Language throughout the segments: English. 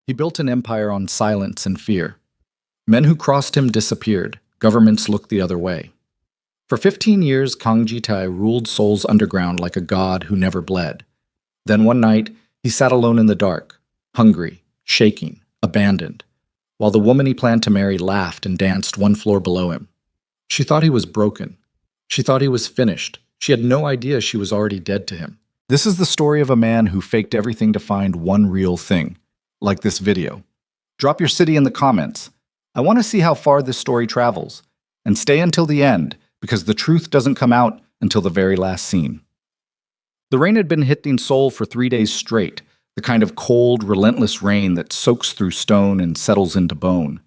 He built an empire on silence and fear. Men who crossed him disappeared. Governments looked the other way. For 15 years, Kang Ji-tae ruled Seoul's underground like a god who never bled. Then one night, he sat alone in the dark, hungry, shaking, abandoned, while the woman he planned to marry laughed and danced one floor below him. She thought he was broken. She thought he was finished. She had no idea she was already dead to him. This is the story of a man who faked everything to find one real thing, like this video. Drop your city in the comments. I want to see how far this story travels. And stay until the end, because the truth doesn't come out until the very last scene. The rain had been hitting Seoul for 3 days straight, the kind of cold, relentless rain that soaks through stone and settles into bone.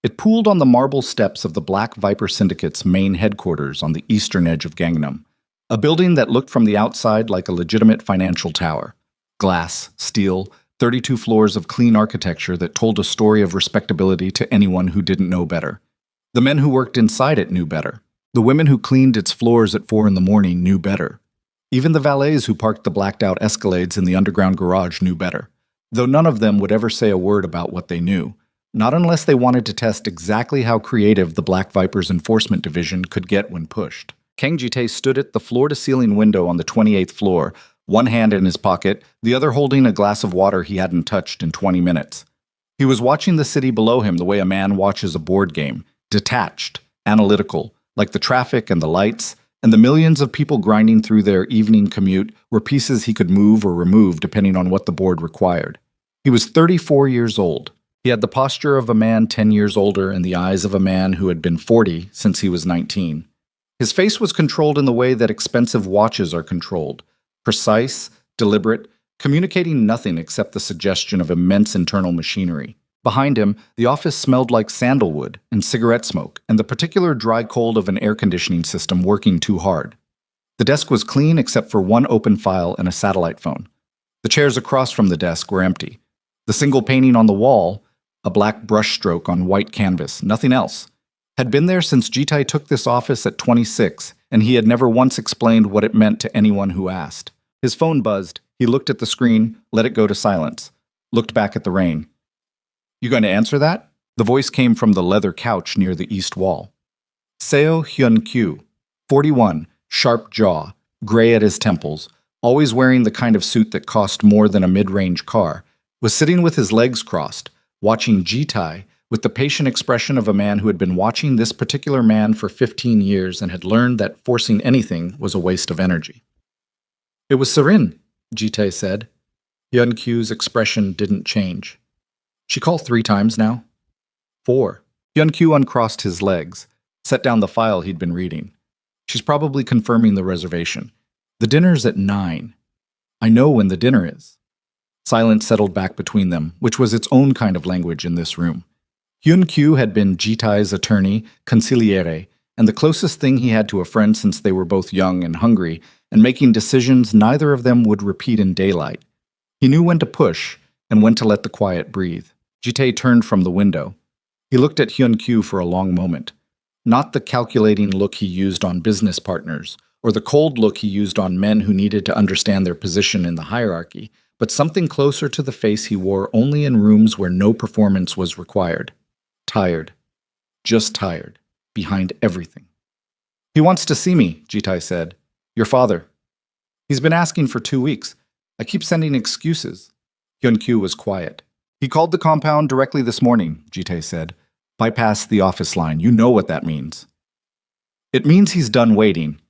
It pooled on the marble steps of the Black Viper Syndicate's main headquarters on the eastern edge of Gangnam, a building that looked from the outside like a legitimate financial tower. Glass, steel, 32 floors of clean architecture that told a story of respectability to anyone who didn't know better. The men who worked inside it knew better. The women who cleaned its floors at 4 in the morning knew better. Even the valets who parked the blacked-out Escalades in the underground garage knew better, though none of them would ever say a word about what they knew, not unless they wanted to test exactly how creative the Black Viper's enforcement division could get when pushed. Kang Ji-tae stood at the floor-to-ceiling window on the 28th floor, one hand in his pocket, the other holding a glass of water he hadn't touched in 20 minutes. He was watching the city below him the way a man watches a board game, detached, analytical, like the traffic and the lights, and the millions of people grinding through their evening commute were pieces he could move or remove depending on what the board required. He was 34 years old. He had the posture of a man 10 years older and the eyes of a man who had been 40 since he was 19. His face was controlled in the way that expensive watches are controlled, precise, deliberate, communicating nothing except the suggestion of immense internal machinery. Behind him, the office smelled like sandalwood and cigarette smoke and the particular dry cold of an air conditioning system working too hard. The desk was clean except for one open file and a satellite phone. The chairs across from the desk were empty. The single painting on the wall, a black brushstroke on white canvas, nothing else, had been there since Ji-tae took this office at 26, and he had never once explained what it meant to anyone who asked. His phone buzzed. He looked at the screen, let it go to silence, looked back at the rain. "You going to answer that?" The voice came from the leather couch near the east wall. Seo Hyun-kyu, 41, sharp jaw, gray at his temples, always wearing the kind of suit that cost more than a mid-range car, was sitting with his legs crossed, watching Ji-tae with the patient expression of a man who had been watching this particular man for 15 years and had learned that forcing anything was a waste of energy. "It was Serin," Ji-tae said. Hyun-kyu's expression didn't change. "She called 3 times now?" 4. Hyun-kyu uncrossed his legs, set down the file he'd been reading. "She's probably confirming the reservation. The dinner's at 9. I know when the dinner is." Silence settled back between them, which was its own kind of language in this room. Hyun-kyu had been Ji-tae's attorney, consigliere, and the closest thing he had to a friend since they were both young and hungry, and making decisions neither of them would repeat in daylight. He knew when to push and when to let the quiet breathe. Ji-tae turned from the window. He looked at Hyun-kyu for a long moment. Not the calculating look he used on business partners, or the cold look he used on men who needed to understand their position in the hierarchy, but something closer to the face he wore only in rooms where no performance was required. Tired. Just tired. Behind everything. "He wants to see me," Ji-tae said. "Your father. He's been asking for 2 weeks. I keep sending excuses." Hyun-kyu was quiet. "He called the compound directly this morning," Ji-tae said. "Bypassed the office line. You know what that means." "It means he's done waiting."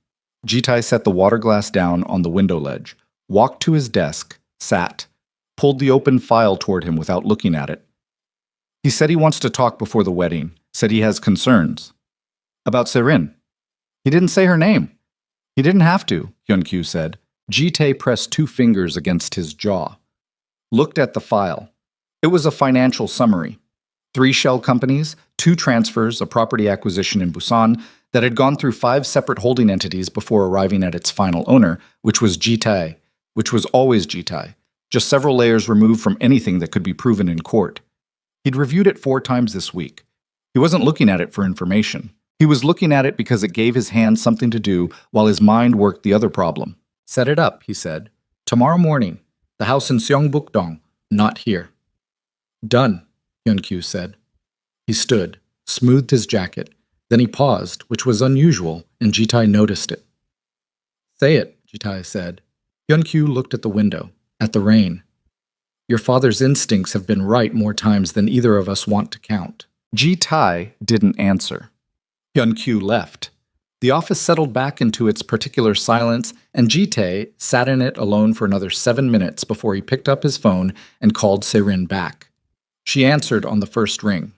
Ji-tae set the water glass down on the window ledge, walked to his desk, sat, pulled the open file toward him without looking at it. "He said he wants to talk before the wedding, said he has concerns." "About Serin?" "He didn't say her name." "He didn't have to," Hyun-kyu said. Ji-tae pressed 2 fingers against his jaw. Looked at the file. It was a financial summary. 3 shell companies, 2 transfers, a property acquisition in Busan that had gone through 5 separate holding entities before arriving at its final owner, which was Ji-tae, which was always Ji-tae, just several layers removed from anything that could be proven in court. He'd reviewed it 4 times this week. He wasn't looking at it for information. He was looking at it because it gave his hand something to do while his mind worked the other problem. "Set it up," he said. "Tomorrow morning. The house in Seongbuk-dong, not here." Done, Hyun-kyu said. He stood, smoothed his jacket. Then he paused, which was unusual, and Jitai noticed it. Say it, Jitai said. Hyun-kyu looked at the window, at the rain. Your father's instincts have been right more times than either of us want to count. Jitai didn't answer. Hyun-kyu left. The office settled back into its particular silence, and Jitai sat in it alone for another 7 minutes before he picked up his phone and called Se-rin back. She answered on the first ring.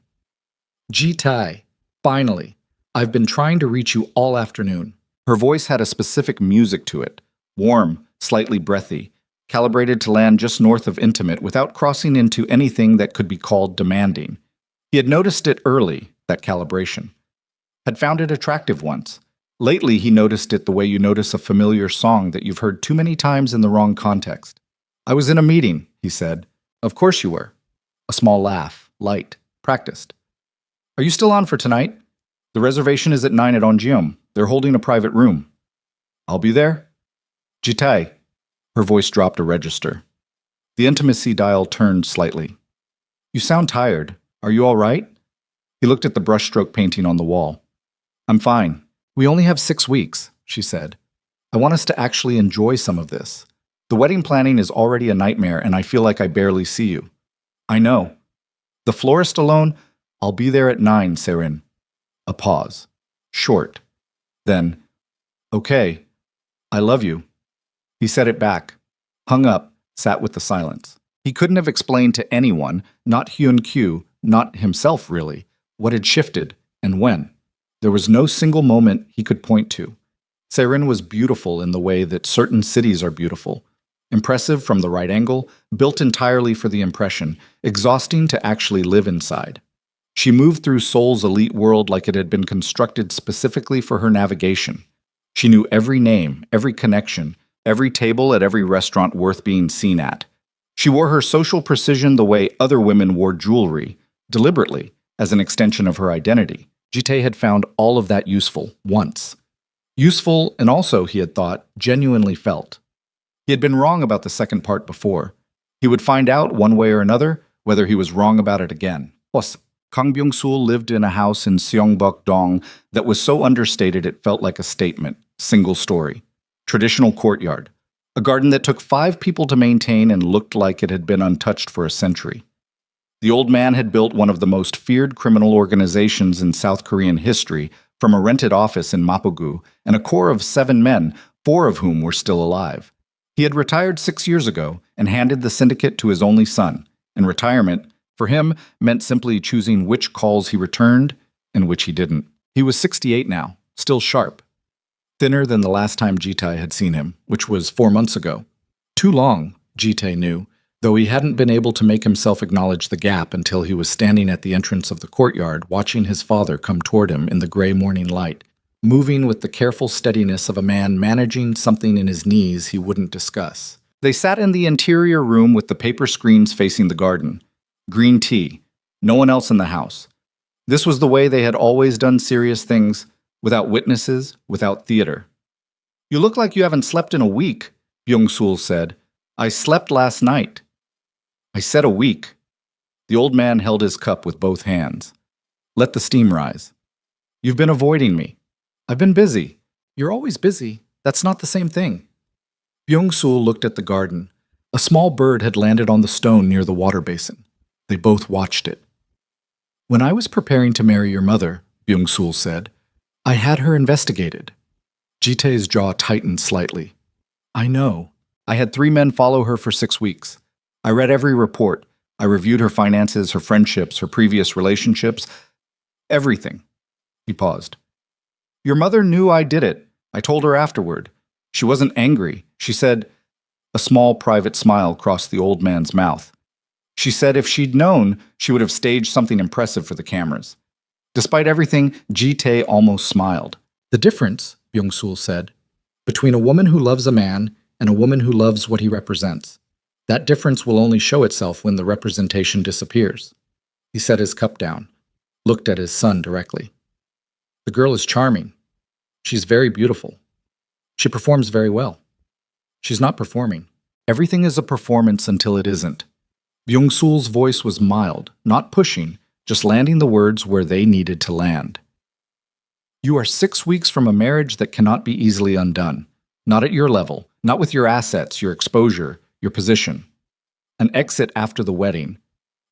Jitai, finally. I've been trying to reach you all afternoon. Her voice had a specific music to it, warm, slightly breathy, calibrated to land just north of intimate without crossing into anything that could be called demanding. He had noticed it early, that calibration. Had found it attractive once. Lately, he noticed it the way you notice a familiar song that you've heard too many times in the wrong context. I was in a meeting, he said. Of course you were. A small laugh, light, practiced. Are you still on for tonight? The reservation is at 9 at Onjeom. They're holding a private room. I'll be there. Jitai. Her voice dropped a register. The intimacy dial turned slightly. You sound tired. Are you all right? He looked at the brushstroke painting on the wall. I'm fine. We only have 6 weeks, she said. I want us to actually enjoy some of this. The wedding planning is already a nightmare, and I feel like I barely see you. I know. The florist alone, I'll be there at 9, Se-rin. A pause. Short. Then, okay, I love you. He said it back. Hung up, sat with the silence. He couldn't have explained to anyone, not Hyun-kyu, not himself really, what had shifted and when. There was no single moment he could point to. Se-rin was beautiful in the way that certain cities are beautiful. Impressive from the right angle, built entirely for the impression, exhausting to actually live inside. She moved through Seoul's elite world like it had been constructed specifically for her navigation. She knew every name, every connection, every table at every restaurant worth being seen at. She wore her social precision the way other women wore jewelry, deliberately, as an extension of her identity. Jitai had found all of that useful, once. Useful, and also, he had thought, genuinely felt. He had been wrong about the second part before. He would find out, one way or another, whether he was wrong about it again. Plus, Kang Byung-sul lived in a house in Seongbuk-dong that was so understated it felt like a statement, single story. Traditional courtyard. A garden that took 5 people to maintain and looked like it had been untouched for a century. The old man had built one of the most feared criminal organizations in South Korean history from a rented office in Mapogu and a core of 7 men, 4 of whom were still alive. He had retired 6 years ago and handed the syndicate to his only son, and retirement, for him, meant simply choosing which calls he returned and which he didn't. He was 68 now, still sharp. Thinner than the last time Jitai had seen him, which was 4 months ago. Too long, Jitai knew, though he hadn't been able to make himself acknowledge the gap until he was standing at the entrance of the courtyard watching his father come toward him in the gray morning light, moving with the careful steadiness of a man managing something in his knees he wouldn't discuss. They sat in the interior room with the paper screens facing the garden. Green tea. No one else in the house. This was the way they had always done serious things, without witnesses, without theater. You look like you haven't slept in a week, Byung-sul said. I slept last night. I said a week. The old man held his cup with both hands. Let the steam rise. You've been avoiding me. I've been busy. You're always busy. That's not the same thing. Byung-sul looked at the garden. A small bird had landed on the stone near the water basin. They both watched it. When I was preparing to marry your mother, Byung-sul said, I had her investigated. Jitae's jaw tightened slightly. I know. I had 3 men follow her for 6 weeks. I read every report. I reviewed her finances, her friendships, her previous relationships. Everything. He paused. Your mother knew I did it. I told her afterward. She wasn't angry. She said, a small private smile crossed the old man's mouth. She said if she'd known, she would have staged something impressive for the cameras. Despite everything, Jitae almost smiled. The difference, Byung-sul said, between a woman who loves a man and a woman who loves what he represents. That difference will only show itself when the representation disappears. He set his cup down, looked at his son directly. The girl is charming. She's very beautiful. She performs very well. She's not performing. Everything is a performance until it isn't. Byung-sul's voice was mild, not pushing, just landing the words where they needed to land. You are 6 weeks from a marriage that cannot be easily undone. Not at your level, not with your assets, your exposure, your position. An exit after the wedding.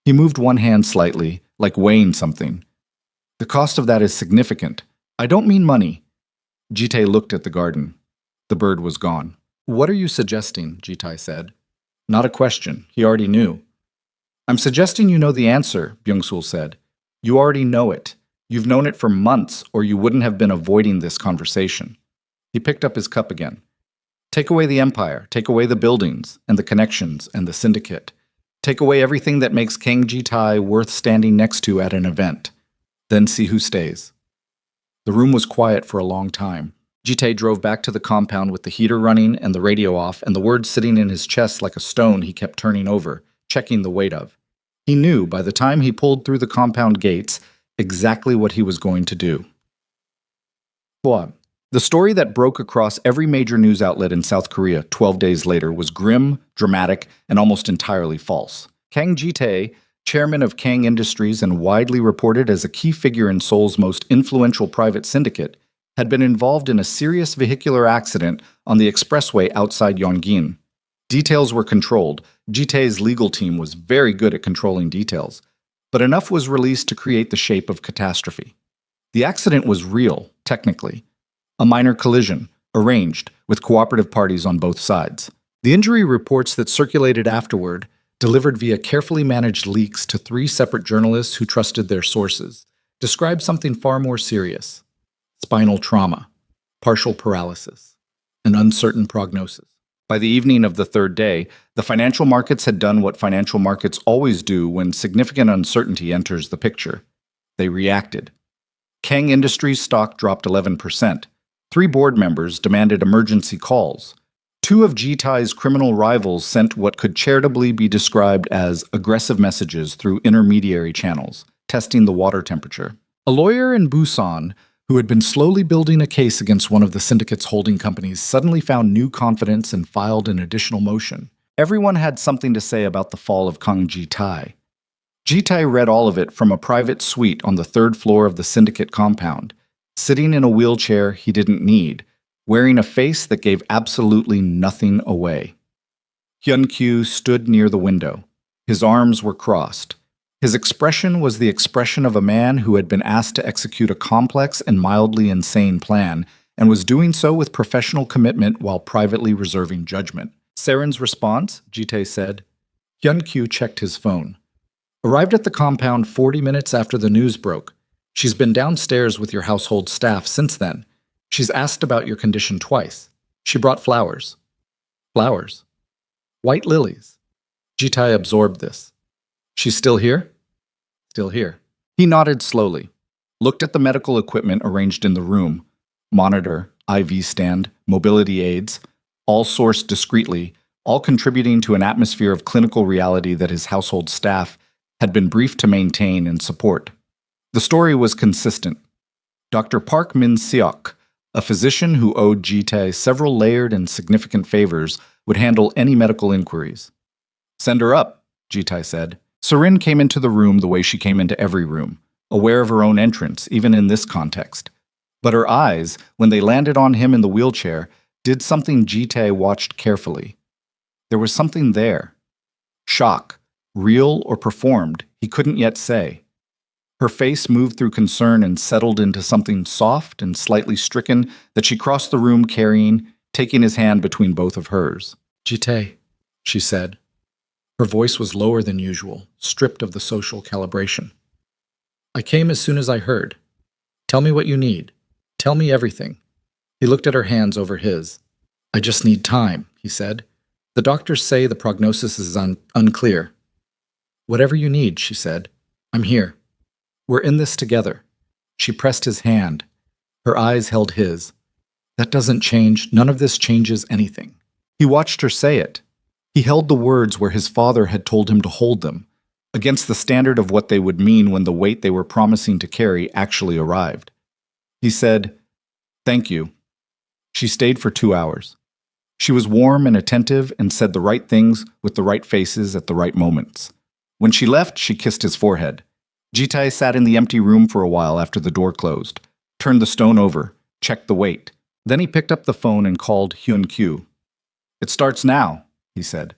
He moved one hand slightly, like weighing something. The cost of that is significant. I don't mean money. Jitae looked at the garden. The bird was gone. What are you suggesting? Jitae said. Not a question. He already knew. I'm suggesting you know the answer, Byung-sul said. You already know it. You've known it for months, or you wouldn't have been avoiding this conversation. He picked up his cup again. Take away the empire, take away the buildings, and the connections, and the syndicate. Take away everything that makes Kang Ji-tae worth standing next to at an event. Then see who stays. The room was quiet for a long time. Ji-tae drove back to the compound with the heater running and the radio off, and the words sitting in his chest like a stone he kept turning over, checking the weight of. He knew, by the time he pulled through the compound gates, exactly what he was going to do. The story that broke across every major news outlet in South Korea 12 days later was grim, dramatic, and almost entirely false. Kang Ji-tae, chairman of Kang Industries and widely reported as a key figure in Seoul's most influential private syndicate, had been involved in a serious vehicular accident on the expressway outside Yongin. Details were controlled. Ji-tae's legal team was very good at controlling details, but enough was released to create the shape of catastrophe. The accident was real, technically. A minor collision, arranged, with cooperative parties on both sides. The injury reports that circulated afterward, delivered via carefully managed leaks to 3 separate journalists who trusted their sources, described something far more serious. Spinal trauma, partial paralysis, an uncertain prognosis. By the evening of the 3rd day, the financial markets had done what financial markets always do when significant uncertainty enters the picture. They reacted. Kang Industries stock dropped 11%. 3 board members demanded emergency calls. 2 of Ji-tae's criminal rivals sent what could charitably be described as aggressive messages through intermediary channels, testing the water temperature. A lawyer in Busan, who had been slowly building a case against one of the syndicate's holding companies, suddenly found new confidence and filed an additional motion. Everyone had something to say about the fall of Kang Ji-tae. Ji-tae read all of it from a private suite on the 3rd floor of the syndicate compound, sitting in a wheelchair he didn't need, wearing a face that gave absolutely nothing away. Hyun-kyu stood near the window. His arms were crossed. His expression was the expression of a man who had been asked to execute a complex and mildly insane plan, and was doing so with professional commitment while privately reserving judgment. Seren's response, Ji-tae said. Hyun-kyu checked his phone. Arrived at the compound 40 minutes after the news broke. She's been downstairs with your household staff since then. She's asked about your condition twice. She brought flowers. Flowers. White lilies. Ji-tae absorbed this. She's still here? Still here. He nodded slowly, looked at the medical equipment arranged in the room, monitor, IV stand, mobility aids, all sourced discreetly, all contributing to an atmosphere of clinical reality that his household staff had been briefed to maintain and support. The story was consistent. Dr. Park Min-seok, a physician who owed Ji-tae several layered and significant favors, would handle any medical inquiries. Send her up, Ji-tae said. Serin came into the room the way she came into every room, aware of her own entrance, even in this context. But her eyes, when they landed on him in the wheelchair, did something Ji-tae watched carefully. There was something there. Shock, real or performed, he couldn't yet say. Her face moved through concern and settled into something soft and slightly stricken that she crossed the room carrying, taking his hand between both of hers. Ji-tae, she said. Her voice was lower than usual, stripped of the social calibration. I came as soon as I heard. Tell me what you need. Tell me everything. He looked at her hands over his. I just need time, he said. The doctors say the prognosis is unclear. Whatever you need, she said. I'm here. We're in this together. She pressed his hand. Her eyes held his. That doesn't change. None of this changes anything. He watched her say it. He held the words where his father had told him to hold them, against the standard of what they would mean when the weight they were promising to carry actually arrived. He said, Thank you. She stayed for 2 hours. She was warm and attentive and said the right things with the right faces at the right moments. When she left, she kissed his forehead. Jitai sat in the empty room for a while after the door closed, turned the stone over, checked the weight. Then he picked up the phone and called Hyun-kyu. "It starts now," he said.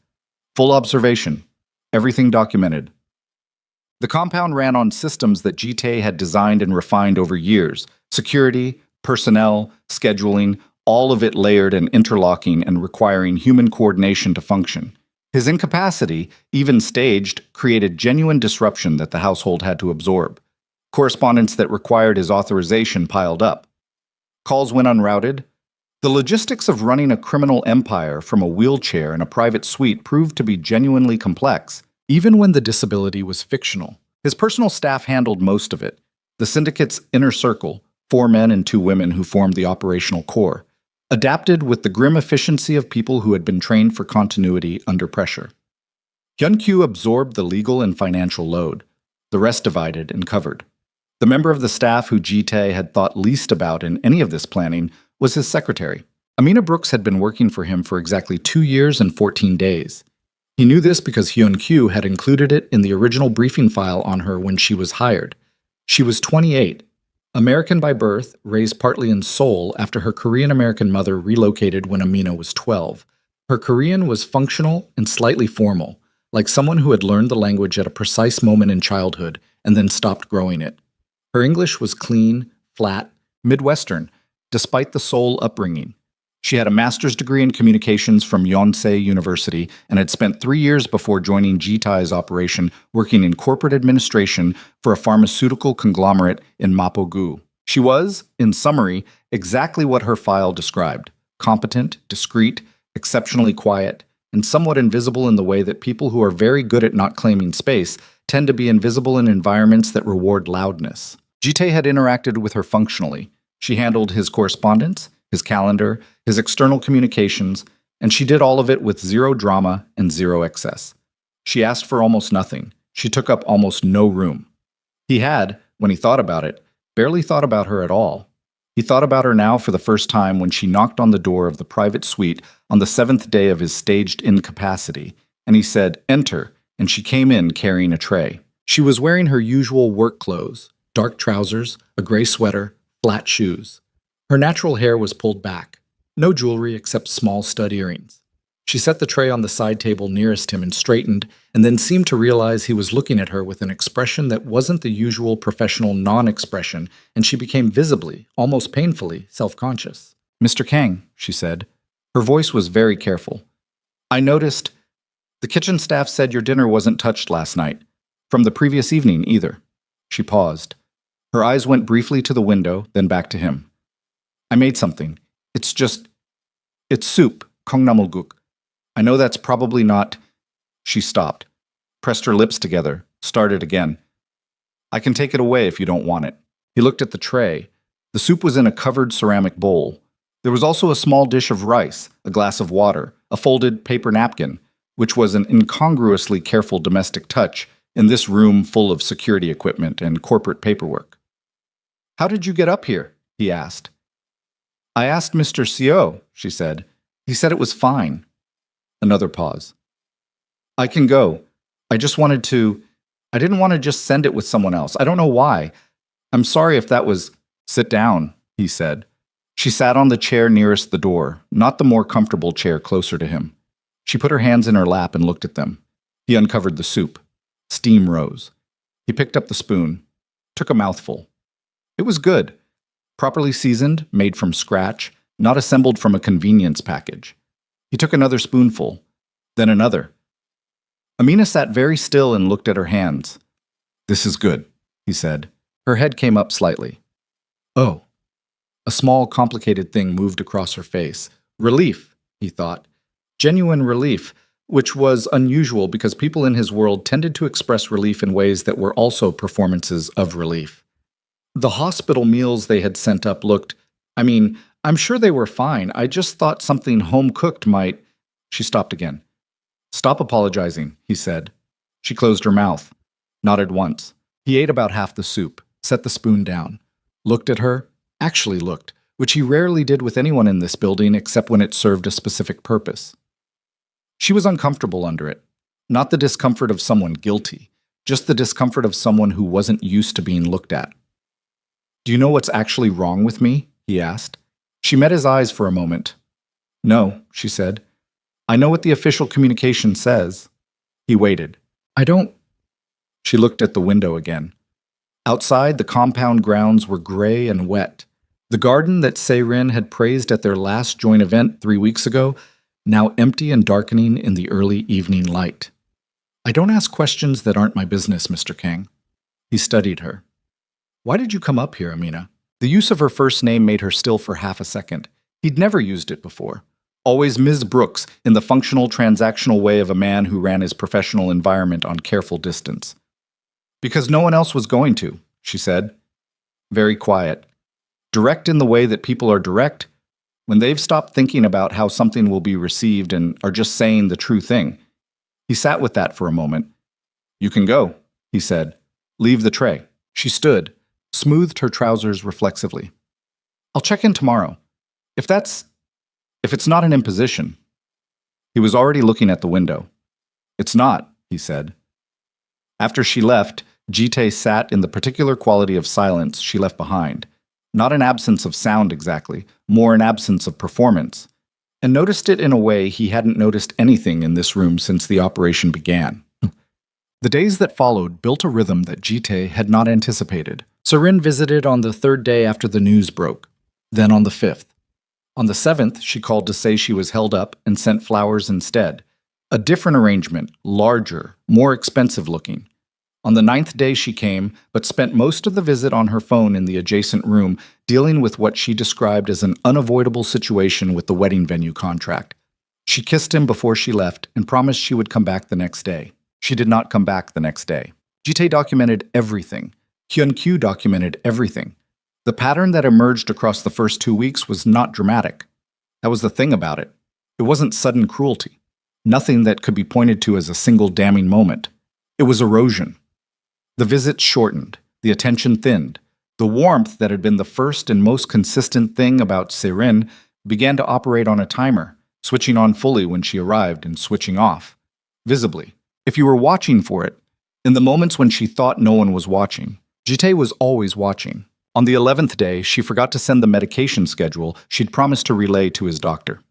"Full observation. Everything documented." The compound ran on systems that Jitai had designed and refined over years. Security, personnel, scheduling, all of it layered and interlocking and requiring human coordination to function. His incapacity, even staged, created genuine disruption that the household had to absorb. Correspondence that required his authorization piled up. Calls went unrouted. The logistics of running a criminal empire from a wheelchair in a private suite proved to be genuinely complex, even when the disability was fictional. His personal staff handled most of it. The syndicate's inner circle, 4 men and 2 women who formed the operational core, adapted with the grim efficiency of people who had been trained for continuity under pressure. Hyun-kyu absorbed the legal and financial load. The rest divided and covered. The member of the staff who Ji-tae had thought least about in any of this planning was his secretary. Amina Brooks had been working for him for exactly 2 years and 14 days. He knew this because Hyun-kyu had included it in the original briefing file on her when she was hired. She was 28, American by birth, raised partly in Seoul after her Korean-American mother relocated when Amina was 12. Her Korean was functional and slightly formal, like someone who had learned the language at a precise moment in childhood and then stopped growing it. Her English was clean, flat, Midwestern, despite the Seoul upbringing. She had a master's degree in communications from Yonsei University and had spent 3 years before joining Ji-tae's operation working in corporate administration for a pharmaceutical conglomerate in Mapo-gu. She was, in summary, exactly what her file described: competent, discreet, exceptionally quiet, and somewhat invisible in the way that people who are very good at not claiming space tend to be invisible in environments that reward loudness. Ji-tae had interacted with her functionally. She handled his correspondence, his calendar, his external communications, and she did all of it with zero drama and zero excess. She asked for almost nothing. She took up almost no room. He had, when he thought about it, barely thought about her at all. He thought about her now for the first time when she knocked on the door of the private suite on the 7th day of his staged incapacity, and he said, "Enter," and she came in carrying a tray. She was wearing her usual work clothes, dark trousers, a gray sweater, flat shoes. Her natural hair was pulled back. No jewelry except small stud earrings. She set the tray on the side table nearest him and straightened, and then seemed to realize he was looking at her with an expression that wasn't the usual professional non-expression, and she became visibly, almost painfully, self-conscious. "Mr. Kang," she said. Her voice was very careful. "I noticed the kitchen staff said your dinner wasn't touched last night. From the previous evening, either." She paused. Her eyes went briefly to the window, then back to him. "I made something. It's soup, kongnamulguk. I know that's probably not—" She stopped, pressed her lips together, started again. "I can take it away if you don't want it." He looked at the tray. The soup was in a covered ceramic bowl. There was also a small dish of rice, a glass of water, a folded paper napkin, which was an incongruously careful domestic touch in this room full of security equipment and corporate paperwork. "How did you get up here?" he asked. "I asked Mr. Seo," she said. "He said it was fine." Another pause. "I can go. I didn't want to just send it with someone else. I don't know why. I'm sorry if that was—" "Sit down," he said. She sat on the chair nearest the door, not the more comfortable chair closer to him. She put her hands in her lap and looked at them. He uncovered the soup. Steam rose. He picked up the spoon, took a mouthful. It was good. Properly seasoned, made from scratch, not assembled from a convenience package. He took another spoonful, then another. Amina sat very still and looked at her hands. "This is good," he said. Her head came up slightly. "Oh." A small, complicated thing moved across her face. Relief, he thought. Genuine relief, which was unusual because people in his world tended to express relief in ways that were also performances of relief. The hospital meals they had sent up looked— I'm sure they were fine. I just thought something home-cooked might— She stopped again. "Stop apologizing," he said. She closed her mouth, nodded once. He ate about half the soup, set the spoon down, looked at her, actually looked, which he rarely did with anyone in this building except when it served a specific purpose. She was uncomfortable under it, not the discomfort of someone guilty, just the discomfort of someone who wasn't used to being looked at. "Do you know what's actually wrong with me?" he asked. She met his eyes for a moment. "No," she said. "I know what the official communication says." He waited. "I don't—" She looked at the window again. Outside, the compound grounds were gray and wet. The garden that Seirin had praised at their last joint event 3 weeks ago, now empty and darkening in the early evening light. "I don't ask questions that aren't my business, Mr. Kang." He studied her. "Why did you come up here, Amina?" The use of her first name made her still for half a second. He'd never used it before. Always Ms. Brooks, in the functional, transactional way of a man who ran his professional environment on careful distance. "Because no one else was going to," she said. Very quiet. Direct in the way that people are direct when they've stopped thinking about how something will be received and are just saying the true thing. He sat with that for a moment. "You can go," he said. "Leave the tray." She stood, smoothed her trousers reflexively. "I'll check in tomorrow. If it's not an imposition." He was already looking at the window. "It's not," he said. After she left, Jite sat in the particular quality of silence she left behind. Not an absence of sound exactly, more an absence of performance. And noticed it in a way he hadn't noticed anything in this room since the operation began. The days that followed built a rhythm that Jite had not anticipated. Seirin visited on the 3rd day after the news broke, then on the 5th. On the 7th, she called to say she was held up and sent flowers instead. A different arrangement, larger, more expensive looking. On the 9th day she came, but spent most of the visit on her phone in the adjacent room, dealing with what she described as an unavoidable situation with the wedding venue contract. She kissed him before she left and promised she would come back the next day. She did not come back the next day. Jite documented everything. Hyun-kyu documented everything. The pattern that emerged across the first 2 weeks was not dramatic. That was the thing about it. It wasn't sudden cruelty. Nothing that could be pointed to as a single damning moment. It was erosion. The visits shortened, the attention thinned. The warmth that had been the first and most consistent thing about Seirin began to operate on a timer, switching on fully when she arrived and switching off. Visibly. If you were watching for it, in the moments when she thought no one was watching, Jite was always watching. On the 11th day, she forgot to send the medication schedule she'd promised to relay to his doctor.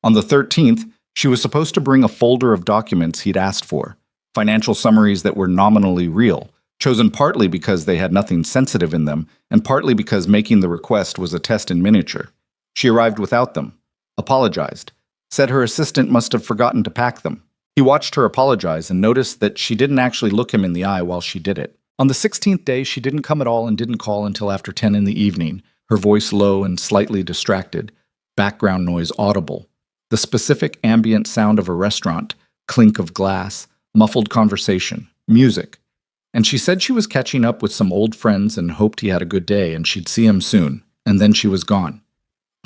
On the 13th, she was supposed to bring a folder of documents he'd asked for, financial summaries that were nominally real, chosen partly because they had nothing sensitive in them, and partly because making the request was a test in miniature. She arrived without them, apologized, said her assistant must have forgotten to pack them. He watched her apologize and noticed that she didn't actually look him in the eye while she did it. On the 16th day, she didn't come at all and didn't call until after 10 in the evening, her voice low and slightly distracted, background noise audible. The specific ambient sound of a restaurant, clink of glass, muffled conversation, music. And she said she was catching up with some old friends and hoped he had a good day and she'd see him soon, and then she was gone.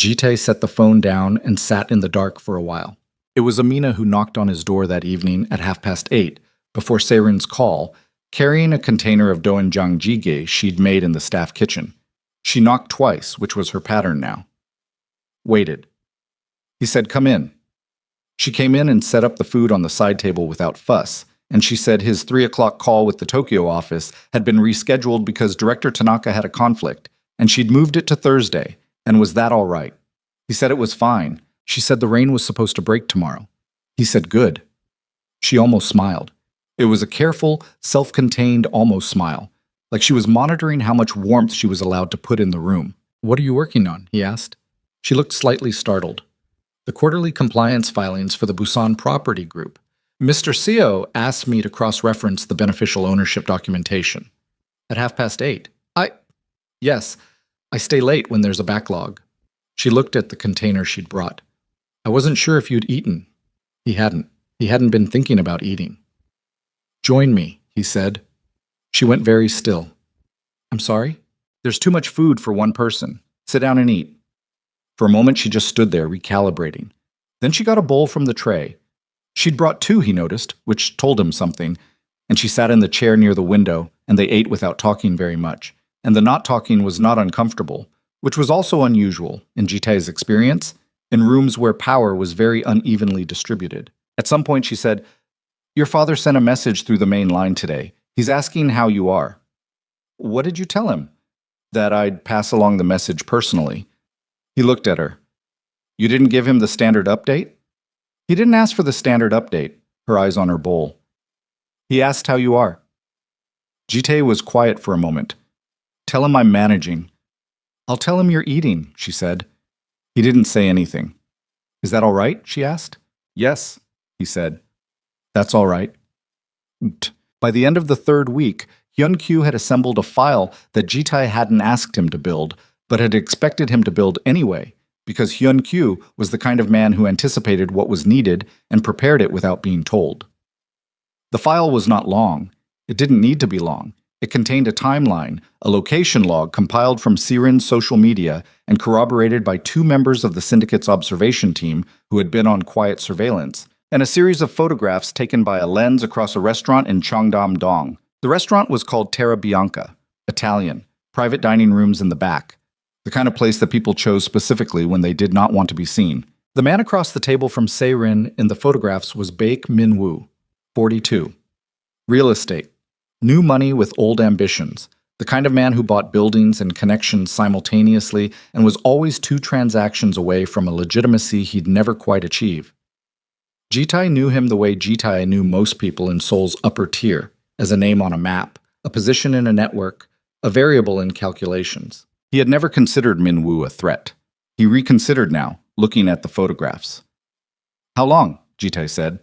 Jite set the phone down and sat in the dark for a while. It was Amina who knocked on his door that evening at 8:30, before Seirin's call, carrying a container of doenjang jjigae she'd made in the staff kitchen. She knocked twice, which was her pattern now. Waited. He said, "Come in." She came in and set up the food on the side table without fuss, and she said his 3 o'clock call with the Tokyo office had been rescheduled because Director Tanaka had a conflict, and she'd moved it to Thursday, and was that all right? He said it was fine. She said the rain was supposed to break tomorrow. He said good. She almost smiled. It was a careful, self-contained almost smile, like she was monitoring how much warmth she was allowed to put in the room. "What are you working on?" he asked. She looked slightly startled. "The quarterly compliance filings for the Busan Property Group. Mr. Seo asked me to cross-reference the beneficial ownership documentation. At 8:30. Yes, I stay late when there's a backlog." She looked at the container she'd brought. "I wasn't sure if you'd eaten." He hadn't. He hadn't been thinking about eating. "Join me," he said. She went very still. "I'm sorry? There's too much food for one person. Sit down and eat." For a moment, she just stood there, recalibrating. Then she got a bowl from the tray. She'd brought 2, he noticed, which told him something, and she sat in the chair near the window, and they ate without talking very much. And the not talking was not uncomfortable, which was also unusual, in Jitae's experience, in rooms where power was very unevenly distributed. At some point she said, "Your father sent a message through the main line today. He's asking how you are. What did you tell him? That I'd pass along the message personally. He looked at her. You didn't give him the standard update? He didn't ask for the standard update, her eyes on her bowl. He asked how you are. Jite was quiet for a moment. Tell him I'm managing. I'll tell him you're eating, she said. He didn't say anything. Is that all right? She asked. Yes, he said. That's all right. By the end of the third week, Hyun-kyu had assembled a file that Jitae hadn't asked him to build, but had expected him to build anyway, because Hyun-kyu was the kind of man who anticipated what was needed and prepared it without being told. The file was not long. It didn't need to be long. It contained a timeline, a location log compiled from Siren's social media and corroborated by 2 members of the syndicate's observation team who had been on quiet surveillance, and a series of photographs taken by a lens across a restaurant in Cheongdam-dong. The restaurant was called Terra Bianca, Italian, private dining rooms in the back, the kind of place that people chose specifically when they did not want to be seen. The man across the table from Siren in the photographs was Baek Min-woo, 42. Real estate. New money with old ambitions, the kind of man who bought buildings and connections simultaneously and was always 2 transactions away from a legitimacy he'd never quite achieve. Jitae knew him the way Jitae knew most people in Seoul's upper tier, as a name on a map, a position in a network, a variable in calculations. He had never considered Min-woo a threat. He reconsidered now, looking at the photographs. How long? Jitae said.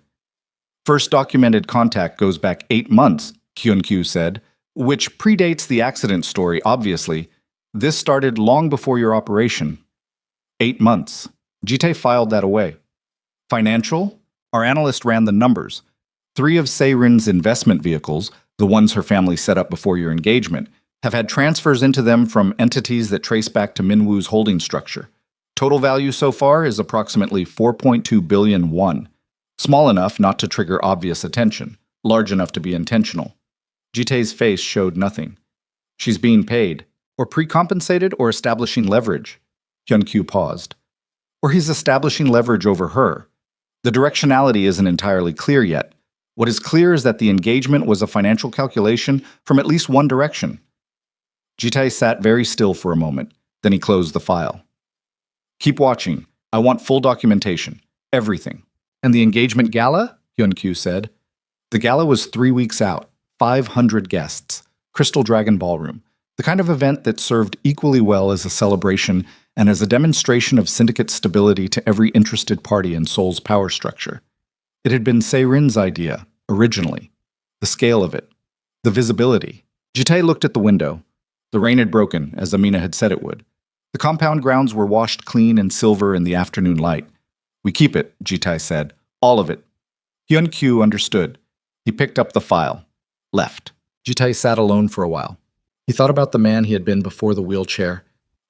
First documented contact goes back 8 months, Hyun-kyu said, which predates the accident story, obviously. This started long before your operation. 8 months. Jitae filed that away. Financial? Our analyst ran the numbers. 3 of Seirin's investment vehicles, the ones her family set up before your engagement, have had transfers into them from entities that trace back to Min-woo's holding structure. Total value so far is approximately 4.2 billion won. Small enough not to trigger obvious attention, large enough to be intentional. Jitae's face showed nothing. She's being paid, or pre-compensated, or establishing leverage. Hyun-kyu paused. Or he's establishing leverage over her. The directionality isn't entirely clear yet. What is clear is that the engagement was a financial calculation from at least one direction. Jitae sat very still for a moment, then he closed the file. Keep watching. I want full documentation. Everything. And the engagement gala? Hyun-kyu said. The gala was 3 weeks out. 500 guests. Crystal Dragon Ballroom. The kind of event that served equally well as a celebration and as a demonstration of syndicate stability to every interested party in Seoul's power structure. It had been Seirin's idea, originally. The scale of it. The visibility. Jitae looked at the window. The rain had broken, as Amina had said it would. The compound grounds were washed clean and silver in the afternoon light. We keep it, Jitae said. All of it. Hyun-kyu understood. He picked up the file. Left. Jitae sat alone for a while. He thought about the man he had been before the wheelchair,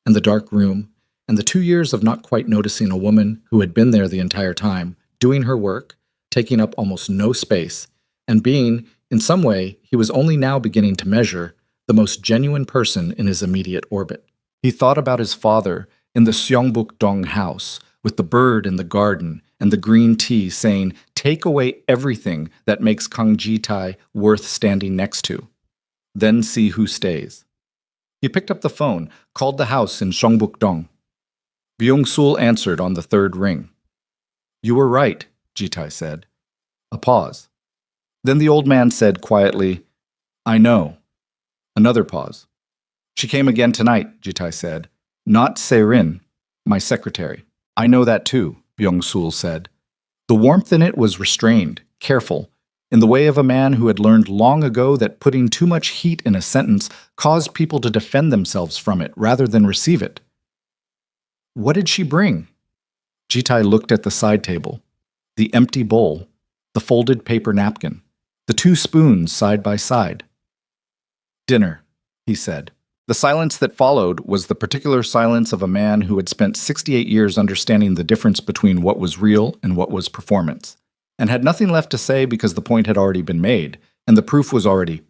and the dark room, and the 2 years of not quite noticing a woman who had been there the entire time, doing her work, taking up almost no space, and being, in some way, he was only now beginning to measure, the most genuine person in his immediate orbit. He thought about his father in the Seongbuk-dong house, with the bird in the garden and the green tea saying, take away everything that makes Kang Ji-tae worth standing next to. Then see who stays. He picked up the phone, called the house in Seongbuk-dong. Byung-sul answered on the 3rd ring. You were right, Ji-tae said. A pause. Then the old man said quietly, I know. Another pause. She came again tonight, Ji-tae said. Not Seirin, my secretary. I know that too, Byung-sul said. The warmth in it was restrained, careful, in the way of a man who had learned long ago that putting too much heat in a sentence caused people to defend themselves from it rather than receive it. What did she bring? Ji-tae looked at the side table, the empty bowl, the folded paper napkin, the 2 spoons side by side. Dinner, he said. The silence that followed was the particular silence of a man who had spent 68 years understanding the difference between what was real and what was performance, and had nothing left to say because the point had already been made, and the proof was already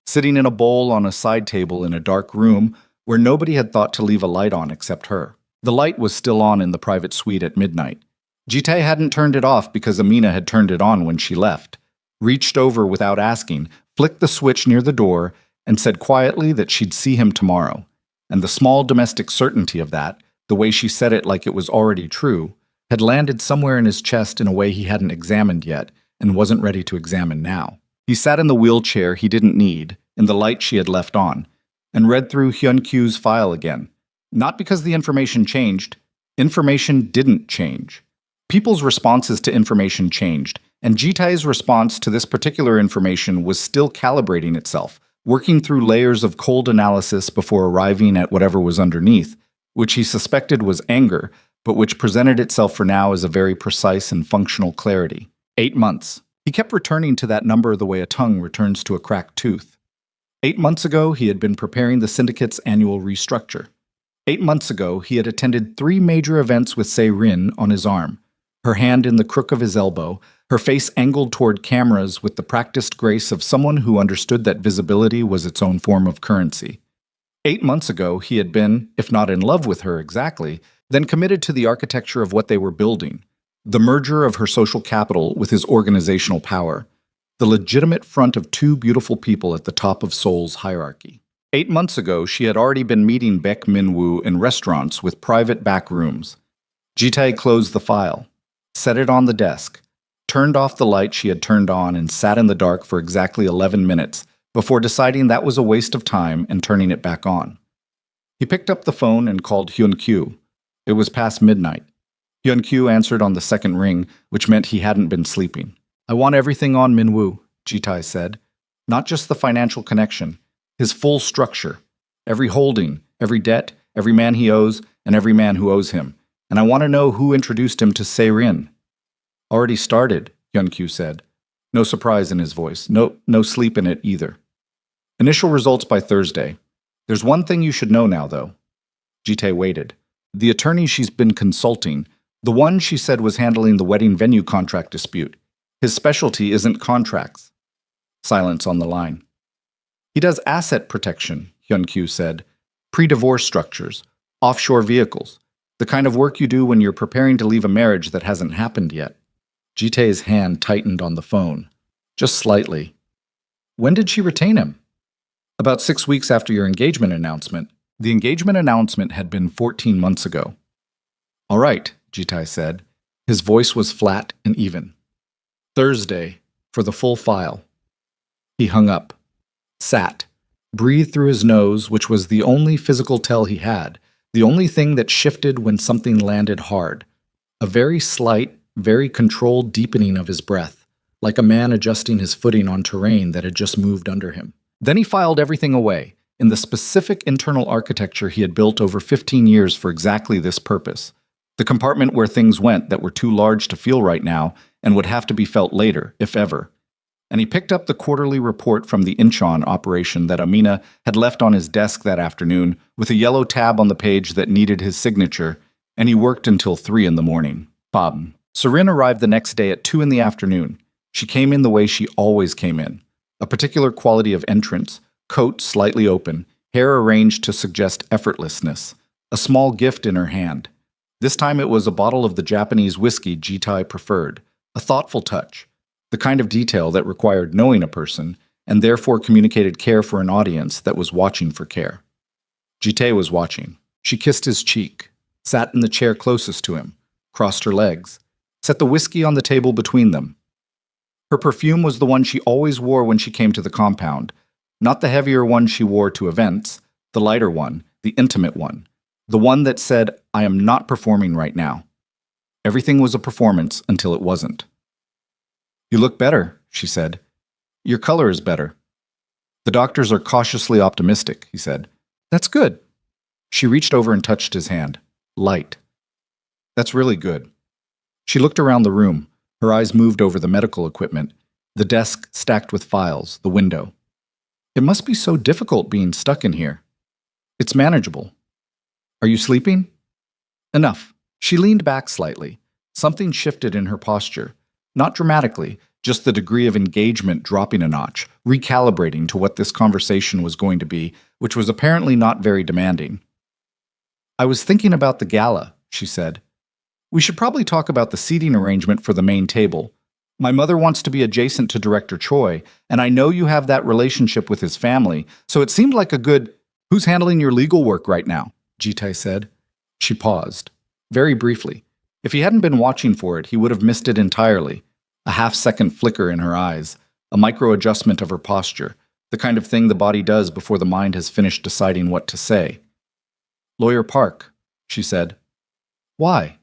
sitting in a bowl on a side table in a dark room where nobody had thought to leave a light on except her. The light was still on in the private suite at midnight. Jitae hadn't turned it off because Amina had turned it on when she left. reached over without asking, flicked the switch near the door, and said quietly that she'd see him tomorrow. And the small domestic certainty of that, the way she said it like it was already true, had landed somewhere in his chest in a way he hadn't examined yet and wasn't ready to examine now. He sat in the wheelchair he didn't need, in the light she had left on, and read through Hyun-Kyu's file again. Not because the information changed. Information didn't change. People's responses to information changed, and Jitai's response to this particular information was still calibrating itself, working through layers of cold analysis before arriving at whatever was underneath, which he suspected was anger, but which presented itself for now as a very precise and functional clarity. 8 months. He kept returning to that number the way a tongue returns to a cracked tooth. 8 months ago, he had been preparing the syndicate's annual restructure. 8 months ago, he had attended 3 major events with Se-rin on his arm, her hand in the crook of his elbow, her face angled toward cameras with the practiced grace of someone who understood that visibility was its own form of currency. 8 months ago, he had been, if not in love with her exactly, then committed to the architecture of what they were building, the merger of her social capital with his organizational power, the legitimate front of 2 beautiful people at the top of Seoul's hierarchy. 8 months ago, she had already been meeting Baek Min-woo in restaurants with private back rooms. Jitai closed the file, set it on the desk, turned off the light she had turned on, and sat in the dark for exactly 11 minutes before deciding that was a waste of time and turning it back on. He picked up the phone and called Hyun-Kyu. It was past midnight. Hyun-Kyu answered on the second ring, which meant he hadn't been sleeping. "I want everything on Min-woo," Jitai said. "Not just the financial connection, his full structure. Every holding, every debt, every man he owes, and every man who owes him. And I want to know who introduced him to Se-rin." "Already started," Hyun-Kyu said. No surprise in his voice. No sleep in it either. "Initial results by Thursday. There's one thing you should know now, though." Jitai waited. The attorney she's been consulting, the one she said was handling the wedding venue contract dispute. His specialty isn't contracts. Silence on the line. "He does asset protection," Hyun-Kyu said. "Pre-divorce structures, offshore vehicles, the kind of work you do when you're preparing to leave a marriage that hasn't happened yet." Jitai's hand tightened on the phone. Just slightly. "When did she retain him?" "About 6 weeks after your engagement announcement." The engagement announcement had been 14 months ago. "All right," Jitai said. His voice was flat and even. "Thursday, for the full file." He hung up, sat, breathed through his nose, which was the only physical tell he had, the only thing that shifted when something landed hard. A very slight, very controlled deepening of his breath, like a man adjusting his footing on terrain that had just moved under him. Then he filed everything away, in the specific internal architecture he had built over 15 years for exactly this purpose. The compartment where things went that were too large to feel right now and would have to be felt later, if ever. And he picked up the quarterly report from the Incheon operation that Amina had left on his desk that afternoon with a yellow tab on the page that needed his signature, and he worked until 3 in the morning. Bob. Se-rin arrived the next day at 2 in the afternoon. She came in the way she always came in. A particular quality of entrance, coat slightly open, hair arranged to suggest effortlessness, a small gift in her hand. This time it was a bottle of the Japanese whiskey Jitai preferred, a thoughtful touch, the kind of detail that required knowing a person, and therefore communicated care for an audience that was watching for care. Jitai was watching. She kissed his cheek, sat in the chair closest to him, crossed her legs, set the whiskey on the table between them. Her perfume was the one she always wore when she came to the compound, not the heavier one she wore to events, the lighter one, the intimate one, the one that said, "I am not performing right now." Everything was a performance until it wasn't. "You look better," she said. "Your color is better." "The doctors are cautiously optimistic," he said. "That's good." She reached over and touched his hand. Light. "That's really good." She looked around the room. Her eyes moved over the medical equipment, the desk stacked with files, the window. "It must be so difficult being stuck in here." "It's manageable." "Are you sleeping?" "Enough." She leaned back slightly. Something shifted in her posture. Not dramatically, just the degree of engagement dropping a notch, recalibrating to what this conversation was going to be, which was apparently not very demanding. "I was thinking about the gala," she said. "We should probably talk about the seating arrangement for the main table. My mother wants to be adjacent to Director Choi, and I know you have that relationship with his family, so it seemed like a good. Who's handling your legal work right now? Jitai said. She paused. Very briefly. If he hadn't been watching for it, he would have missed it entirely. A half-second flicker in her eyes, a micro-adjustment of her posture, the kind of thing the body does before the mind has finished deciding what to say. Lawyer Park, she said. Why?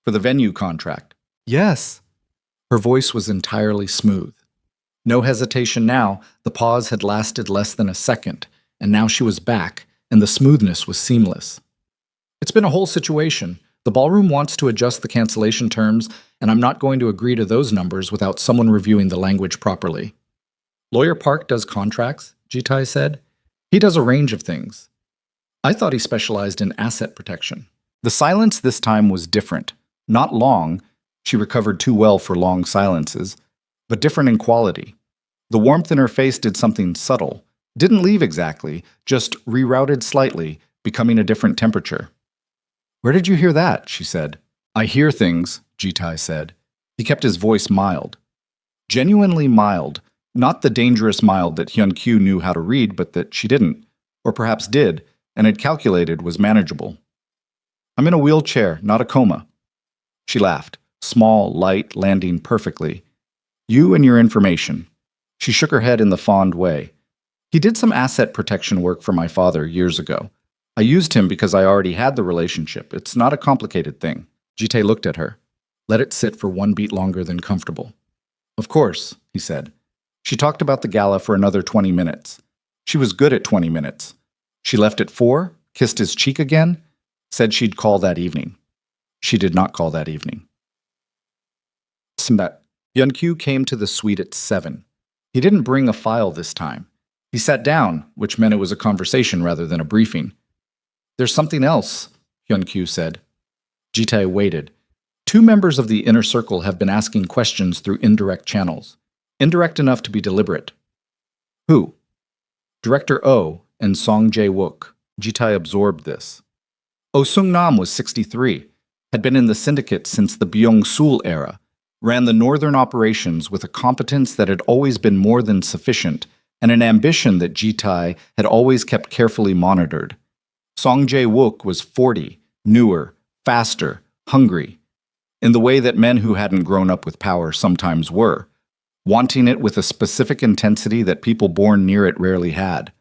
For the venue contract. Yes. Her voice was entirely smooth. No hesitation now, the pause had lasted less than a second, and now she was back, and the smoothness was seamless. It's been a whole situation. The ballroom wants to adjust the cancellation terms, and I'm not going to agree to those numbers without someone reviewing the language properly. Lawyer Park does contracts, Jitai said. He does a range of things. I thought he specialized in asset protection. The silence this time was different. Not long, she recovered too well for long silences, but different in quality. The warmth in her face did something subtle. Didn't leave exactly, just rerouted slightly, becoming a different temperature. Where did you hear that? She said. I hear things, Jitai said. He kept his voice mild. Genuinely mild, not the dangerous mild that Hyun-kyu knew how to read but that she didn't, or perhaps did, and had calculated was manageable. I'm in a wheelchair, not a coma. She laughed, small, light, landing perfectly. You and your information. She shook her head in the fond way. He did some asset protection work for my father years ago. I used him because I already had the relationship. It's not a complicated thing. Jitae looked at her. Let it sit for one beat longer than comfortable. Of course, he said. She talked about the gala for another 20 minutes. She was good at 20 minutes. She left at 4, kissed his cheek again, said she'd call that evening. She did not call that evening. Hyun-kyu came to the suite at 7. He didn't bring a file this time. He sat down, which meant it was a conversation rather than a briefing. There's something else, Hyun-kyu said. Jitae waited. 2 members of the inner circle have been asking questions through indirect channels. Indirect enough to be deliberate. Who? Director Oh and Song Jae-wook. Jitae absorbed this. Oh Sung-nam was 63, had been in the syndicate since the Byung-sul era, ran the northern operations with a competence that had always been more than sufficient, and an ambition that Jitae had always kept carefully monitored. Song Jae-wook was 40, newer, faster, hungry, in the way that men who hadn't grown up with power sometimes were, wanting it with a specific intensity that people born near it rarely had.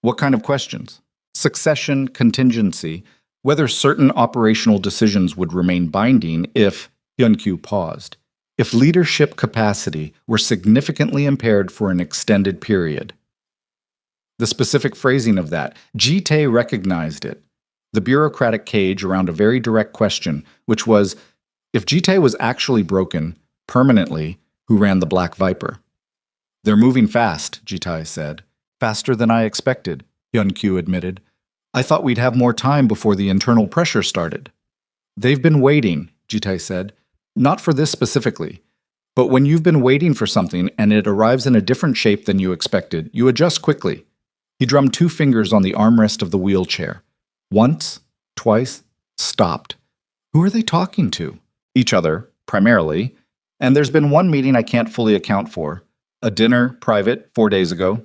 What kind of questions? Succession, contingency, whether certain operational decisions would remain binding if, Hyun-kyu paused, if leadership capacity were significantly impaired for an extended period. The specific phrasing of that, Jitae recognized it, the bureaucratic cage around a very direct question, which was, if Jitae was actually broken, permanently, who ran the Black Viper? They're moving fast, Jitae said. Faster than I expected, Hyun-kyu admitted. I thought we'd have more time before the internal pressure started. They've been waiting, Jitae said. Not for this specifically. But when you've been waiting for something and it arrives in a different shape than you expected, you adjust quickly. He drummed 2 fingers on the armrest of the wheelchair. Once, twice, stopped. Who are they talking to? Each other, primarily. And there's been one meeting I can't fully account for. A dinner, private, 4 days ago.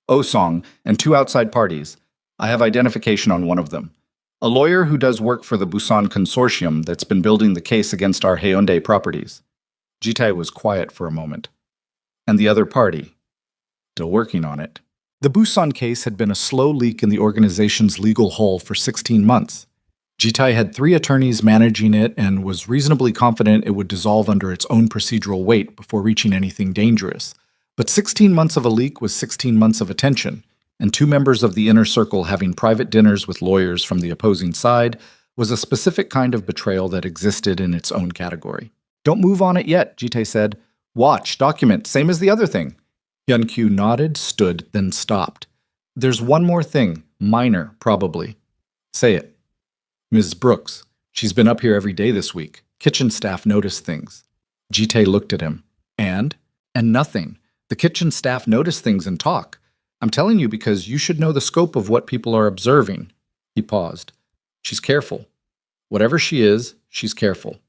Oh-song, and 2 outside parties. I have identification on one of them. A lawyer who does work for the Busan Consortium that's been building the case against our Haeundae properties. Jitae was quiet for a moment. And the other party. Still working on it. The Busan case had been a slow leak in the organization's legal hull for 16 months. Jitae had 3 attorneys managing it and was reasonably confident it would dissolve under its own procedural weight before reaching anything dangerous. But 16 months of a leak was 16 months of attention, and 2 members of the inner circle having private dinners with lawyers from the opposing side was a specific kind of betrayal that existed in its own category. Don't move on it yet, Jitae said. Watch, document, same as the other thing. Hyun-kyu nodded, stood, then stopped. There's one more thing, minor, probably. Say it. Ms. Brooks. She's been up here every day this week. Kitchen staff noticed things. Jitae looked at him. And nothing. The kitchen staff notice things and talk. I'm telling you because you should know the scope of what people are observing. He paused. She's careful. Whatever she is, she's careful.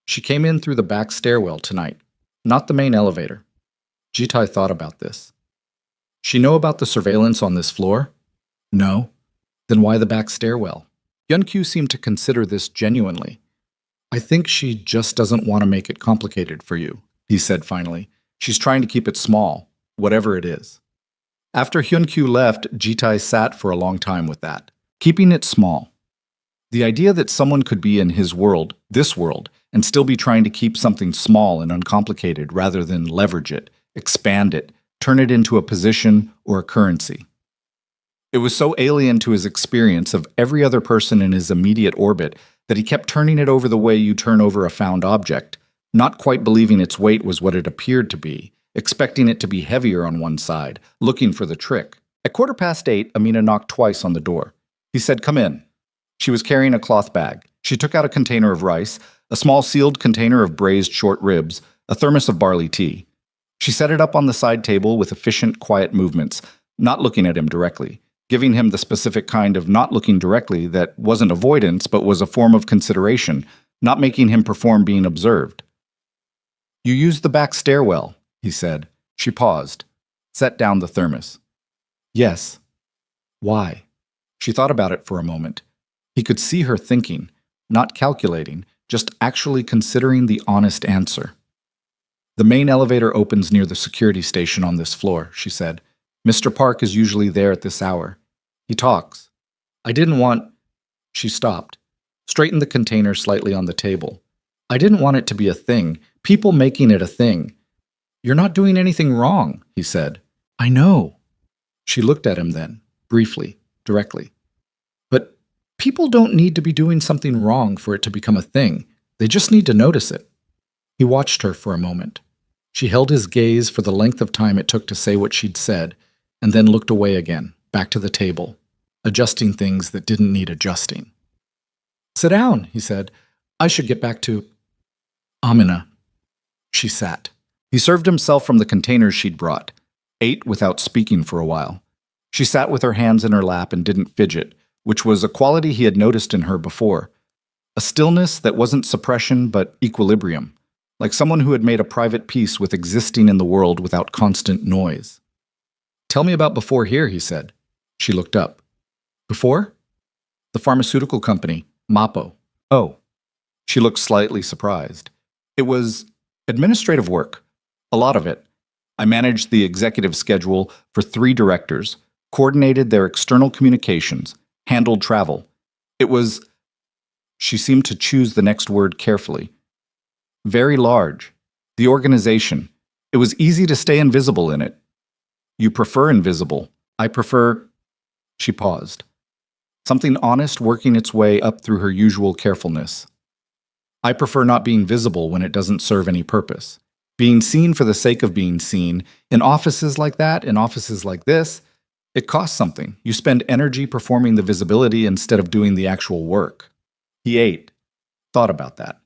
She came in through the back stairwell tonight. Not the main elevator. Jitai thought about this. She know about the surveillance on this floor? No. Then why the back stairwell? Hyunkyu seemed to consider this genuinely. I think she just doesn't want to make it complicated for you, he said finally. She's trying to keep it small, whatever it is. After Hyunkyu left, Jitai sat for a long time with that. Keeping it small. The idea that someone could be in his world, this world, and still be trying to keep something small and uncomplicated rather than leverage it, expand it, turn it into a position or a currency. It was so alien to his experience of every other person in his immediate orbit that he kept turning it over the way you turn over a found object, not quite believing its weight was what it appeared to be, expecting it to be heavier on one side, looking for the trick. At 8:15, Amina knocked twice on the door. He said, "Come in." She was carrying a cloth bag. She took out a container of rice, a small sealed container of braised short ribs, a thermos of barley tea. She set it up on the side table with efficient, quiet movements, not looking at him directly, giving him the specific kind of not looking directly that wasn't avoidance but was a form of consideration, not making him perform being observed. "You used the back stairwell," he said. She paused, set down the thermos. "Yes." "Why?" She thought about it for a moment. He could see her thinking, not calculating, just actually considering the honest answer. "The main elevator opens near the security station on this floor," she said. "Mr. Park is usually there at this hour. He talks. I didn't want—" She stopped, straightened the container slightly on the table. "I didn't want it to be a thing, people making it a thing. You're not doing anything wrong," he said. "I know." She looked at him then, briefly, directly. "But people don't need to be doing something wrong for it to become a thing. They just need to notice it." He watched her for a moment. She held his gaze for the length of time it took to say what she'd said, and then looked away again, back to the table, adjusting things that didn't need adjusting. "Sit down," he said. "I should get back to—" "Amina." She sat. He served himself from the containers she'd brought, ate without speaking for a while. She sat with her hands in her lap and didn't fidget, which was a quality he had noticed in her before. A stillness that wasn't suppression but equilibrium, like someone who had made a private peace with existing in the world without constant noise. "Tell me about before here," he said. She looked up. "Before?" "The pharmaceutical company, Mapo." "Oh." She looked slightly surprised. "It was administrative work. A lot of it. I managed the executive schedule for 3 directors, coordinated their external communications, handled travel. It was—" She seemed to choose the next word carefully. "Very large. The organization. It was easy to stay invisible in it. You prefer invisible. I prefer—" She paused. Something honest working its way up through her usual carefulness. "I prefer not being visible when it doesn't serve any purpose. Being seen for the sake of being seen, in offices like that, in offices like this, it costs something. You spend energy performing the visibility instead of doing the actual work." He ate. Thought about that.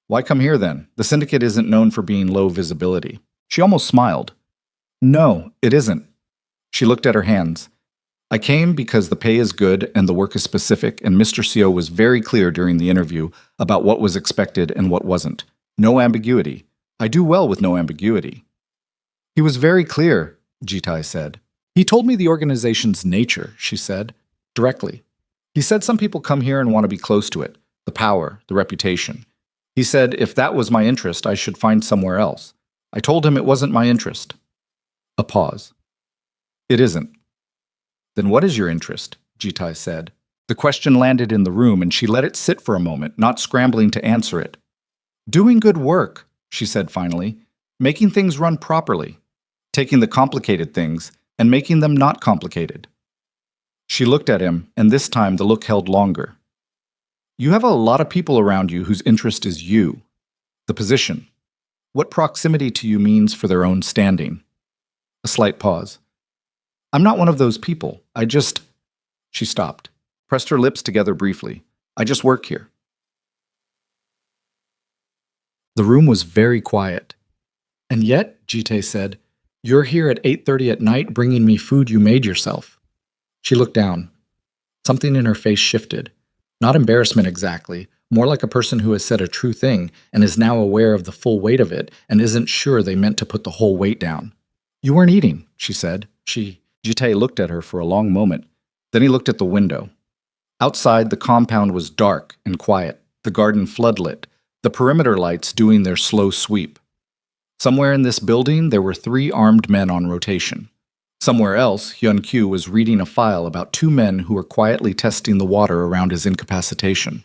"Why come here then? The syndicate isn't known for being low visibility." She almost smiled. "No, it isn't." She looked at her hands. "I came because the pay is good and the work is specific, and Mr. Seo was very clear during the interview about what was expected and what wasn't. No ambiguity. I do well with no ambiguity." "He was very clear," Jitai said. "He told me the organization's nature," she said, directly. "He said some people come here and want to be close to it, the power, the reputation. He said if that was my interest, I should find somewhere else. I told him it wasn't my interest." A pause. "It isn't." "Then what is your interest?" Jitai said. The question landed in the room and she let it sit for a moment, not scrambling to answer it. "Doing good work," she said finally. "Making things run properly. Taking the complicated things and making them not complicated." She looked at him, and this time the look held longer. "You have a lot of people around you whose interest is you. The position. What proximity to you means for their own standing." A slight pause. "I'm not one of those people. I just—" She stopped, pressed her lips together briefly. "I just work here." The room was very quiet. "And yet," Jite said, "you're here at 8:30 at night bringing me food you made yourself." She looked down. Something in her face shifted. Not embarrassment exactly, more like a person who has said a true thing and is now aware of the full weight of it and isn't sure they meant to put the whole weight down. "You weren't eating," she said. Jite looked at her for a long moment. Then he looked at the window. Outside, the compound was dark and quiet, the garden floodlit, the perimeter lights doing their slow sweep. Somewhere in this building, there were 3 armed men on rotation. Somewhere else, Hyun-kyu was reading a file about 2 men who were quietly testing the water around his incapacitation.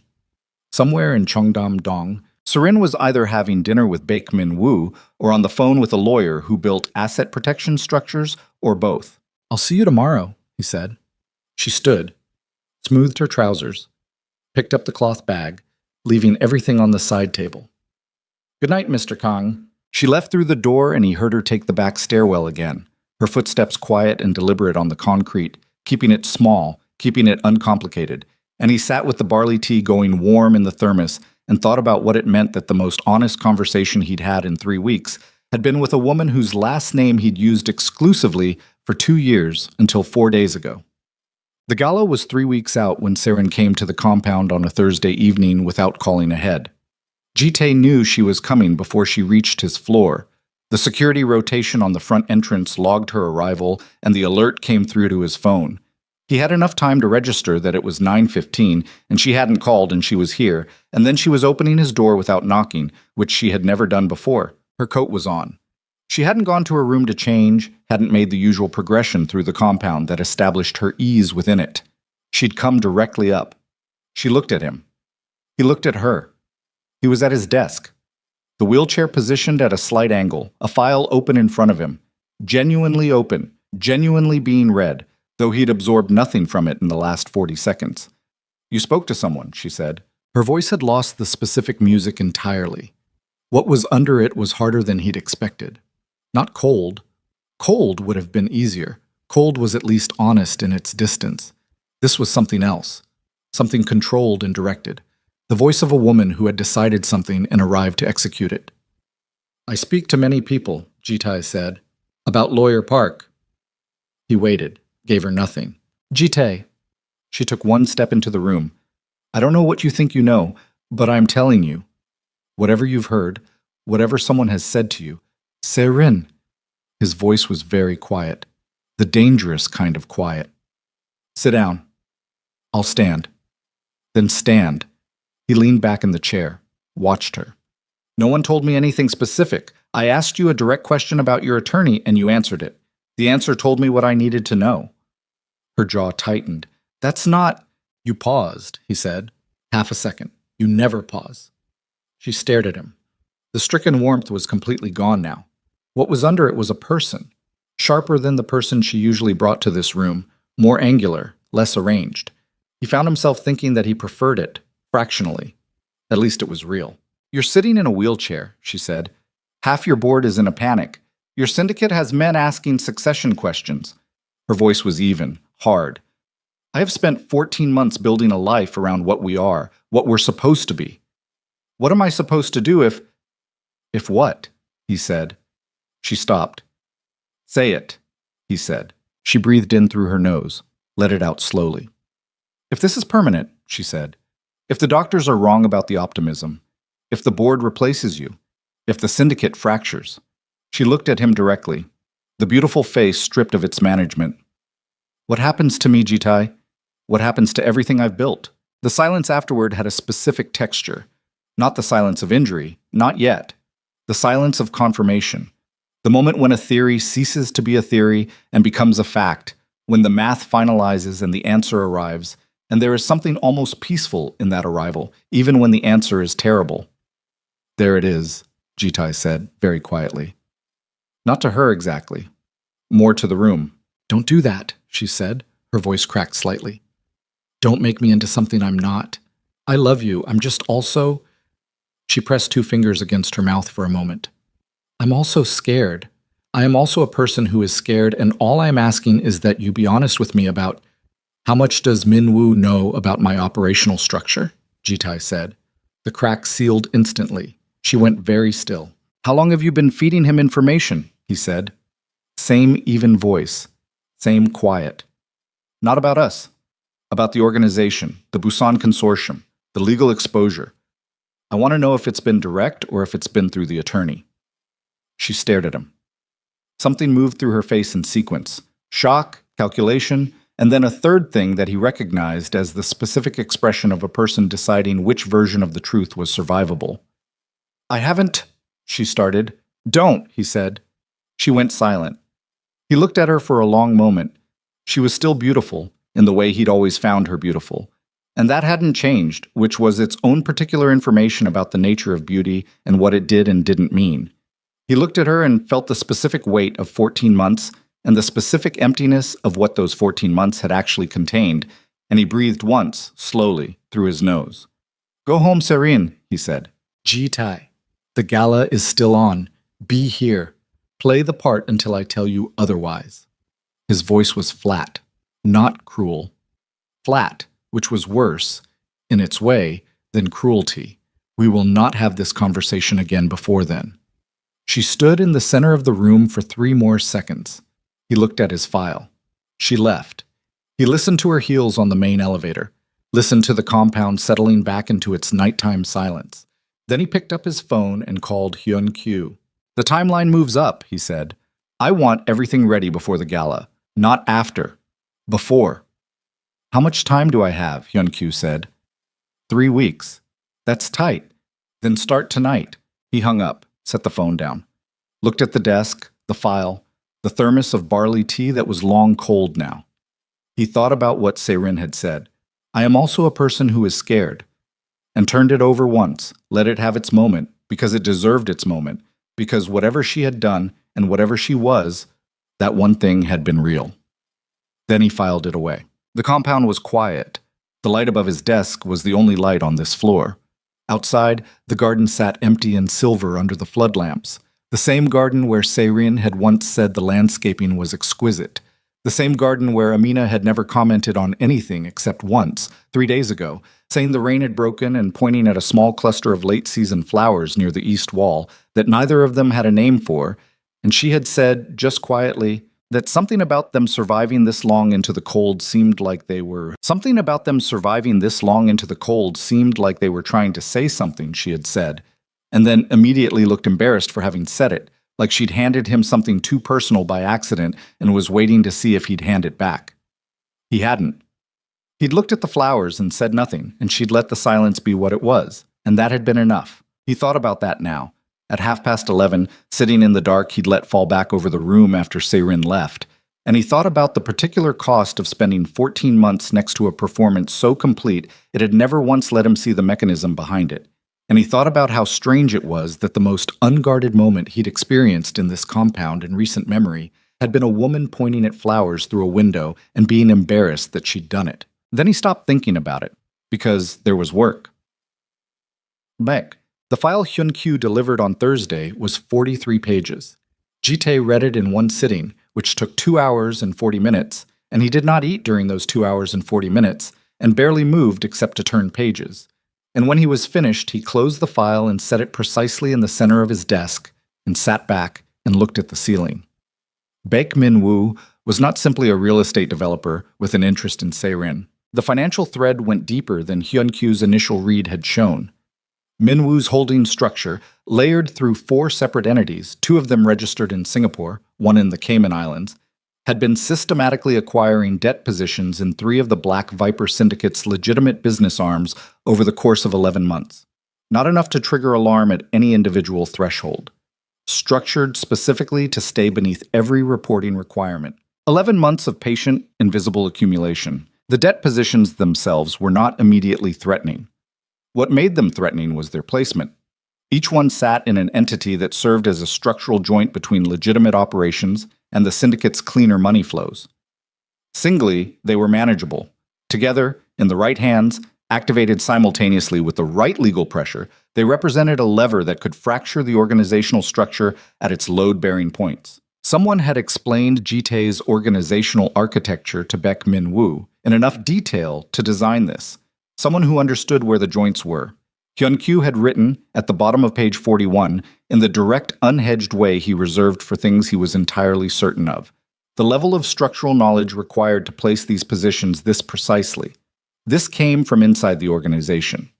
Somewhere in Cheongdam-dong, Serin was either having dinner with Baek Min-woo or on the phone with a lawyer who built asset protection structures, or both. "I'll see you tomorrow," he said. She stood, smoothed her trousers, picked up the cloth bag, leaving everything on the side table. "Good night, Mr. Kang." She left through the door and he heard her take the back stairwell again, her footsteps quiet and deliberate on the concrete, keeping it small, keeping it uncomplicated, and he sat with the barley tea going warm in the thermos and thought about what it meant that the most honest conversation he'd had in 3 weeks had been with a woman whose last name he'd used exclusively for 2 years until 4 days ago. The gala was 3 weeks out when Serin came to the compound on a Thursday evening without calling ahead. Jite knew she was coming before she reached his floor. The security rotation on the front entrance logged her arrival, and the alert came through to his phone. He had enough time to register that it was 9:15, and she hadn't called and she was here, and then she was opening his door without knocking, which she had never done before. Her coat was on. She hadn't gone to her room to change, hadn't made the usual progression through the compound that established her ease within it. She'd come directly up. She looked at him. He looked at her. He was at his desk. The wheelchair positioned at a slight angle, a file open in front of him. Genuinely open, genuinely being read, though he'd absorbed nothing from it in the last 40 seconds. "You spoke to someone," she said. Her voice had lost the specific music entirely. What was under it was harder than he'd expected. Not cold. Cold would have been easier. Cold was at least honest in its distance. This was something else. Something controlled and directed. The voice of a woman who had decided something and arrived to execute it. "I speak to many people," Jite said, "about Lawyer Park." He waited, gave her nothing. "Jite." She took 1 step into the room. "I don't know what you think you know, but I'm telling you. Whatever you've heard, whatever someone has said to you, Serin." His voice was very quiet, the dangerous kind of quiet. "Sit down." "I'll stand." "Then stand." He leaned back in the chair, watched her. "No one told me anything specific. I asked you a direct question about your attorney and you answered it. The answer told me what I needed to know." Her jaw tightened. "That's not—" "You paused," he said. "Half a second. You never pause." She stared at him. The stricken warmth was completely gone now. What was under it was a person, sharper than the person she usually brought to this room, more angular, less arranged. He found himself thinking that he preferred it, fractionally. At least it was real. "You're sitting in a wheelchair," she said. "Half your board is in a panic. Your syndicate has men asking succession questions." Her voice was even, hard. "I have spent 14 months building a life around what we are, what we're supposed to be. What am I supposed to do if—" "If what?" he said. She stopped. "Say it," he said. She breathed in through her nose, let it out slowly. "If this is permanent," she said, "if the doctors are wrong about the optimism, if the board replaces you, if the syndicate fractures." She looked at him directly, the beautiful face stripped of its management. "What happens to me, Jite? What happens to everything I've built?" The silence afterward had a specific texture. Not the silence of injury, not yet. The silence of confirmation. The moment when a theory ceases to be a theory and becomes a fact, when the math finalizes and the answer arrives, and there is something almost peaceful in that arrival, even when the answer is terrible. "There it is," Jite said, very quietly. Not to her exactly. More to the room. "Don't do that," she said, her voice cracked slightly. "Don't make me into something I'm not. I love you, I'm just also—" She pressed 2 fingers against her mouth for a moment. "I'm also scared. I am also a person who is scared, and all I'm asking is that you be honest with me about—" "How much does Min-woo know about my operational structure?" Jite said. The crack sealed instantly. She went very still. "How long have you been feeding him information?" he said. Same even voice. Same quiet. "Not about us. About the organization, the Busan Consortium. The legal exposure. I want to know if it's been direct or if it's been through the attorney. She stared at him. Something moved through her face in sequence. Shock, calculation, and then a third thing that he recognized as the specific expression of a person deciding which version of the truth was survivable. I haven't, she started. Don't, he said. She went silent. He looked at her for a long moment. She was still beautiful, in the way he'd always found her beautiful. And that hadn't changed, which was its own particular information about the nature of beauty and what it did and didn't mean. He looked at her and felt the specific weight of 14 months and the specific emptiness of what those 14 months had actually contained, and he breathed once, slowly, through his nose. Go home, Serene, he said. Jitai, the gala is still on. Be here. Play the part until I tell you otherwise. His voice was flat, not cruel. Flat, which was worse, in its way, than cruelty. We will not have this conversation again before then. She stood in the center of the room for 3 more seconds. He looked at his file. She left. He listened to her heels on the main elevator, listened to the compound settling back into its nighttime silence. Then he picked up his phone and called Hyun-kyu. The timeline moves up, he said. I want everything ready before the gala, not after. Before. How much time do I have? Hyun-kyu said. 3 weeks. That's tight. Then start tonight. He hung up, set the phone down, looked at the desk, the file, the thermos of barley tea that was long cold now. He thought about what Seirin had said. I am also a person who is scared. And turned it over once, let it have its moment, because it deserved its moment, because whatever she had done and whatever she was, that one thing had been real. Then he filed it away. The compound was quiet. The light above his desk was the only light on this floor. Outside, the garden sat empty and silver under the flood lamps. The same garden where Seirin had once said the landscaping was exquisite. The same garden where Amina had never commented on anything except once, 3 days ago, saying the rain had broken and pointing at a small cluster of late-season flowers near the east wall that neither of them had a name for, and she had said, just quietly, that something about them surviving this long into the cold seemed like they were trying to say something, she had said, and then immediately looked embarrassed for having said it, like she'd handed him something too personal by accident and was waiting to see if he'd hand it back. He hadn't. He'd looked at the flowers and said nothing, and she'd let the silence be what it was, and that had been enough. He thought about that now. At 11:30, sitting in the dark he'd let fall back over the room after Seirin left, and he thought about the particular cost of spending 14 months next to a performance so complete it had never once let him see the mechanism behind it. And he thought about how strange it was that the most unguarded moment he'd experienced in this compound in recent memory had been a woman pointing at flowers through a window and being embarrassed that she'd done it. Then he stopped thinking about it, because there was work. Back. The file Hyun-kyu delivered on Thursday was 43 pages. Jitae read it in one sitting, which took 2 hours and 40 minutes, and he did not eat during those 2 hours and 40 minutes, and barely moved except to turn pages. And when he was finished, he closed the file and set it precisely in the center of his desk, and sat back and looked at the ceiling. Baek Min-woo was not simply a real estate developer with an interest in Seirin. The financial thread went deeper than Hyun-kyu's initial read had shown. Min-woo's holding structure, layered through 4 separate entities, 2 of them registered in Singapore, 1 in the Cayman Islands, had been systematically acquiring debt positions in 3 of the Black Viper Syndicate's legitimate business arms over the course of 11 months. Not enough to trigger alarm at any individual threshold. Structured specifically to stay beneath every reporting requirement. 11 months of patient, invisible accumulation. The debt positions themselves were not immediately threatening. What made them threatening was their placement. Each one sat in an entity that served as a structural joint between legitimate operations and the syndicate's cleaner money flows. Singly, they were manageable. Together, in the right hands, activated simultaneously with the right legal pressure, they represented a lever that could fracture the organizational structure at its load-bearing points. Someone had explained Jitae's organizational architecture to Baek Min-woo in enough detail to design this. Someone who understood where the joints were. Hyun-kyu had written, at the bottom of page 41, in the direct, unhedged way he reserved for things he was entirely certain of, the level of structural knowledge required to place these positions this precisely. This came from inside the organization.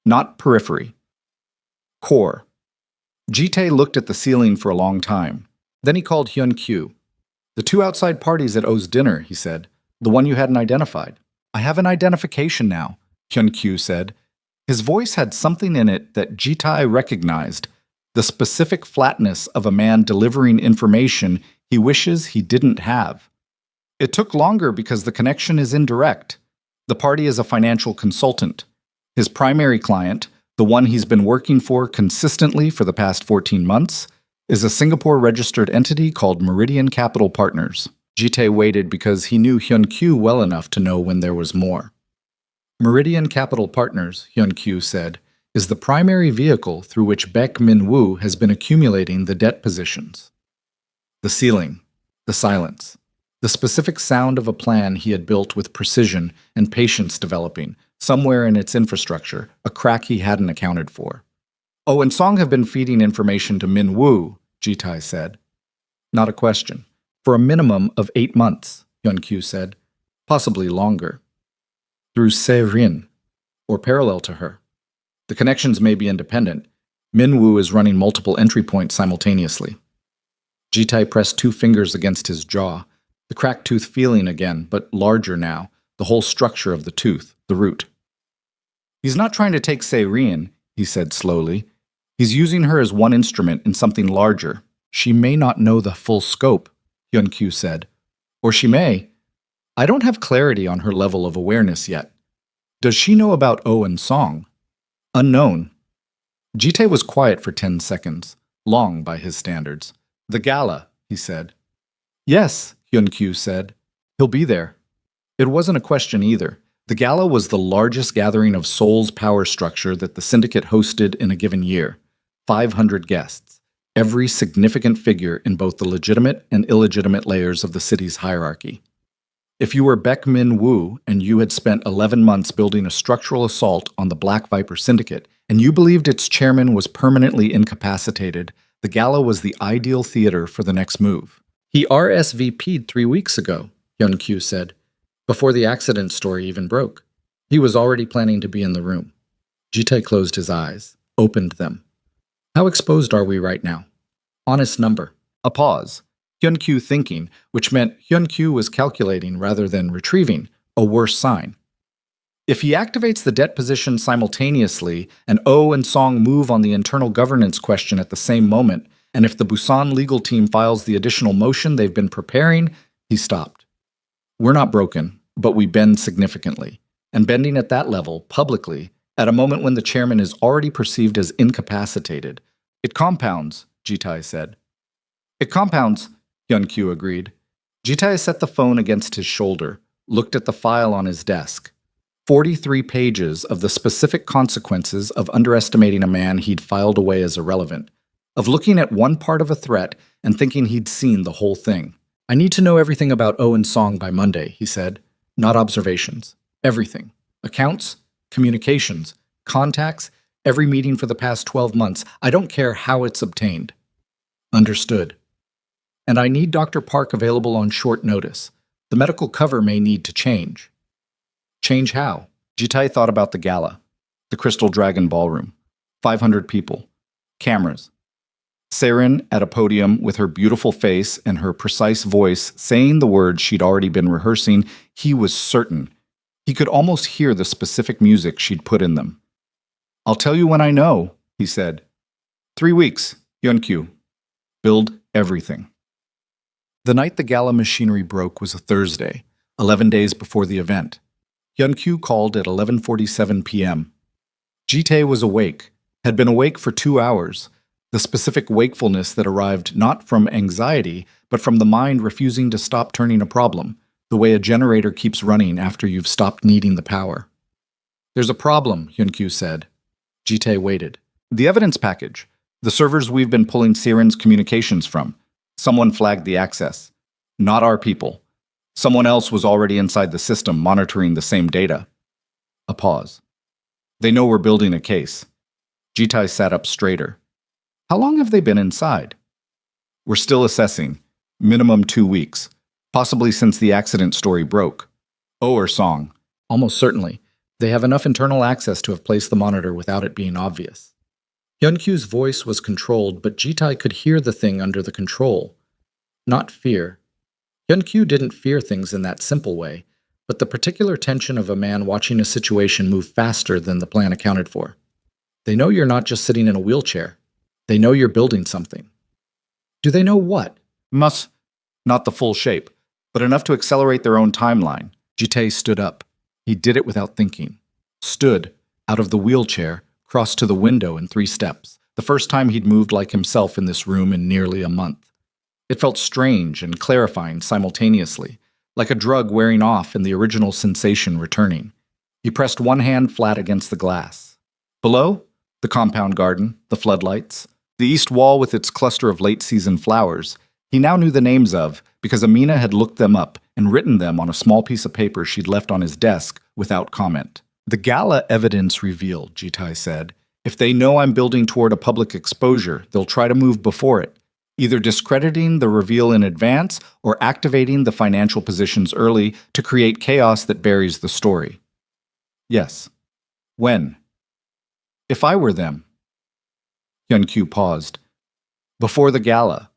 not periphery. Core. Jitae looked at the ceiling for a long time. Then he called Hyun-kyu. "The two outside parties at O's dinner," he said. "The one you hadn't identified." "I have an identification now," Hyun-kyu said. His voice had something in it that Jitae recognized, the specific flatness of a man delivering information he wishes he didn't have. It took longer because the connection is indirect. The party is a financial consultant. His primary client, the one he's been working for consistently for the past 14 months, is a Singapore-registered entity called Meridian Capital Partners. Jitae waited because he knew Hyun-kyu well enough to know when there was more. Meridian Capital Partners, Hyun-kyu said, is the primary vehicle through which Baek Min-woo has been accumulating the debt positions. The ceiling, the silence, the specific sound of a plan he had built with precision and patience developing, somewhere in its infrastructure, a crack he hadn't accounted for. "Oh, and Song have been feeding information to Min-woo," Jitae said. "Not a question. For a minimum of 8 months," Hyun-kyu said. "Possibly longer. Through Se-rin, or parallel to her. The connections may be independent. Min-woo is running multiple entry points simultaneously." Jitae pressed 2 fingers against his jaw, the cracked tooth feeling again, but larger now, the whole structure of the tooth, the root. "He's not trying to take Se-rin," he said slowly. "He's using her as one instrument in something larger. She may not know the full scope," Hyun-kyu said. "Or she may. I don't have clarity on her level of awareness yet. Does she know about Oh and Song?" "Unknown." Jitae was quiet for 10 seconds, long by his standards. "The gala," he said. "Yes," Hyun-kyu said. "He'll be there." It wasn't a question either. The gala was the largest gathering of Seoul's power structure that the syndicate hosted in a given year. 500 guests, every significant figure in both the legitimate and illegitimate layers of the city's hierarchy. If you were Baek Min-woo and you had spent 11 months building a structural assault on the Black Viper Syndicate, and you believed its chairman was permanently incapacitated, the gala was the ideal theater for the next move. "He RSVP'd 3 weeks ago," Hyun-kyu said, "before the accident story even broke. He was already planning to be in the room." Jitae closed his eyes, opened them. "How exposed are we right now?" "Honest number." A pause. Hyun-kyu thinking, which meant Hyun-kyu was calculating rather than retrieving, a worse sign. If he activates the debt position simultaneously, and Oh and Song move on the internal governance question at the same moment, and if the Busan legal team files the additional motion they've been preparing, he stopped. "We're not broken, but we bend significantly. And bending at that level, publicly, at a moment when the chairman is already perceived as incapacitated. It compounds," Jitae said. "It compounds," Hyun-kyu agreed. Jitae set the phone against his shoulder, looked at the file on his desk. 43 pages of the specific consequences of underestimating a man he'd filed away as irrelevant, of looking at one part of a threat and thinking he'd seen the whole thing. "I need to know everything about Oh and Song by Monday," he said. "Not observations. Everything. Accounts, communications, contacts, every meeting for the past 12 months. I don't care how it's obtained." "Understood." "And I need Dr. Park available on short notice. The medical cover may need to change." "Change how?" Jitae thought about the gala. The Crystal Dragon Ballroom. 500 people. Cameras. Se-rin at a podium with her beautiful face and her precise voice saying the words she'd already been rehearsing. He was certain. He could almost hear the specific music she'd put in them. "I'll tell you when I know," he said. 3 weeks, Hyun-kyu. Build everything. The night the gala machinery broke was a Thursday, 11 days before the event. Hyun-kyu called at 11:47 p.m. Jitae was awake, had been awake for 2 hours, the specific wakefulness that arrived not from anxiety, but from the mind refusing to stop turning a problem, the way a generator keeps running after you've stopped needing the power. "There's a problem," Hyun-kyu said. Jitae waited. "The evidence package. The servers we've been pulling Se-rin's communications from. Someone flagged the access. Not our people. Someone else was already inside the system monitoring the same data." A pause. "They know we're building a case." Jitae sat up straighter. "How long have they been inside?" "We're still assessing. Minimum 2 weeks. Possibly since the accident story broke." "Oh or Song?" "Almost certainly. They have enough internal access to have placed the monitor without it being obvious. Hyunkyu's voice was controlled, but Jitai could hear the thing under the control. Not fear. Hyunkyu didn't fear things in that simple way, but the particular tension of a man watching a situation move faster than the plan accounted for. They know you're not just sitting in a wheelchair. They know you're building something. Do they know what? Not the full shape, but enough to accelerate their own timeline. Jitai stood up. He did it without thinking. Stood, out of the wheelchair, crossed to the window in 3 steps, the first time he'd moved like himself in this room in nearly a month. It felt strange and clarifying simultaneously, like a drug wearing off and the original sensation returning. He pressed one hand flat against the glass. Below, the compound garden, the floodlights, the east wall with its cluster of late-season flowers, he now knew the names of because Amina had looked them up and written them on a small piece of paper she'd left on his desk without comment. The gala evidence revealed, Jitai said. If they know I'm building toward a public exposure, they'll try to move before it, either discrediting the reveal in advance or activating the financial positions early to create chaos that buries the story. Yes. When? If I were them. Hyunkyu paused. Before the gala.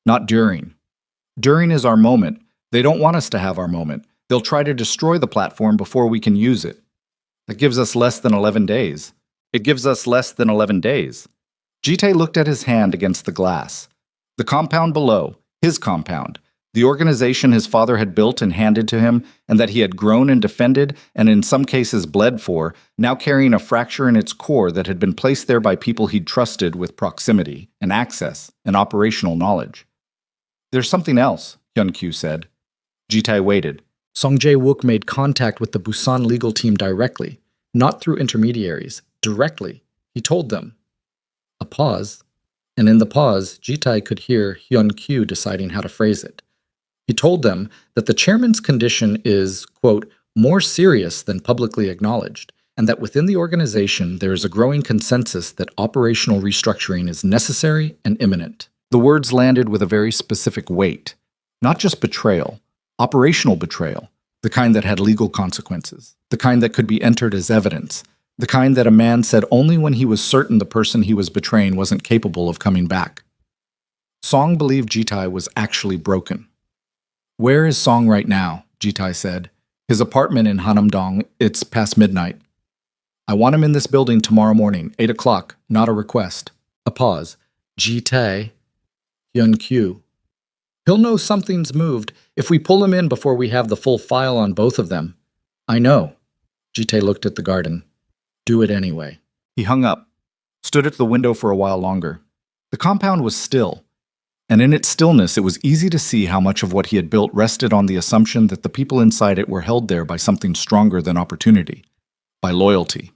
Not during. During is our moment. They don't want us to have our moment. They'll try to destroy the platform before we can use it. That gives us less than 11 days. It gives us less than 11 days. Jitai looked at his hand against the glass. The compound below, his compound, the organization his father had built and handed to him, and that he had grown and defended, and in some cases bled for, now carrying a fracture in its core that had been placed there by people he'd trusted with proximity, and access, and operational knowledge. There's something else, Hyunkyu said. Jitai waited. Song Jae-wook made contact with the Busan legal team directly, not through intermediaries, directly. He told them. A pause, and in the pause, Jitai could hear Hyunkyu deciding how to phrase it. He told them that the chairman's condition is, quote, more serious than publicly acknowledged, and that within the organization there is a growing consensus that operational restructuring is necessary and imminent. The words landed with a very specific weight. Not just betrayal, operational betrayal, the kind that had legal consequences, the kind that could be entered as evidence, the kind that a man said only when he was certain the person he was betraying wasn't capable of coming back. Song believed Jitai was actually broken. Where is Song right now? Jitai said. His apartment in Hanamdong, it's past midnight. I want him in this building tomorrow morning, 8 o'clock, not a request. A pause. Jitai. Hyunkyu. He'll know something's moved if we pull him in before we have the full file on both of them. I know. Jitai looked at the garden. Do it anyway. He hung up, stood at the window for a while longer. The compound was still, and in its stillness it was easy to see how much of what he had built rested on the assumption that the people inside it were held there by something stronger than opportunity, by loyalty,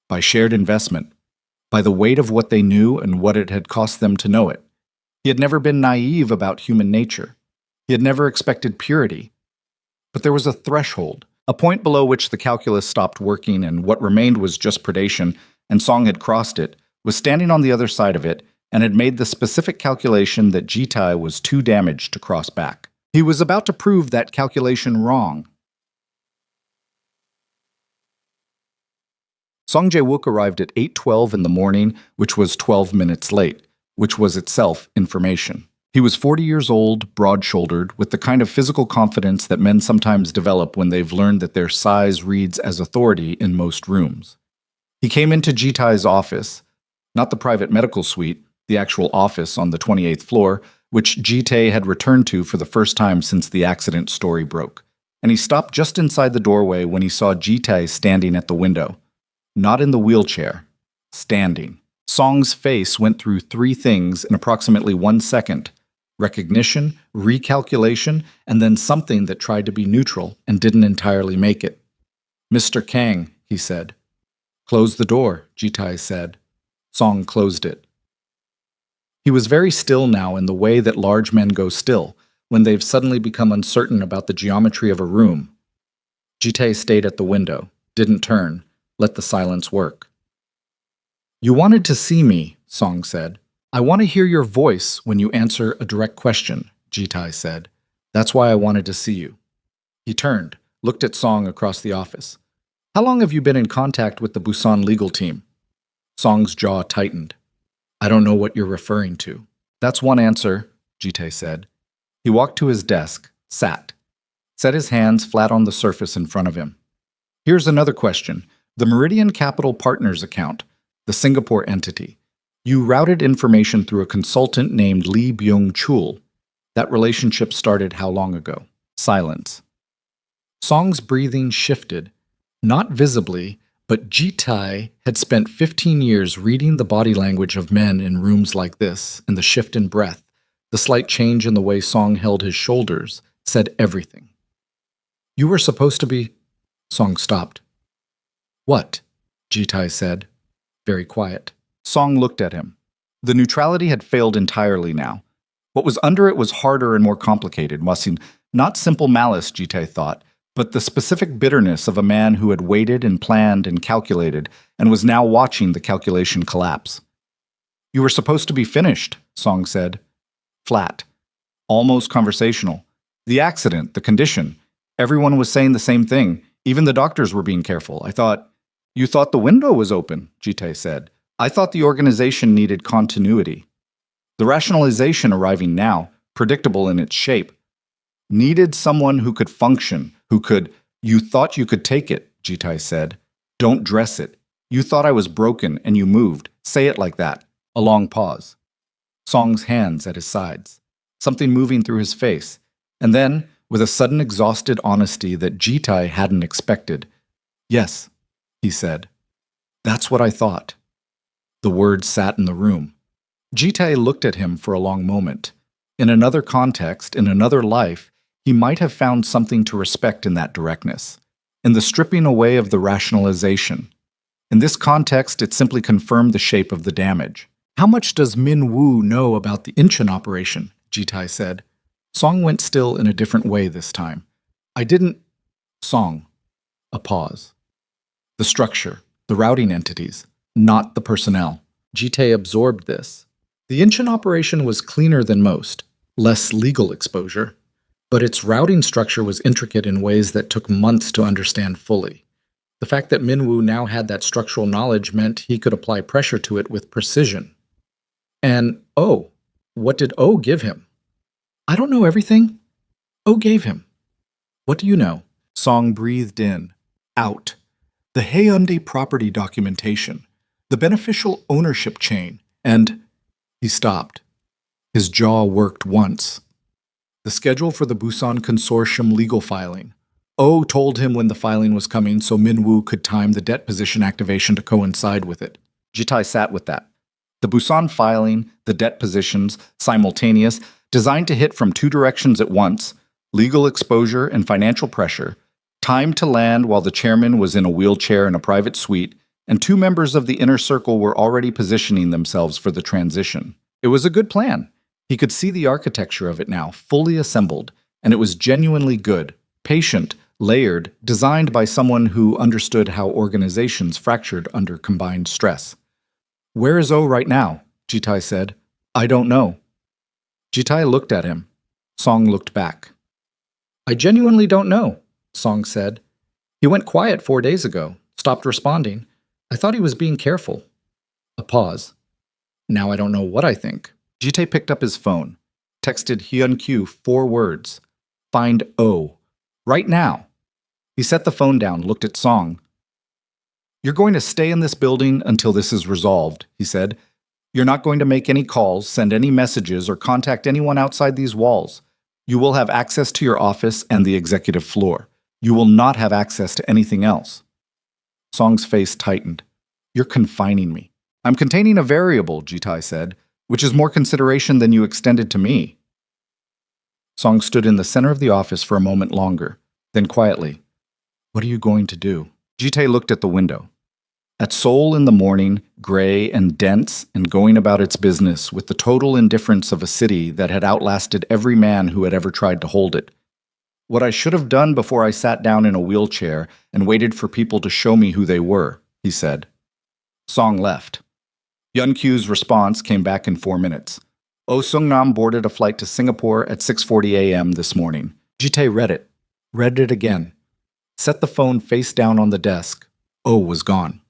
by shared investment, by the weight of what they knew and what it had cost them to know it. He had never been naive about human nature. He had never expected purity. But there was a threshold, a point below which the calculus stopped working and what remained was just predation, and Song had crossed it, was standing on the other side of it, and had made the specific calculation that Jitai was too damaged to cross back. He was about to prove that calculation wrong. Song Jae-wook arrived at 8:12 in the morning, which was 12 minutes late, which was itself information. He was 40 years old, broad-shouldered, with the kind of physical confidence that men sometimes develop when they've learned that their size reads as authority in most rooms. He came into Jitai's office, not the private medical suite, the actual office on the 28th floor, which Jitai had returned to for the first time since the accident story broke. And he stopped just inside the doorway when he saw Jitai standing at the window. Not in the wheelchair, standing. Song's face went through 3 things in approximately 1 second. Recognition, recalculation, and then something that tried to be neutral and didn't entirely make it. Mr. Kang, he said. Close the door, Jitai said. Song closed it. He was very still now in the way that large men go still, when they've suddenly become uncertain about the geometry of a room. Jitai stayed at the window, didn't turn, let the silence work. You wanted to see me, Song said. I want to hear your voice when you answer a direct question, Jitai said. That's why I wanted to see you. He turned, looked at Song across the office. How long have you been in contact with the Busan legal team? Song's jaw tightened. I don't know what you're referring to. That's one answer, Jitae said. He walked to his desk, sat, set his hands flat on the surface in front of him. Here's another question. The Meridian Capital Partners account, the Singapore entity. You routed information through a consultant named Lee Byung-chul. That relationship started how long ago? Silence. Song's breathing shifted. Not visibly, but Jitae had spent 15 years reading the body language of men in rooms like this, and the shift in breath, the slight change in the way Song held his shoulders, said everything. You were supposed to be... Song stopped. What? Jitae said, very quiet. Song looked at him. The neutrality had failed entirely now. What was under it was harder and more complicated, Wasin. Not simple malice, Jitae thought, but the specific bitterness of a man who had waited and planned and calculated and was now watching the calculation collapse. You were supposed to be finished, Song said. Flat. Almost conversational. The accident, the condition. Everyone was saying the same thing. Even the doctors were being careful. You thought the window was open, Jitae said. I thought the organization needed continuity. The rationalization arriving now, predictable in its shape, needed someone who could function, You thought you could take it, Jitae said. Don't dress it. You thought I was broken and you moved. Say it like that. A long pause. Song's hands at his sides. Something moving through his face. And then, with a sudden exhausted honesty that Jitae hadn't expected, yes, he said. That's what I thought. The words sat in the room. Jitae looked at him for a long moment. In another context, in another life, he might have found something to respect in that directness, in the stripping away of the rationalization. In this context, it simply confirmed the shape of the damage. How much does Min Woo know about the Incheon operation? Jitae said. Song went still in a different way this time. I didn't... Song. A pause. The structure, the routing entities, not the personnel. Jitae absorbed this. The Incheon operation was cleaner than most, less legal exposure, but its routing structure was intricate in ways that took months to understand fully. The fact that Minwoo now had that structural knowledge meant he could apply pressure to it with precision. And Oh, what did Oh give him? I don't know everything. Oh gave him. What do you know? Song breathed in, out. The Hyundai property documentation, the beneficial ownership chain, and he stopped. His jaw worked once. The schedule for the Busan Consortium legal filing. Oh told him when the filing was coming so Minwoo could time the debt position activation to coincide with it. Jitae sat with that. The Busan filing, the debt positions, simultaneous, designed to hit from two directions at once, legal exposure and financial pressure, time to land while the chairman was in a wheelchair in a private suite, and two members of the inner circle were already positioning themselves for the transition. It was a good plan. He could see the architecture of it now, fully assembled, and it was genuinely good, patient, layered, designed by someone who understood how organizations fractured under combined stress. Where is O right now? Jitae said. I don't know. Jitae looked at him. Song looked back. I genuinely don't know, Song said. He went quiet 4 days ago, stopped responding. I thought he was being careful. A pause. Now I don't know what I think. Jitae picked up his phone, texted Hyun-kyu 4 words. Find O. Right now. He set the phone down, looked at Song. You're going to stay in this building until this is resolved, he said. You're not going to make any calls, send any messages, or contact anyone outside these walls. You will have access to your office and the executive floor. You will not have access to anything else. Song's face tightened. You're confining me. I'm containing a variable, Jitae said, which is more consideration than you extended to me. Song stood in the center of the office for a moment longer, then quietly. What are you going to do? Jitae looked at the window. At Seoul in the morning, gray and dense and going about its business with the total indifference of a city that had outlasted every man who had ever tried to hold it. What I should have done before I sat down in a wheelchair and waited for people to show me who they were, he said. Song left. Hyun-kyu's response came back in 4 minutes. Oh Sung-nam boarded a flight to Singapore at 6:40 a.m. this morning. Jitae read it again. set the phone face down on the desk. Oh was gone.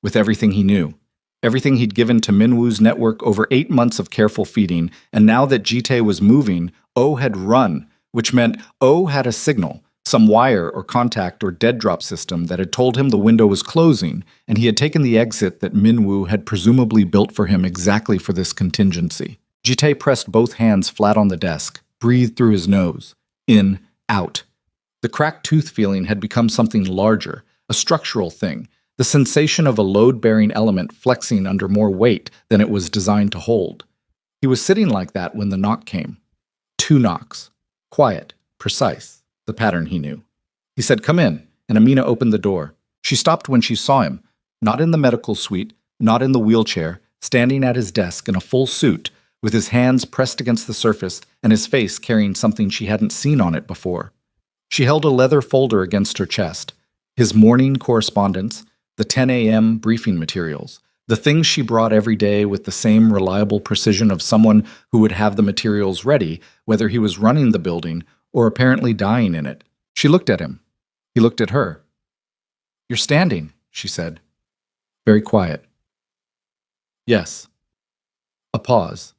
With everything he knew. Everything he'd given to Minwoo's network over 8 months of careful feeding, and now that Jitae was moving, Oh had run, which meant Oh had a signal, some wire or contact or dead drop system that had told him the window was closing, and he had taken the exit that Minwoo had presumably built for him exactly for this contingency. Jitae pressed both hands flat on the desk, breathed through his nose. In, out. The cracked tooth feeling had become something larger, a structural thing, the sensation of a load-bearing element flexing under more weight than it was designed to hold. He was sitting like that when the knock came. 2 knocks. Quiet, precise, the pattern he knew. He said, "Come in," and Amina opened the door. She stopped when she saw him, not in the medical suite, not in the wheelchair, standing at his desk in a full suit, with his hands pressed against the surface and his face carrying something she hadn't seen on it before. She held a leather folder against her chest, his morning correspondence, the 10 a.m. briefing materials, the things she brought every day with the same reliable precision of someone who would have the materials ready, whether he was running the building or apparently dying in it. She looked at him. He looked at her. "You're standing," she said. Very quiet. "Yes." A pause.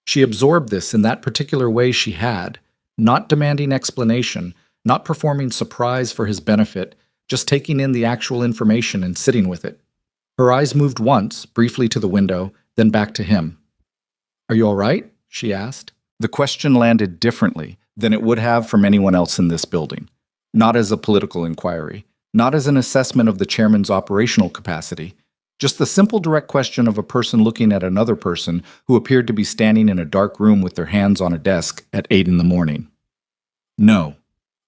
She absorbed this in that particular way she had, not demanding explanation, not performing surprise for his benefit, just taking in the actual information and sitting with it. Her eyes moved once, briefly to the window, then back to him. "Are you all right?" she asked. The question landed differently than it would have from anyone else in this building. Not as a political inquiry, not as an assessment of the chairman's operational capacity, just the simple direct question of a person looking at another person who appeared to be standing in a dark room with their hands on a desk at 8 in the morning. "No,"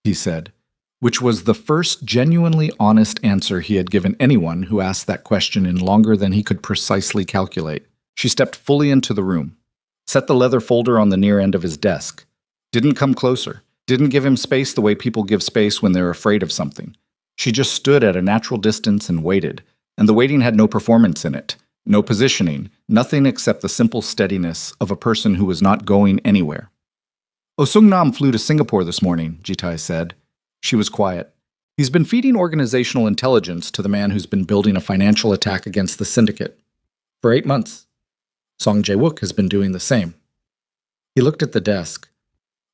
he said, which was the first genuinely honest answer he had given anyone who asked that question in longer than he could precisely calculate. She stepped fully into the room, set the leather folder on the near end of his desk, didn't come closer, didn't give him space the way people give space when they're afraid of something. She just stood at a natural distance and waited, and the waiting had no performance in it, no positioning, nothing except the simple steadiness of a person who was not going anywhere. "Oh Sung-nam flew to Singapore this morning," Jitae said. She was quiet. "He's been feeding organizational intelligence to the man who's been building a financial attack against the syndicate. For 8 months. Song Jae-wook has been doing the same." He looked at the desk.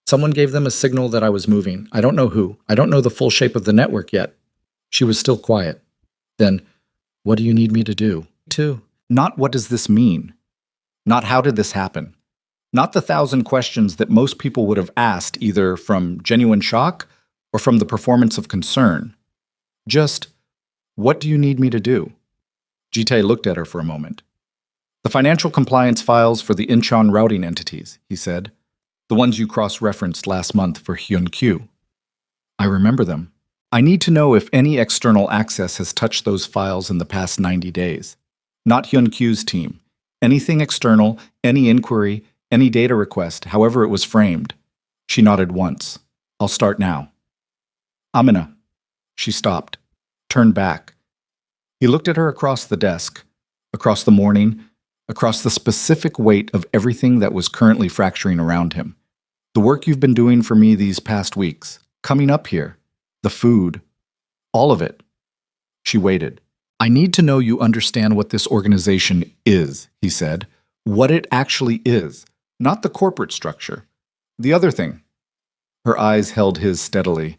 "Someone gave them a signal that I was moving. I don't know who. I don't know the full shape of the network yet." She was still quiet. Then, "What do you need me to do?" Not "what does this mean?" Not "how did this happen?" Not the 1,000 questions that most people would have asked either from genuine shock or from the performance of concern. Just, "What do you need me to do?" Jitae looked at her for a moment. "The financial compliance files for the Incheon routing entities," he said. "The ones you cross-referenced last month for Hyun-Kyu. I remember them. I need to know if any external access has touched those files in the past 90 days. Not Hyun-Kyu's team. Anything external, any inquiry, any data request, however it was framed." She nodded once. "I'll start now." "Amina." She stopped, turned back. He looked at her across the desk, across the morning, across the specific weight of everything that was currently fracturing around him. "The work you've been doing for me these past weeks, coming up here, the food, all of it." She waited. "I need to know you understand what this organization is," he said. "What it actually is, not the corporate structure. The other thing." Her eyes held his steadily.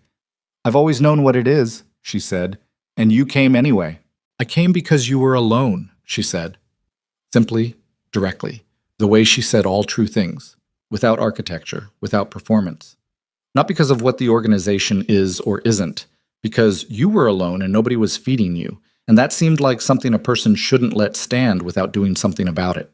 "I've always known what it is," she said, "and you came anyway." "I came because you were alone," she said. Simply, directly, the way she said all true things, without architecture, without performance. Not because of what the organization is or isn't, because you were alone and nobody was feeding you, and that seemed like something a person shouldn't let stand without doing something about it.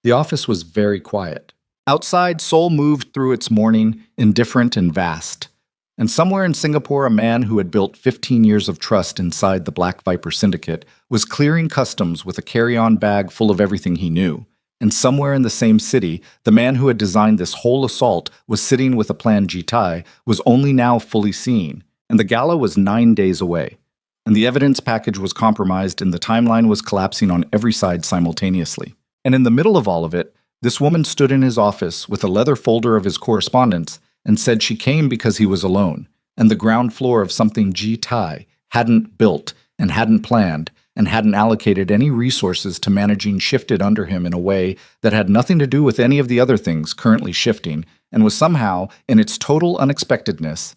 The office was very quiet. Outside, Seoul moved through its morning, indifferent and vast. And somewhere in Singapore, a man who had built 15 years of trust inside the Black Viper Syndicate was clearing customs with a carry-on bag full of everything he knew. And somewhere in the same city, the man who had designed this whole assault was sitting with a plan Jitae was only now fully seen, and the gala was 9 days away. And the evidence package was compromised and the timeline was collapsing on every side simultaneously. And in the middle of all of it, this woman stood in his office with a leather folder of his correspondence and said she came because he was alone, and the ground floor of something Tai hadn't built and hadn't planned and hadn't allocated any resources to managing shifted under him in a way that had nothing to do with any of the other things currently shifting, and was somehow, in its total unexpectedness,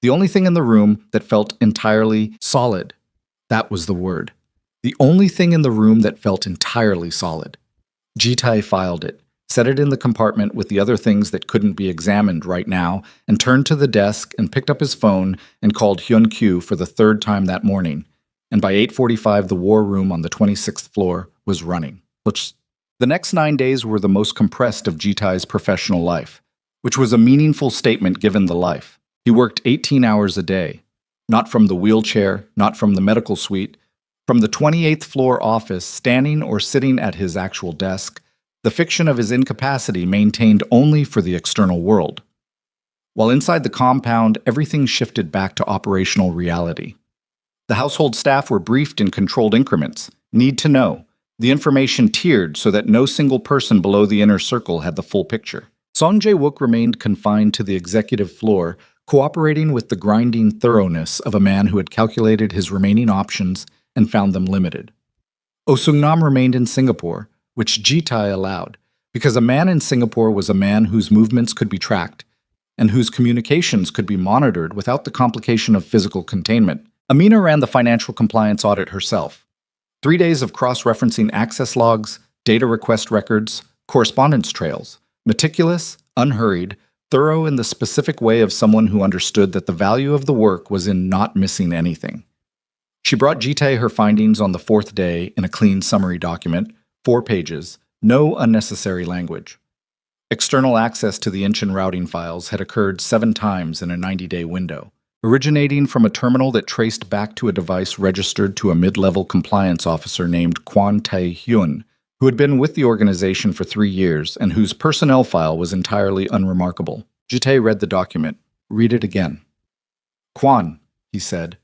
the only thing in the room that felt entirely solid. That was the word. The only thing in the room that felt entirely solid. Tai filed it, set it in the compartment with the other things that couldn't be examined right now, and turned to the desk and picked up his phone and called Hyun-kyu for the third time that morning. And by 8:45, the war room on the 26th floor was running. The next 9 days were the most compressed of Tai's professional life, which was a meaningful statement given the life. He worked 18 hours a day, not from the wheelchair, not from the medical suite, from the 28th floor office, standing or sitting at his actual desk, the fiction of his incapacity maintained only for the external world. While inside the compound, everything shifted back to operational reality. The household staff were briefed in controlled increments, need to know. The information tiered so that no single person below the inner circle had the full picture. Song Jae-wook remained confined to the executive floor, cooperating with the grinding thoroughness of a man who had calculated his remaining options and found them limited. Oh Seung-nam remained in Singapore, which Tai allowed, because a man in Singapore was a man whose movements could be tracked and whose communications could be monitored without the complication of physical containment. Amina ran the financial compliance audit herself. 3 days of cross-referencing access logs, data request records, correspondence trails, meticulous, unhurried, thorough in the specific way of someone who understood that the value of the work was in not missing anything. She brought Tai her findings on the 4th day in a clean summary document, 4 pages, no unnecessary language. External access to the Incheon routing files had occurred 7 times in a 90-day window, originating from a terminal that traced back to a device registered to a mid-level compliance officer named Kwon Tae-hyun, who had been with the organization for 3 years and whose personnel file was entirely unremarkable. Tai read the document. Read it again. Kwon, he said.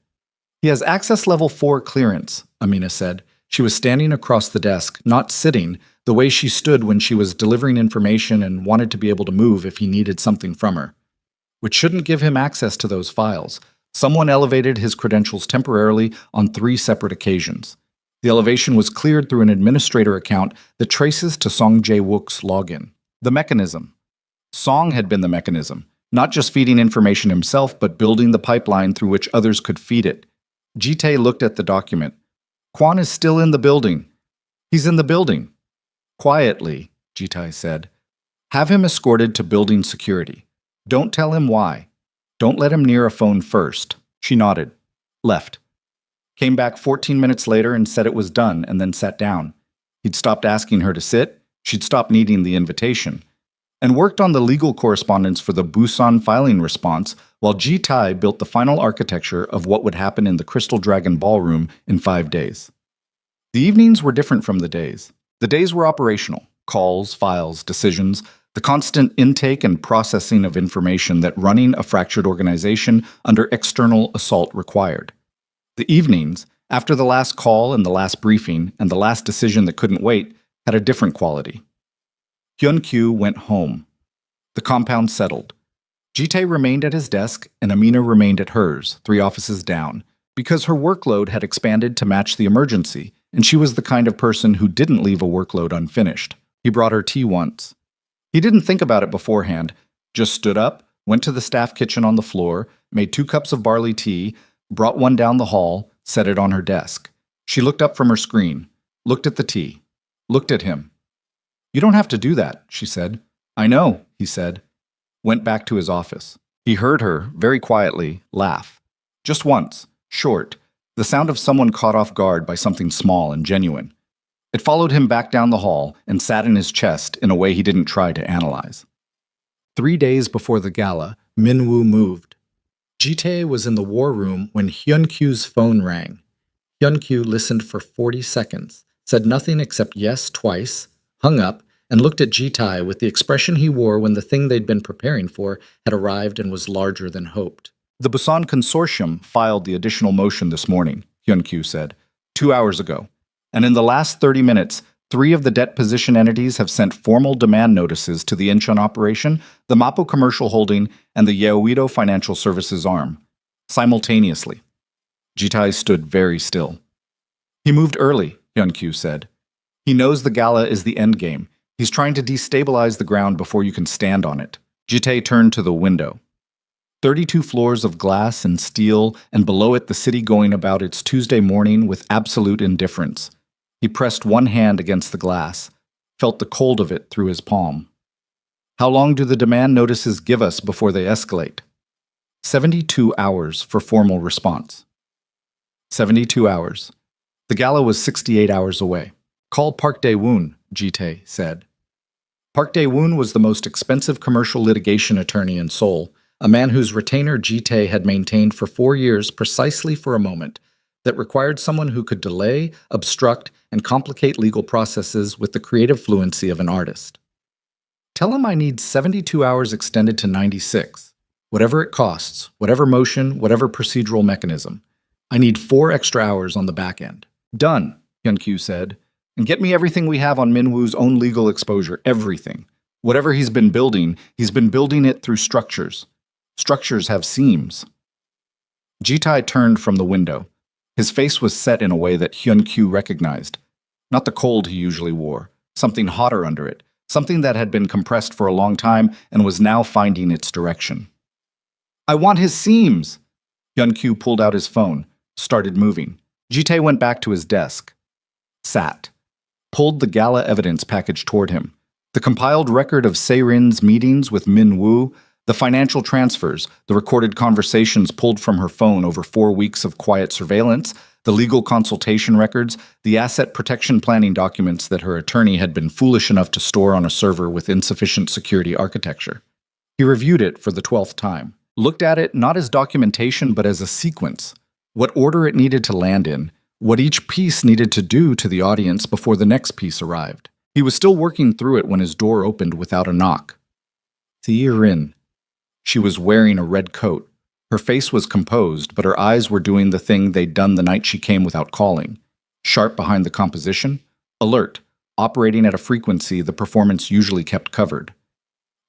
He has access level 4 clearance, Amina said. She was standing across the desk, not sitting, the way she stood when she was delivering information and wanted to be able to move if he needed something from her. Which shouldn't give him access to those files. Someone elevated his credentials temporarily on 3 separate occasions. The elevation was cleared through an administrator account that traces to Song Jae-wook's login. The mechanism. Song had been the mechanism, not just feeding information himself, but building the pipeline through which others could feed it. Tae looked at the document. Kwon is still in the building. He's in the building. Quietly, Tae said. Have him escorted to building security. Don't tell him why. Don't let him near a phone first. She nodded. Left. Came back 14 minutes later and said it was done, and then sat down. He'd stopped asking her to sit. She'd stopped needing the invitation. And worked on the legal correspondence for the Busan filing response while Tai built the final architecture of what would happen in the Crystal Dragon Ballroom in 5 days. The evenings were different from the days. The days were operational. Calls, files, decisions, the constant intake and processing of information that running a fractured organization under external assault required. The evenings, after the last call and the last briefing and the last decision that couldn't wait, had a different quality. Hyun-kyu went home. The compound settled. Tae remained at his desk and Amina remained at hers, 3 offices down, because her workload had expanded to match the emergency, and she was the kind of person who didn't leave a workload unfinished. He brought her tea once. He didn't think about it beforehand, just stood up, went to the staff kitchen on the floor, made 2 cups of barley tea, brought one down the hall, set it on her desk. She looked up from her screen, looked at the tea, looked at him. You don't have to do that, she said. I know, he said. Went back to his office. He heard her, very quietly, laugh. Just once, short, the sound of someone caught off guard by something small and genuine. It followed him back down the hall and sat in his chest in a way he didn't try to analyze. 3 days before the gala, Min-woo moved. Tae was in the war room when Hyun-kyu's phone rang. Hyun-kyu listened for 40 seconds, said nothing except yes twice, hung up, and looked at Tae with the expression he wore when the thing they'd been preparing for had arrived and was larger than hoped. The Busan Consortium filed the additional motion this morning, Hyun-kyu said, 2 hours ago. And in the last 30 minutes, 3 of the debt position entities have sent formal demand notices to the Incheon operation, the Mapo Commercial Holding, and the Yeouido Financial Services arm. simultaneously. Jitai stood very still. He moved early, Hyun-kyu said. He knows the gala is the endgame. He's trying to destabilize the ground before you can stand on it. Jitai turned to the window. 32 floors of glass and steel, and below it the city going about its Tuesday morning with absolute indifference. He pressed one hand against the glass, felt the cold of it through his palm. How long do the demand notices give us before they escalate? 72 hours for formal response. 72 hours. The gala was 68 hours away. Call Park Dae-woon, Ji-tae said. Park Dae-woon was the most expensive commercial litigation attorney in Seoul, a man whose retainer Ji-tae had maintained for 4 years precisely for a moment that required someone who could delay, obstruct, and complicate legal processes with the creative fluency of an artist. Tell him I need 72 hours extended to 96. Whatever it costs, whatever motion, whatever procedural mechanism. I need 4 extra hours on the back end. Done, Hyun-kyu said. And get me everything we have on Min-woo's own legal exposure, everything. Whatever he's been building it through structures. Structures have seams. Ji-tae turned from the window. His face was set in a way that Hyun-kyu recognized. Not the cold he usually wore, something hotter under it, something that had been compressed for a long time and was now finding its direction. I want his seams! Hyun-kyu pulled out his phone, started moving. Ji-tae went back to his desk. Sat. Pulled the gala evidence package toward him. The compiled record of Se-rin's meetings with Min-woo, the financial transfers, the recorded conversations pulled from her phone over 4 weeks of quiet surveillance, the legal consultation records, the asset protection planning documents that her attorney had been foolish enough to store on a server with insufficient security architecture. He reviewed it for the 12th time, looked at it not as documentation but as a sequence, what order it needed to land in, what each piece needed to do to the audience before the next piece arrived. He was still working through it when his door opened without a knock. Se-rin. She was wearing a red coat. Her face was composed, but her eyes were doing the thing they'd done the night she came without calling. Sharp behind the composition, alert, operating at a frequency the performance usually kept covered.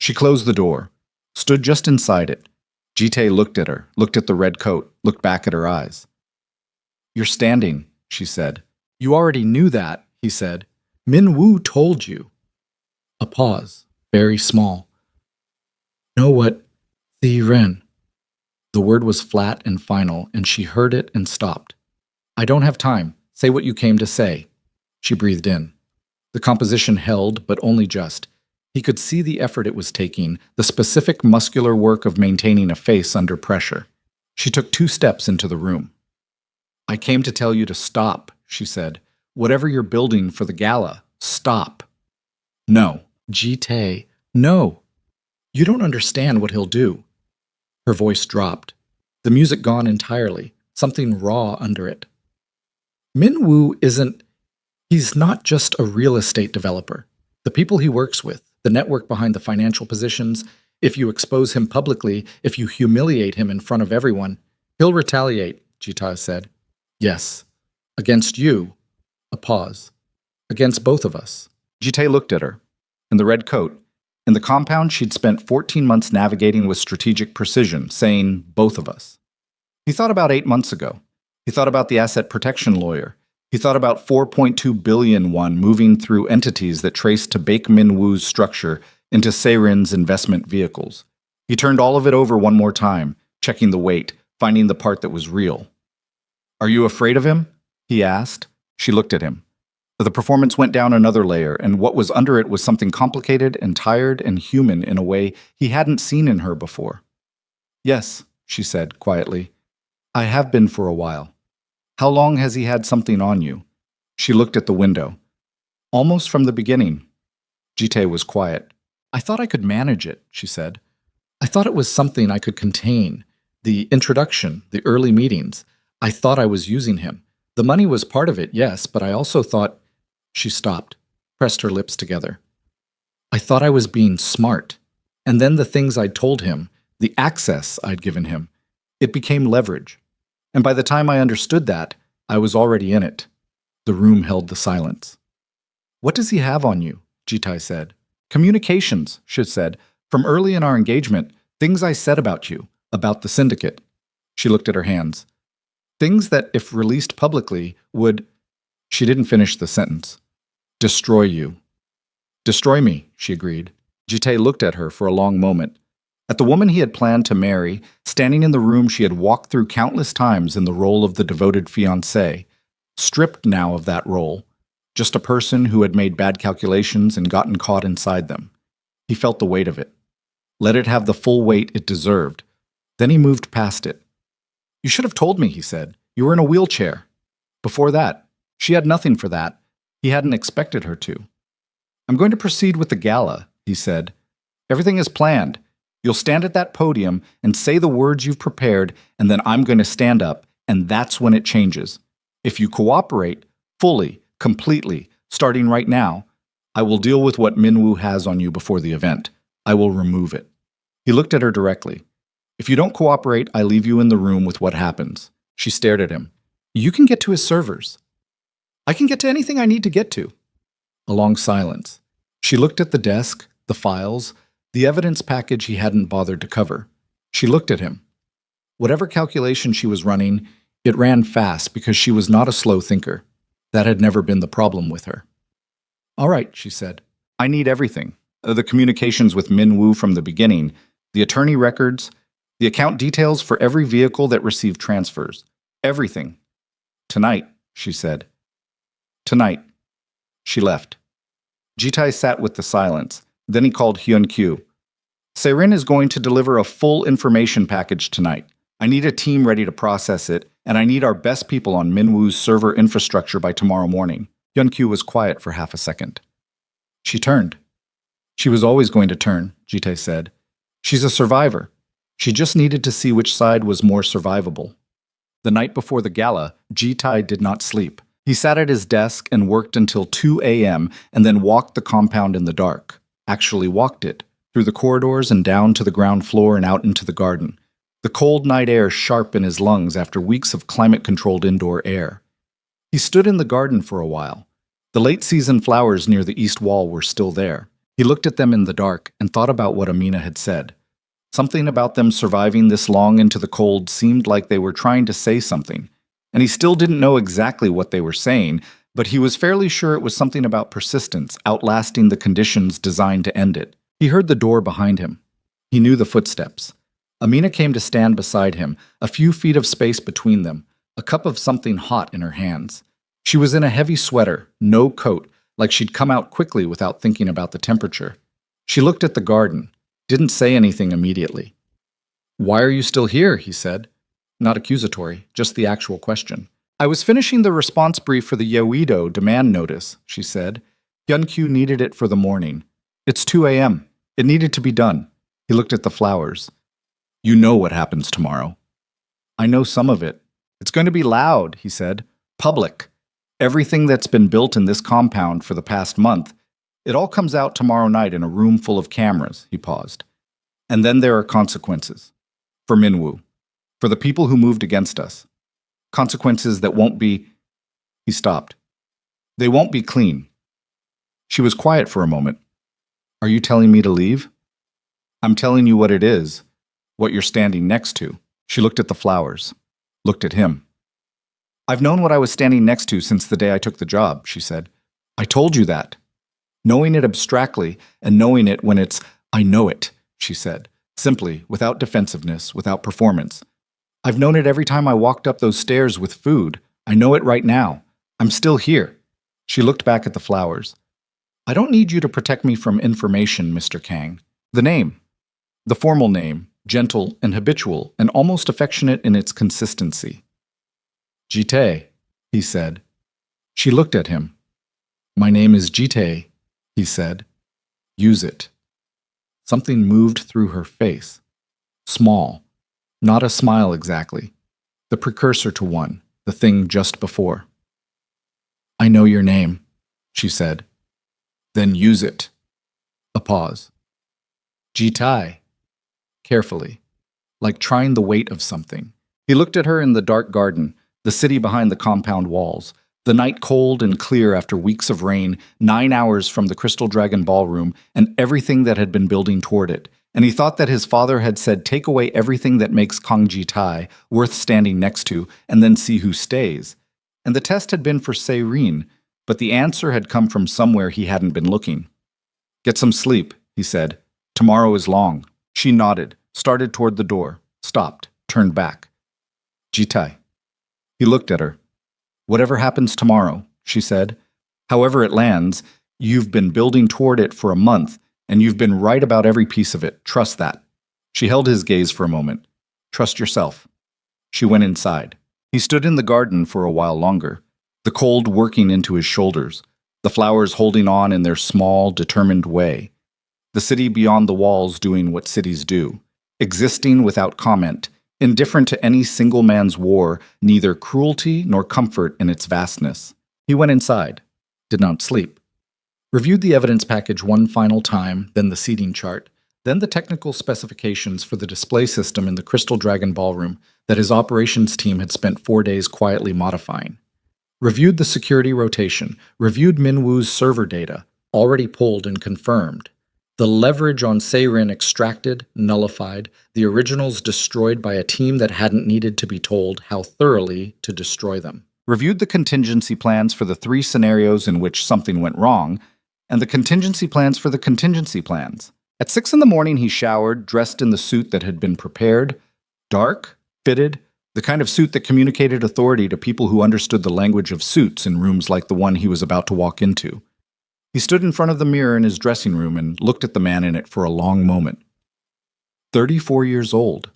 She closed the door, stood just inside it. Ji-tae looked at her, looked at the red coat, looked back at her eyes. You're standing, she said. You already knew that, he said. Min-woo told you. A pause, very small. Know what? Se-rin. The word was flat and final, and she heard it and stopped. I don't have time. Say what you came to say. She breathed in. The composition held, but only just. He could see the effort it was taking, the specific muscular work of maintaining a face under pressure. She took 2 steps into the room. I came to tell you to stop, she said. Whatever you're building for the gala, stop. No. Ji-tae, no. You don't understand what he'll do. Her voice dropped. The music gone entirely, something raw under it. Min-woo he's not just a real estate developer. The people he works with, the network behind the financial positions, if you expose him publicly, if you humiliate him in front of everyone, he'll retaliate, Ji-tae said. Yes. Against you. A pause. Against both of us. Ji-tae looked at her. In the red coat. In the compound she'd spent 14 months navigating with strategic precision, saying, both of us. He thought about 8 months ago. He thought about the asset protection lawyer. He thought about 4.2 billion won moving through entities that traced to Baek Min-woo's structure into Se-rin's investment vehicles. He turned all of it over one more time, checking the weight, finding the part that was real. Are you afraid of him? He asked. She looked at him. The performance went down another layer, and what was under it was something complicated and tired and human in a way he hadn't seen in her before. Yes, she said quietly. I have been for a while. How long has he had something on you? She looked at the window. Almost from the beginning. Ji-tae was quiet. I thought I could manage it, she said. I thought it was something I could contain. The introduction, the early meetings. I thought I was using him. The money was part of it, yes, but I also thought... She stopped, pressed her lips together. I thought I was being smart. And then the things I'd told him, the access I'd given him, it became leverage. And by the time I understood that, I was already in it. The room held the silence. What does he have on you? Ji-tae said. Communications, she said. From early in our engagement, things I said about you, about the syndicate. She looked at her hands. Things that, if released publicly, would... She didn't finish the sentence. Destroy you. Destroy me, she agreed. Jite looked at her for a long moment. At the woman he had planned to marry, standing in the room she had walked through countless times in the role of the devoted fiancé, stripped now of that role, just a person who had made bad calculations and gotten caught inside them. He felt the weight of it. Let it have the full weight it deserved. Then he moved past it. You should have told me, he said. You were in a wheelchair. Before that, she had nothing for that. He hadn't expected her to. I'm going to proceed with the gala, he said. Everything is planned. You'll stand at that podium and say the words you've prepared, and then I'm going to stand up, and that's when it changes. If you cooperate, fully, completely, starting right now, I will deal with what Minwoo has on you before the event. I will remove it. He looked at her directly. If you don't cooperate, I leave you in the room with what happens. She stared at him. You can get to his servers. I can get to anything I need to get to. A long silence. She looked at the desk, the files, the evidence package he hadn't bothered to cover. She looked at him. Whatever calculation she was running, it ran fast because she was not a slow thinker. That had never been the problem with her. All right, she said. I need everything. The communications with Minwoo from the beginning, the attorney records, the account details for every vehicle that received transfers. Everything. Tonight, she said. Tonight. She left. Jitai sat with the silence. Then he called Hyun-kyu. Serin is going to deliver a full information package tonight. I need a team ready to process it, and I need our best people on Minwoo's server infrastructure by tomorrow morning. Hyun-kyu was quiet for half a second. She turned. She was always going to turn, Jitai said. She's a survivor. She just needed to see which side was more survivable. The night before the gala, Jitai did not sleep. He sat at his desk and worked until 2 a.m. and then walked the compound in the dark. Actually walked it, through the corridors and down to the ground floor and out into the garden. The cold night air sharp in his lungs after weeks of climate-controlled indoor air. He stood in the garden for a while. The late-season flowers near the east wall were still there. He looked at them in the dark and thought about what Amina had said. Something about them surviving this long into the cold seemed like they were trying to say something, and he still didn't know exactly what they were saying, but he was fairly sure it was something about persistence, outlasting the conditions designed to end it. He heard the door behind him. He knew the footsteps. Amina came to stand beside him, a few feet of space between them, a cup of something hot in her hands. She was in a heavy sweater, no coat, like she'd come out quickly without thinking about the temperature. She looked at the garden, didn't say anything immediately. Why are you still here? He said. Not accusatory, just the actual question. I was finishing the response brief for the Yeouido demand notice, she said. Hyun-kyu needed it for the morning. It's 2 a.m. It needed to be done. He looked at the flowers. You know what happens tomorrow. I know some of it. It's going to be loud, he said. Public. Everything that's been built in this compound for the past month. It all comes out tomorrow night in a room full of cameras, he paused. And then there are consequences. For Minwoo. For the people who moved against us. Consequences that won't be... He stopped. They won't be clean. She was quiet for a moment. Are you telling me to leave? I'm telling you what it is. What you're standing next to. She looked at the flowers. Looked at him. I've known what I was standing next to since the day I took the job, she said. I told you that. Knowing it abstractly and knowing it when it's, I know it, she said. Simply, without defensiveness, without performance. I've known it every time I walked up those stairs with food. I know it right now. I'm still here. She looked back at the flowers. I don't need you to protect me from information, Mr. Kang. The name. The formal name, gentle and habitual and almost affectionate in its consistency. Jite, he said. She looked at him. My name is Jite, he said. Use it. Something moved through her face. Small. Not a smile exactly. The precursor to one, the thing just before. I know your name, she said. Then use it. A pause. Jitai. Carefully. Like trying the weight of something. He looked at her in the dark garden, the city behind the compound walls, the night cold and clear after weeks of rain, 9 hours from the Crystal Dragon Ballroom and everything that had been building toward it, and he thought that his father had said take away everything that makes Kangji Tai worth standing next to, and then see who stays. And the test had been for Seirin, but the answer had come from somewhere he hadn't been looking. Get some sleep, he said. Tomorrow is long. She nodded, started toward the door, stopped, turned back. Jitai. He looked at her. Whatever happens tomorrow, she said. However it lands, you've been building toward it for a month, and you've been right about every piece of it. Trust that. She held his gaze for a moment. Trust yourself. She went inside. He stood in the garden for a while longer, the cold working into his shoulders, the flowers holding on in their small, determined way, the city beyond the walls doing what cities do, existing without comment, indifferent to any single man's war, neither cruelty nor comfort in its vastness. He went inside, did not sleep, reviewed the evidence package one final time, then the seating chart, then the technical specifications for the display system in the Crystal Dragon Ballroom that his operations team had spent 4 days quietly modifying. Reviewed the security rotation, reviewed Minwoo's server data, already pulled and confirmed. The leverage on Seirin extracted, nullified, the originals destroyed by a team that hadn't needed to be told how thoroughly to destroy them. Reviewed the contingency plans for the 3 scenarios in which something went wrong, and the contingency plans for the contingency plans. At 6 in the morning he showered, dressed in the suit that had been prepared, dark, fitted, the kind of suit that communicated authority to people who understood the language of suits in rooms like the one he was about to walk into. He stood in front of the mirror in his dressing room and looked at the man in it for a long moment. 34 years old.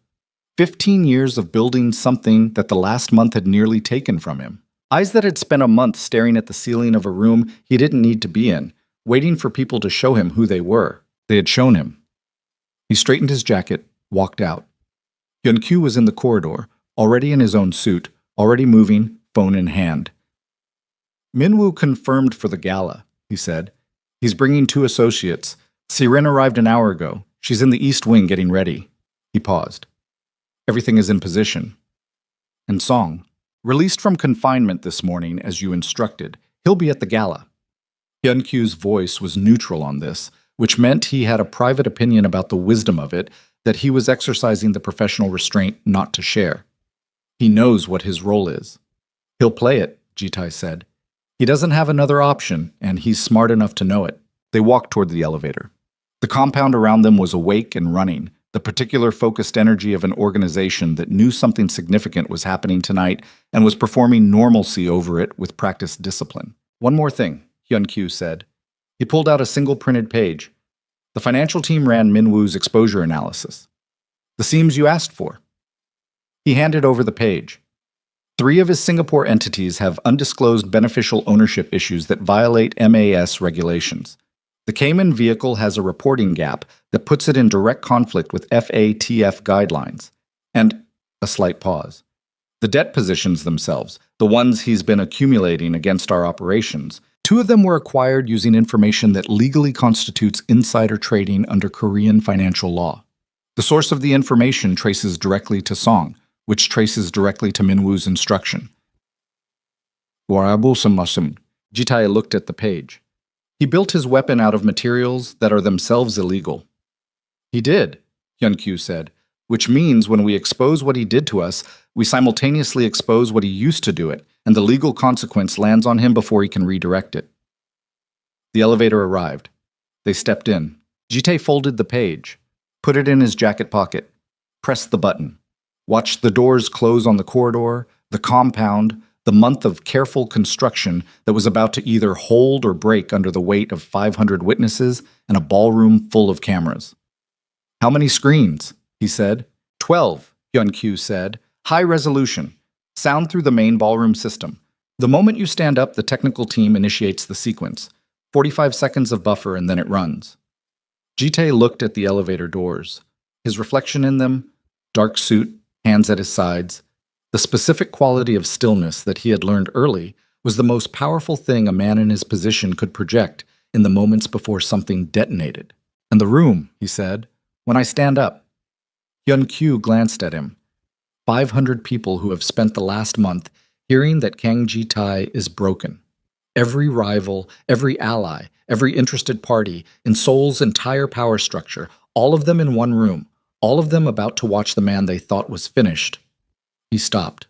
15 years of building something that the last month had nearly taken from him. Eyes that had spent a month staring at the ceiling of a room he didn't need to be in, waiting for people to show him who they were. They had shown him. He straightened his jacket, walked out. Hyun-kyu was in the corridor, already in his own suit, already moving, phone in hand. Minwoo confirmed for the gala, he said. He's bringing 2 associates. Seirin arrived an hour ago. She's in the East Wing getting ready. He paused. Everything is in position. And Song, released from confinement this morning as you instructed, he'll be at the gala. Hyun-kyu's voice was neutral on this, which meant he had a private opinion about the wisdom of it, that he was exercising the professional restraint not to share. He knows what his role is. He'll play it, Jitai said. He doesn't have another option, and he's smart enough to know it. They walked toward the elevator. The compound around them was awake and running, the particular focused energy of an organization that knew something significant was happening tonight and was performing normalcy over it with practiced discipline. One more thing, Hyun-kyu said. He pulled out a single printed page. The financial team ran Minwoo's exposure analysis. The seams you asked for. He handed over the page. 3 of his Singapore entities have undisclosed beneficial ownership issues that violate MAS regulations. The Cayman vehicle has a reporting gap that puts it in direct conflict with FATF guidelines. And a slight pause. The debt positions themselves, the ones he's been accumulating against our operations, 2 of them were acquired using information that legally constitutes insider trading under Korean financial law. The source of the information traces directly to Song, which traces directly to Minwoo's instruction. Jitai looked at the page. He built his weapon out of materials that are themselves illegal. He did, Hyun-kyu said, which means when we expose what he did to us, we simultaneously expose what he used to do it, and the legal consequence lands on him before he can redirect it. The elevator arrived. They stepped in. Jitai folded the page, put it in his jacket pocket, pressed the button, watched the doors close on the corridor, the compound, the month of careful construction that was about to either hold or break under the weight of 500 witnesses and a ballroom full of cameras. How many screens? He said. 12, Hyun-kyu said. High resolution. Sound through the main ballroom system. The moment you stand up, the technical team initiates the sequence. 45 seconds of buffer and then it runs. Jitai looked at the elevator doors. His reflection in them, dark suit, hands at his sides. The specific quality of stillness that he had learned early was the most powerful thing a man in his position could project in the moments before something detonated. And the room, he said, when I stand up. Hyun-kyu glanced at him. 500 people who have spent the last month hearing that Kangji Tai is broken. Every rival, every ally, every interested party in Seoul's entire power structure, All of them in one room, all of them about to watch the man they thought was finished. He stopped.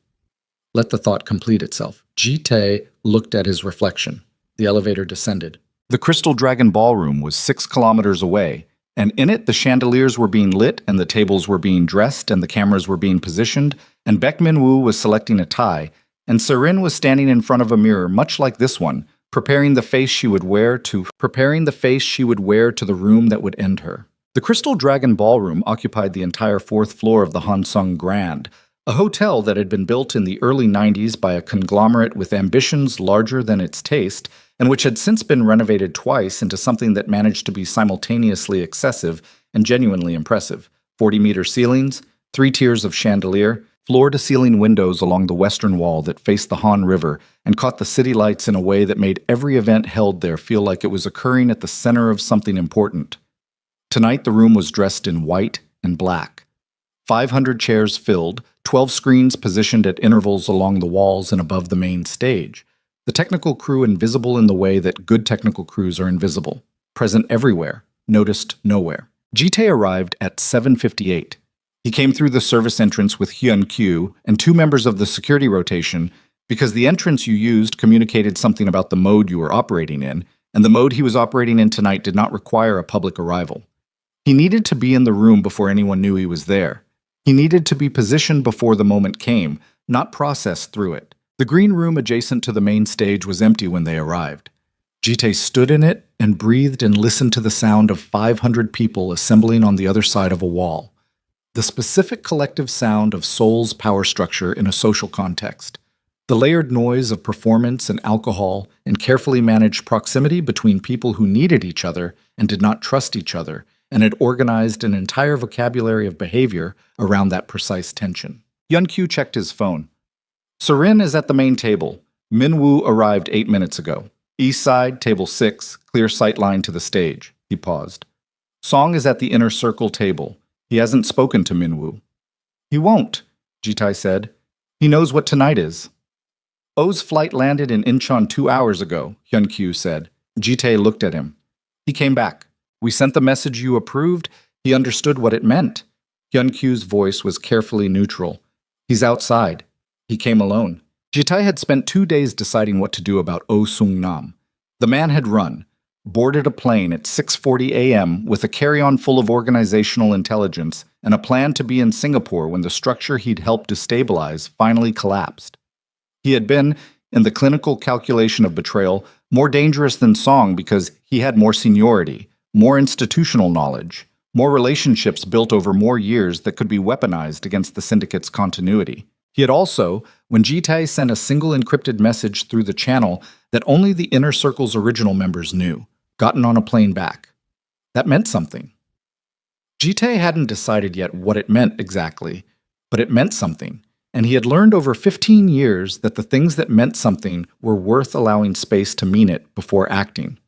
Let the thought complete itself. Jite looked at his reflection. The elevator descended. The Crystal Dragon Ballroom was 6 kilometers away, and in it the chandeliers were being lit, and the tables were being dressed, and the cameras were being positioned, and Baek Min-woo was selecting a tie, and Serin was standing in front of a mirror much like this one, preparing the face she would wear to the room that would end her. The Crystal Dragon Ballroom occupied the entire 4th floor of the Hansung Grand, a hotel that had been built in the early 90s by a conglomerate with ambitions larger than its taste, and which had since been renovated twice into something that managed to be simultaneously excessive and genuinely impressive. 40-meter ceilings, 3 tiers of chandelier, floor-to-ceiling windows along the western wall that faced the Han River and caught the city lights in a way that made every event held there feel like it was occurring at the center of something important. Tonight the room was dressed in white and black. 500 chairs filled, 12 screens positioned at intervals along the walls and above the main stage. The technical crew invisible in the way that good technical crews are invisible. Present everywhere, noticed nowhere. Jite arrived at 7:58. He came through the service entrance with Hyun-kyu and 2 members of the security rotation because the entrance you used communicated something about the mode you were operating in, and the mode he was operating in tonight did not require a public arrival. He needed to be in the room before anyone knew he was there. He needed to be positioned before the moment came, not processed through it. The green room adjacent to the main stage was empty when they arrived. Jite stood in it and breathed and listened to the sound of 500 people assembling on the other side of a wall. The specific collective sound of Seoul's power structure in a social context. The layered noise of performance and alcohol and carefully managed proximity between people who needed each other and did not trust each other, and had organized an entire vocabulary of behavior around that precise tension. Hyun-kyu checked his phone. Serin is at the main table. Min-woo arrived 8 minutes ago. East side, table 6, clear sight line to the stage. He paused. Song is at the inner circle table. He hasn't spoken to Min-woo. He won't, Jitai said. He knows what tonight is. O's flight landed in Incheon 2 hours ago, Hyun-kyu said. Jitae looked at him. He came back. We sent the message you approved. He understood what it meant. Hyun-kyu's voice was carefully neutral. He's outside. He came alone. Jitae had spent 2 days deciding what to do about Oh Sung-nam. The man had run, boarded a plane at 6:40 a.m. with a carry-on full of organizational intelligence and a plan to be in Singapore when the structure he'd helped destabilize finally collapsed. He had been, in the clinical calculation of betrayal, more dangerous than Song because he had more seniority, more institutional knowledge, more relationships built over more years that could be weaponized against the syndicate's continuity. He had also, when Jitae sent a single encrypted message through the channel that only the Inner Circle's original members knew, gotten on a plane back. That meant something. Jitae hadn't decided yet what it meant exactly, but it meant something, and he had learned over 15 years that the things that meant something were worth allowing space to mean it before acting.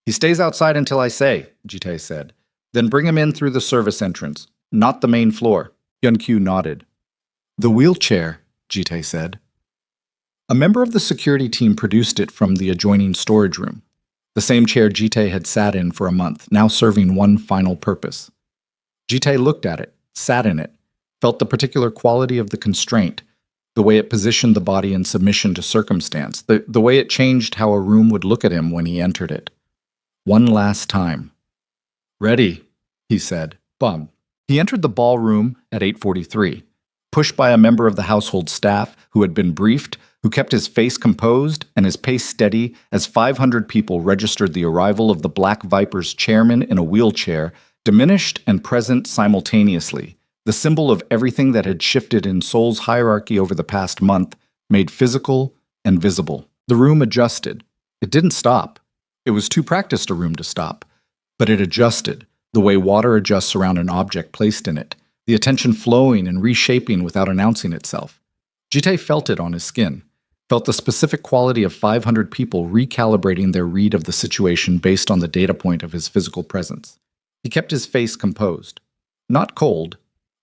He stays outside until I say, Jitae said. Then bring him in through the service entrance, not the main floor. Hyun-kyu nodded. The wheelchair, Jitae said. A member of the security team produced it from the adjoining storage room. The same chair Jitae had sat in for a month, now serving one final purpose. Jitae looked at it, sat in it, felt the particular quality of the constraint, the way it positioned the body in submission to circumstance, the way it changed how a room would look at him when he entered it. One last time. Ready, he said. Bum. He entered the ballroom at 8:43. Pushed by a member of the household staff who had been briefed, who kept his face composed and his pace steady as 500 people registered the arrival of the Black Viper's chairman in a wheelchair, diminished and present simultaneously, the symbol of everything that had shifted in Seoul's hierarchy over the past month, made physical and visible. The room adjusted. It didn't stop. It was too practiced a room to stop. But it adjusted, the way water adjusts around an object placed in it, the attention flowing and reshaping without announcing itself. Jitae felt it on his skin, felt the specific quality of 500 people recalibrating their read of the situation based on the data point of his physical presence. He kept his face composed. Not cold.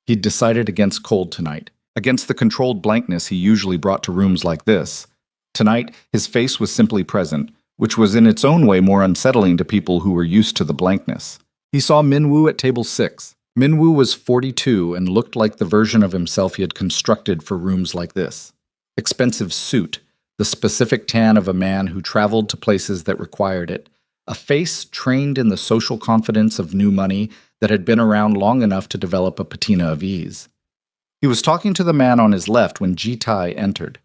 He'd decided against cold tonight, against the controlled blankness he usually brought to rooms like this. Tonight, his face was simply present, which was in its own way more unsettling to people who were used to the blankness. He saw Minwoo at table 6. Minwoo was 42 and looked like the version of himself he had constructed for rooms like this. Expensive suit, the specific tan of a man who traveled to places that required it, a face trained in the social confidence of new money that had been around long enough to develop a patina of ease. He was talking to the man on his left when Jitai entered.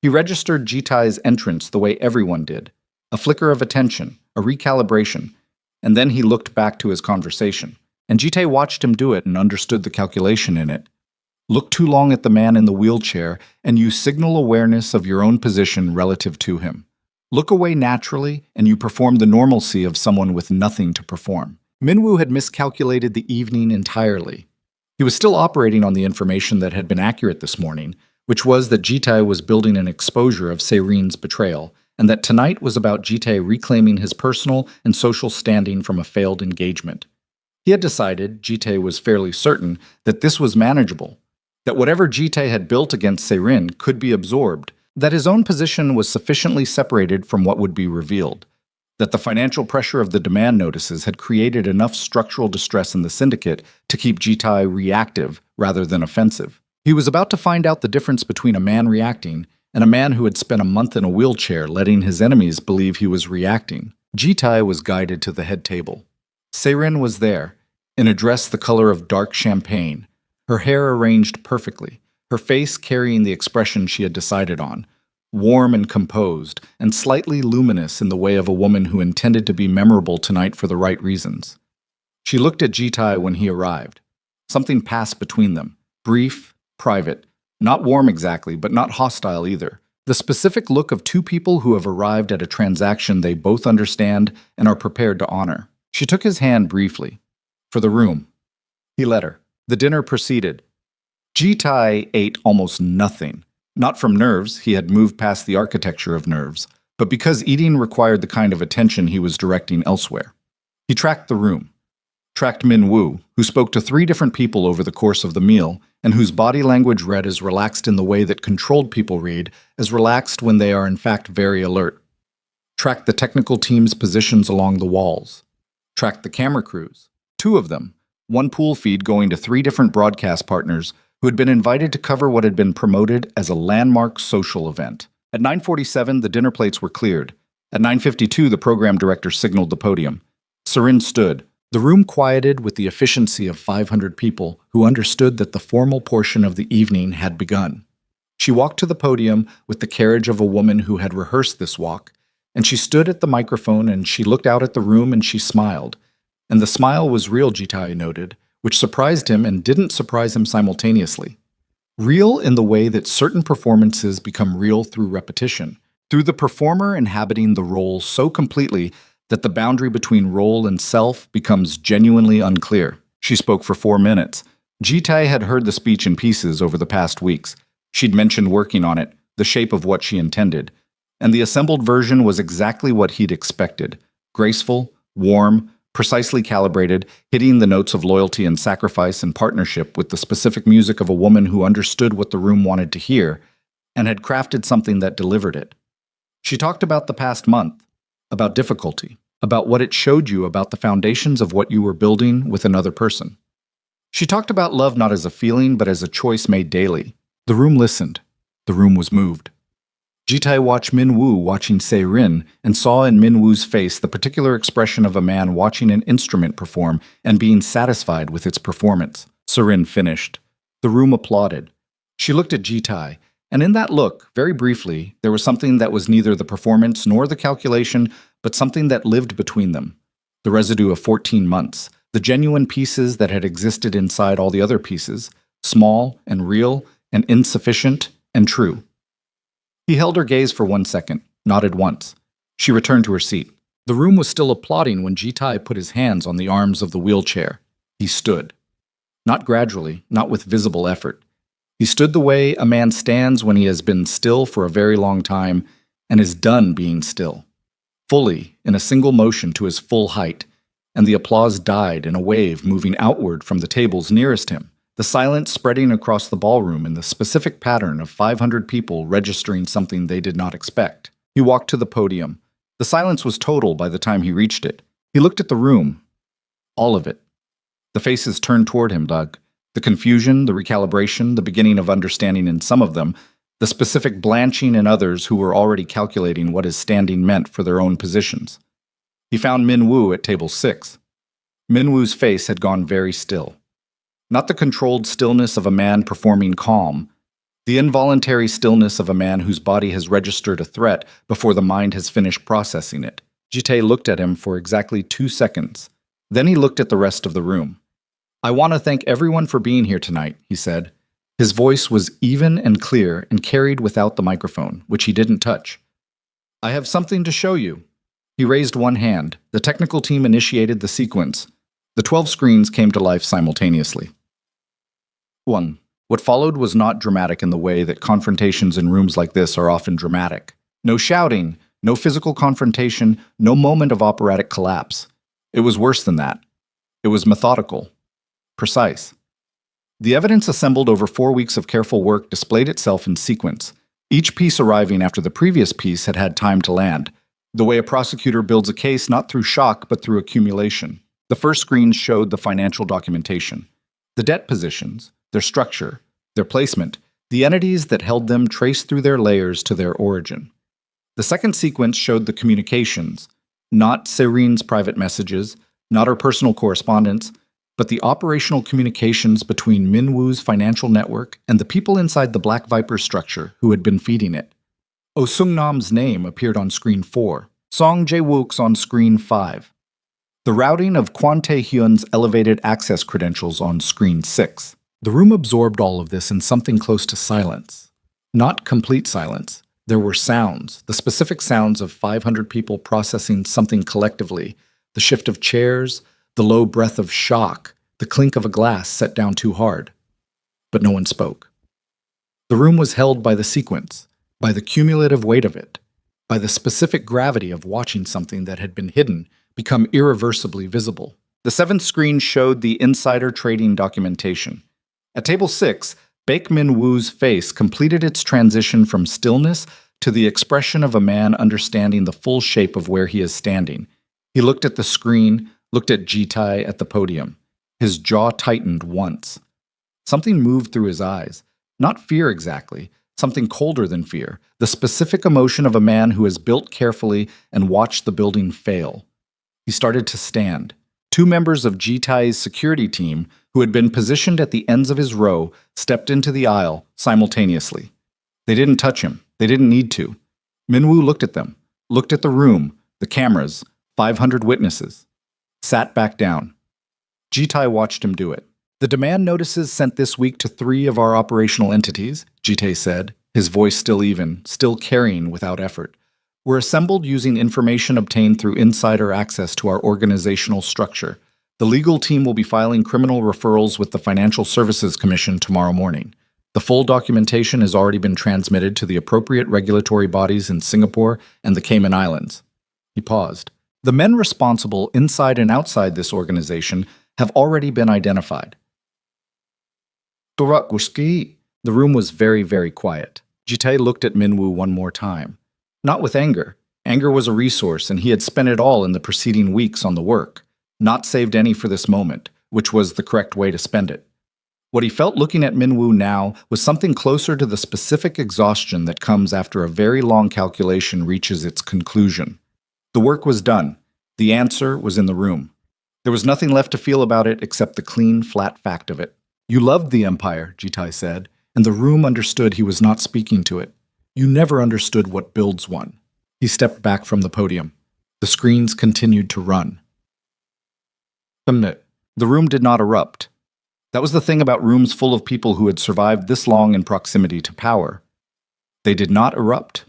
He registered Jitai's entrance the way everyone did, a flicker of attention, a recalibration, and then he looked back to his conversation, and Jitai watched him do it and understood the calculation in it. Look too long at the man in the wheelchair, and you signal awareness of your own position relative to him. Look away naturally, and you perform the normalcy of someone with nothing to perform. Minwoo had miscalculated the evening entirely. He was still operating on the information that had been accurate this morning, which was that Jitai was building an exposure of Seirin's betrayal, and that tonight was about Jitai reclaiming his personal and social standing from a failed engagement. He had decided, Jitai was fairly certain, that this was manageable, that whatever Jitai had built against Seirin could be absorbed, that his own position was sufficiently separated from what would be revealed, that the financial pressure of the demand notices had created enough structural distress in the syndicate to keep Jitai reactive rather than offensive. He was about to find out the difference between a man reacting and a man who had spent a month in a wheelchair letting his enemies believe he was reacting. Jitai was guided to the head table. Seirin was there, in a dress the color of dark champagne, her hair arranged perfectly, her face carrying the expression she had decided on, warm and composed, and slightly luminous in the way of a woman who intended to be memorable tonight for the right reasons. She looked at Jitai when he arrived. Something passed between them, brief, private, not warm exactly, but not hostile either. The specific look of two people who have arrived at a transaction they both understand and are prepared to honor. She took his hand briefly. For the room. He let her. The dinner proceeded. Jitai ate almost nothing. Not from nerves, he had moved past the architecture of nerves, but because eating required the kind of attention he was directing elsewhere. He tracked the room. Tracked Minwoo, who spoke to 3 different people over the course of the meal, and whose body language read as relaxed in the way that controlled people read, as relaxed when they are in fact very alert. Tracked the technical team's positions along the walls. Tracked the camera crews. 2 of them, one pool feed going to 3 different broadcast partners who had been invited to cover what had been promoted as a landmark social event. At 9:47, the dinner plates were cleared. At 9:52, the program director signaled the podium. Seirin stood. The room quieted with the efficiency of 500 people who understood that the formal portion of the evening had begun. She walked to the podium with the carriage of a woman who had rehearsed this walk, and she stood at the microphone and she looked out at the room and she smiled. And the smile was real, Jitai noted, which surprised him and didn't surprise him simultaneously. Real in the way that certain performances become real through repetition, through the performer inhabiting the role so completely that the boundary between role and self becomes genuinely unclear. She spoke for 4 minutes. Jitai had heard the speech in pieces over the past weeks. She'd mentioned working on it, the shape of what she intended, and the assembled version was exactly what he'd expected. Graceful, warm, precisely calibrated, hitting the notes of loyalty and sacrifice and partnership with the specific music of a woman who understood what the room wanted to hear and had crafted something that delivered it. She talked about the past month, about difficulty, about what it showed you about the foundations of what you were building with another person. She talked about love not as a feeling, but as a choice made daily. The room listened. The room was moved. Jitai watched Minwoo watching Seirin and saw in Minwoo's face the particular expression of a man watching an instrument perform and being satisfied with its performance. Seirin finished. The room applauded. She looked at Jitai, and in that look, very briefly, there was something that was neither the performance nor the calculation, but something that lived between them. The residue of 14 months, the genuine pieces that had existed inside all the other pieces, small and real and insufficient and true. He held her gaze for 1 second, nodded once. She returned to her seat. The room was still applauding when Jitai put his hands on the arms of the wheelchair. He stood. Not gradually, not with visible effort. He stood the way a man stands when he has been still for a very long time and is done being still. Fully, in a single motion to his full height, and the applause died in a wave moving outward from the tables nearest him, the silence spreading across the ballroom in the specific pattern of 500 people registering something they did not expect. He walked to the podium. The silence was total by the time he reached it. He looked at the room. All of it. The faces turned toward him, Doug. The confusion, the recalibration, the beginning of understanding in some of them, the specific blanching in others who were already calculating what his standing meant for their own positions. He found Min Woo at table 6. Min Woo's face had gone very still. Not the controlled stillness of a man performing calm, the involuntary stillness of a man whose body has registered a threat before the mind has finished processing it. Jitae looked at him for exactly 2 seconds. Then he looked at the rest of the room. "I want to thank everyone for being here tonight," he said. His voice was even and clear and carried without the microphone, which he didn't touch. "I have something to show you." He raised one hand. The technical team initiated the sequence. The 12 screens came to life simultaneously. 1. What followed was not dramatic in the way that confrontations in rooms like this are often dramatic. No shouting, no physical confrontation, no moment of operatic collapse. It was worse than that. It was methodical, precise. The evidence assembled over 4 weeks of careful work displayed itself in sequence, each piece arriving after the previous piece had had time to land, the way a prosecutor builds a case not through shock but through accumulation. The first screen showed the financial documentation, the debt positions, their structure, their placement, the entities that held them traced through their layers to their origin. The second sequence showed the communications, not Serene's private messages, not her personal correspondence, but the operational communications between Min Woo's financial network and the people inside the Black Viper structure who had been feeding it. Oh Sung-nam's name appeared on screen 4, Song Jae-wook's on screen 5. The routing of Kwon Tae-hyun's elevated access credentials on screen 6. The room absorbed all of this in something close to silence. Not complete silence. There were sounds, the specific sounds of 500 people processing something collectively, the shift of chairs, the low breath of shock, the clink of a glass set down too hard. But no one spoke. The room was held by the sequence, by the cumulative weight of it, by the specific gravity of watching something that had been hidden become irreversibly visible. The seventh screen showed the insider trading documentation. At table 6, Baek Min Woo's face completed its transition from stillness to the expression of a man understanding the full shape of where he is standing. He looked at the screen, looked at Jitae at the podium. His jaw tightened once. Something moved through his eyes. Not fear exactly, something colder than fear, the specific emotion of a man who has built carefully and watched the building fail. He started to stand. 2 members of Jitae's security team, who had been positioned at the ends of his row, stepped into the aisle simultaneously. They didn't touch him. They didn't need to. Min Woo looked at them, looked at the room, the cameras, 500 witnesses, sat back down. Jitae watched him do it. "The demand notices sent this week to 3 of our operational entities," Jitae said, his voice still even, still carrying without effort, "were assembled using information obtained through insider access to our organizational structure. The legal team will be filing criminal referrals with the Financial Services Commission tomorrow morning. The full documentation has already been transmitted to the appropriate regulatory bodies in Singapore and the Cayman Islands." He paused. "The men responsible inside and outside this organization have already been identified." The room was very, very quiet. Jitae looked at Min Woo one more time. Not with anger. Anger was a resource, and he had spent it all in the preceding weeks on the work. Not saved any for this moment, which was the correct way to spend it. What he felt looking at Min Woo now was something closer to the specific exhaustion that comes after a very long calculation reaches its conclusion. The work was done. The answer was in the room. There was nothing left to feel about it except the clean, flat fact of it. "You loved the Empire," Jitae said, and the room understood he was not speaking to it. "You never understood what builds one." He stepped back from the podium. The screens continued to run. The room did not erupt. That was the thing about rooms full of people who had survived this long in proximity to power. They did not erupt.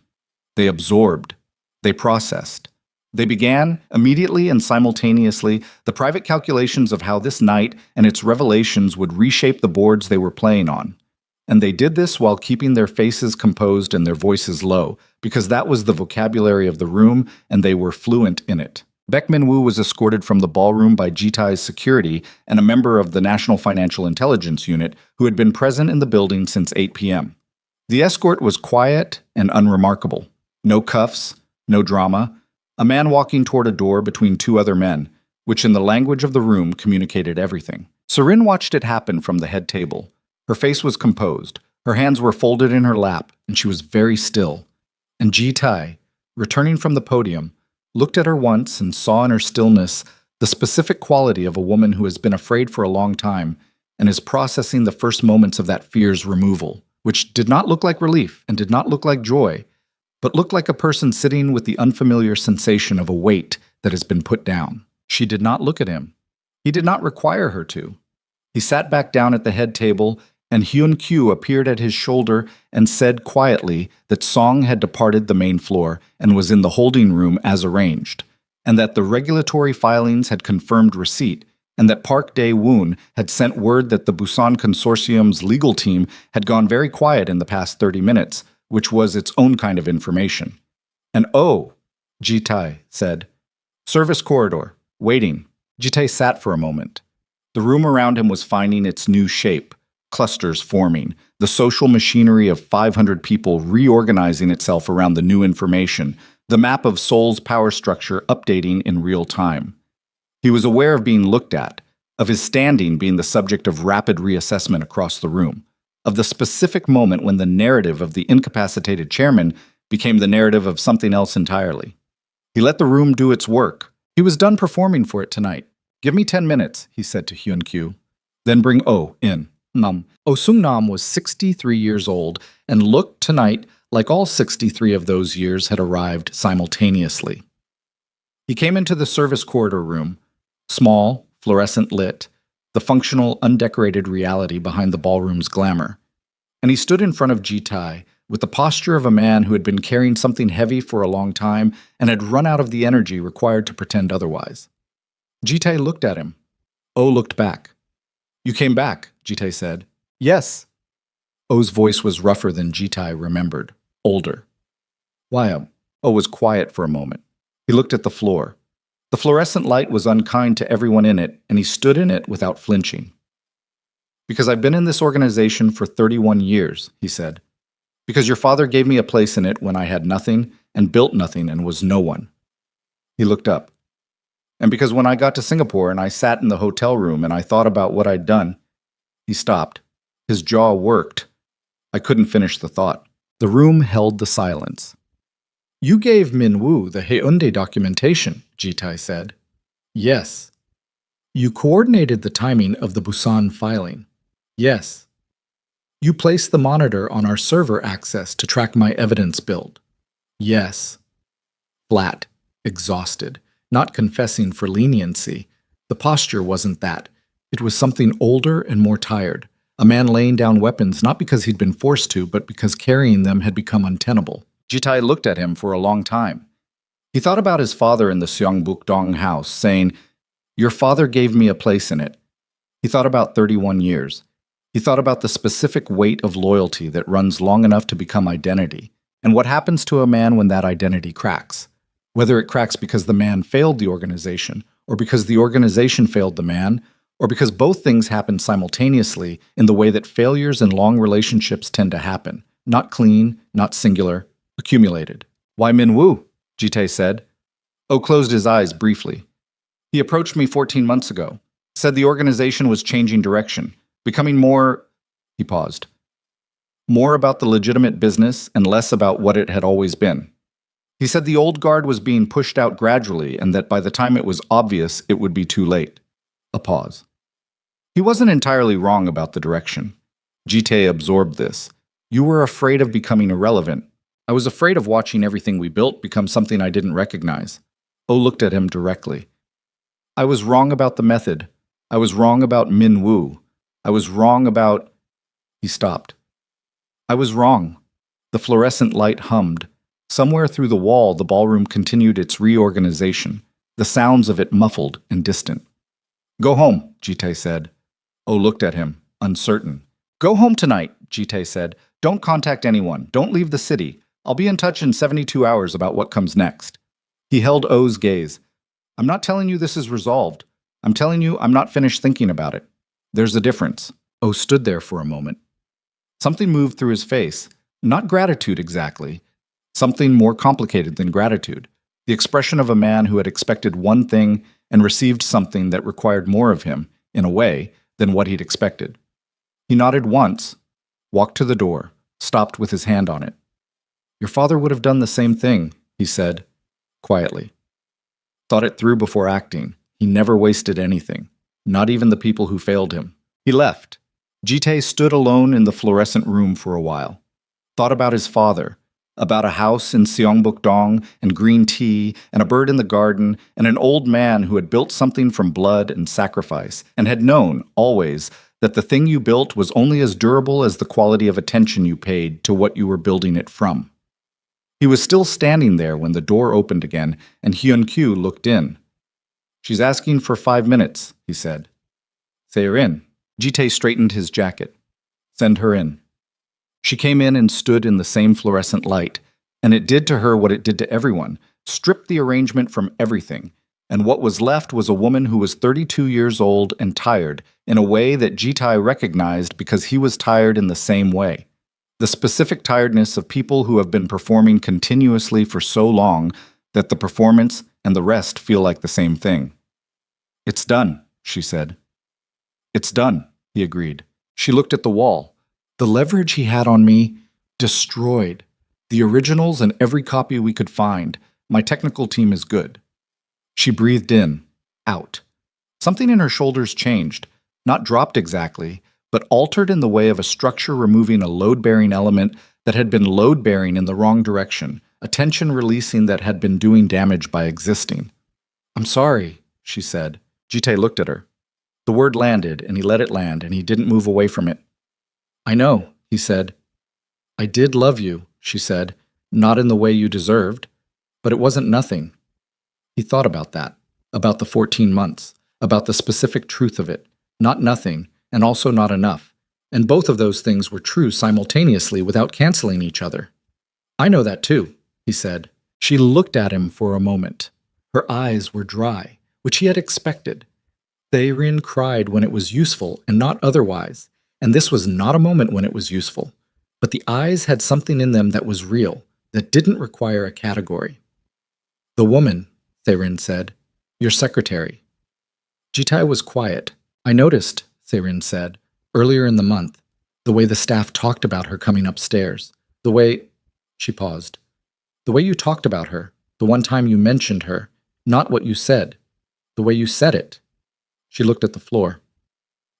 They absorbed. They processed. They began, immediately and simultaneously, the private calculations of how this night and its revelations would reshape the boards they were playing on. And they did this while keeping their faces composed and their voices low, because that was the vocabulary of the room and they were fluent in it. Baek Min Woo was escorted from the ballroom by Jitae's security and a member of the National Financial Intelligence Unit who had been present in the building since 8 p.m. The escort was quiet and unremarkable. No cuffs, no drama. A man walking toward a door between 2 other men, which in the language of the room communicated everything. Serin watched it happen from the head table. Her face was composed, her hands were folded in her lap, and she was very still. And Ji-tai, returning from the podium, looked at her once and saw in her stillness the specific quality of a woman who has been afraid for a long time and is processing the first moments of that fear's removal, which did not look like relief and did not look like joy, but looked like a person sitting with the unfamiliar sensation of a weight that has been put down. She did not look at him. He did not require her to. He sat back down at the head table, and Hyun-kyu appeared at his shoulder and said quietly that Song had departed the main floor and was in the holding room as arranged, and that the regulatory filings had confirmed receipt, and that Park Dae-woon had sent word that the Busan Consortium's legal team had gone very quiet in the past 30 minutes, which was its own kind of information. And oh, Ji-tai said, "Service corridor, waiting." Ji-tai sat for a moment. The room around him was finding its new shape, clusters forming, the social machinery of 500 people reorganizing itself around the new information, the map of Seoul's power structure updating in real time. He was aware of being looked at, of his standing being the subject of rapid reassessment across the room, of the specific moment when the narrative of the incapacitated chairman became the narrative of something else entirely. He let the room do its work. He was done performing for it tonight. "Give me 10 minutes, he said to Hyun-kyu. "Then bring Oh in." Oh Sung-nam was 63 years old and looked tonight like all 63 of those years had arrived simultaneously. He came into the service corridor room, small, fluorescent lit, the functional, undecorated reality behind the ballroom's glamour. And he stood in front of Ji-tai with the posture of a man who had been carrying something heavy for a long time and had run out of the energy required to pretend otherwise. Ji-tai looked at him. Oh looked back. "You came back," Ji-tai said. "Yes." Oh's voice was rougher than Ji-tai remembered, older. "Why, Oh was quiet for a moment. He looked at the floor. The fluorescent light was unkind to everyone in it, and he stood in it without flinching. "Because I've been in this organization for 31 years, he said. "Because your father gave me a place in it when I had nothing and built nothing and was no one." He looked up. "And because when I got to Singapore and I sat in the hotel room and I thought about what I'd done." He stopped. His jaw worked. I couldn't finish the thought. The room held the silence. "You gave Min-woo the Haeundae documentation," Ji-tai said. "Yes." "You coordinated the timing of the Busan filing." "Yes." "You placed the monitor on our server access to track my evidence build." "Yes." Flat, exhausted, not confessing for leniency. The posture wasn't that. It was something older and more tired. A man laying down weapons not because he'd been forced to, but because carrying them had become untenable. Ji-tai looked at him for a long time. He thought about his father in the Seongbuk-dong house, saying, "Your father gave me a place in it." He thought about 31 years. He thought about the specific weight of loyalty that runs long enough to become identity, and what happens to a man when that identity cracks. Whether it cracks because the man failed the organization, or because the organization failed the man, or because both things happen simultaneously in the way that failures in long relationships tend to happen, not clean, not singular, accumulated. "Why Min-woo?" Ji-tae said. Oh closed his eyes briefly. "He approached me 14 months ago, said the organization was changing direction, becoming more," he paused, "more about the legitimate business and less about what it had always been. He said the old guard was being pushed out gradually and that by the time it was obvious, it would be too late." A pause. He wasn't entirely wrong about the direction. Ji-tae absorbed this. "You were afraid of becoming irrelevant. I was afraid of watching everything we built become something I didn't recognize." Oh looked at him directly. "I was wrong about the method. I was wrong about Min-woo. I was wrong about..." He stopped. "I was wrong." The fluorescent light hummed. Somewhere through the wall, the ballroom continued its reorganization, the sounds of it muffled and distant. "Go home," Ji-tae said. Oh looked at him, uncertain. "Go home tonight," Ji-tae said. "Don't contact anyone. Don't leave the city. I'll be in touch in 72 hours about what comes next." He held Oh's gaze. "I'm not telling you this is resolved. I'm telling you I'm not finished thinking about it. There's a difference." Oh stood there for a moment. Something moved through his face. Not gratitude exactly. Something more complicated than gratitude. The expression of a man who had expected one thing and received something that required more of him, in a way, than what he'd expected. He nodded once, walked to the door, stopped with his hand on it. "Your father would have done the same thing," he said, quietly. Thought it through before acting. He never wasted anything, not even the people who failed him. He left. Jitae stood alone in the fluorescent room for a while. Thought about his father, about a house in Seongbuk-dong and green tea and a bird in the garden and an old man who had built something from blood and sacrifice and had known, always, that the thing you built was only as durable as the quality of attention you paid to what you were building it from. He was still standing there when the door opened again and Hyun-kyu looked in. "She's asking for 5 minutes," he said. "Say her in." Jitae straightened his jacket. "Send her in." She came in and stood in the same fluorescent light, and it did to her what it did to everyone, stripped the arrangement from everything, and what was left was a woman who was 32 years old and tired in a way that Jitae recognized because he was tired in the same way. The specific tiredness of people who have been performing continuously for so long that the performance and the rest feel like the same thing. "It's done," she said. "It's done," he agreed. She looked at the wall. "The leverage he had on me, destroyed. The originals and every copy we could find. My technical team is good." She breathed in, out. Something in her shoulders changed, not dropped exactly, but altered in the way of a structure removing a load-bearing element that had been load-bearing in the wrong direction, a tension releasing that had been doing damage by existing. "I'm sorry," she said. Jitae looked at her. The word landed, and he let it land, and he didn't move away from it. "I know," he said. "I did love you," she said, "not in the way you deserved, but it wasn't nothing." He thought about that, about the 14 months, about the specific truth of it, not nothing, and also not enough, and both of those things were true simultaneously without canceling each other. "I know that too," he said. She looked at him for a moment. Her eyes were dry, which he had expected. Thayrin cried when it was useful and not otherwise, and this was not a moment when it was useful. But the eyes had something in them that was real, that didn't require a category. "The woman," Thayrin said, "your secretary." Jitae was quiet. "I noticed," Thayrin said, "earlier in the month, the way the staff talked about her coming upstairs. The way—" She paused. "The way you talked about her, the one time you mentioned her, not what you said. The way you said it." She looked at the floor.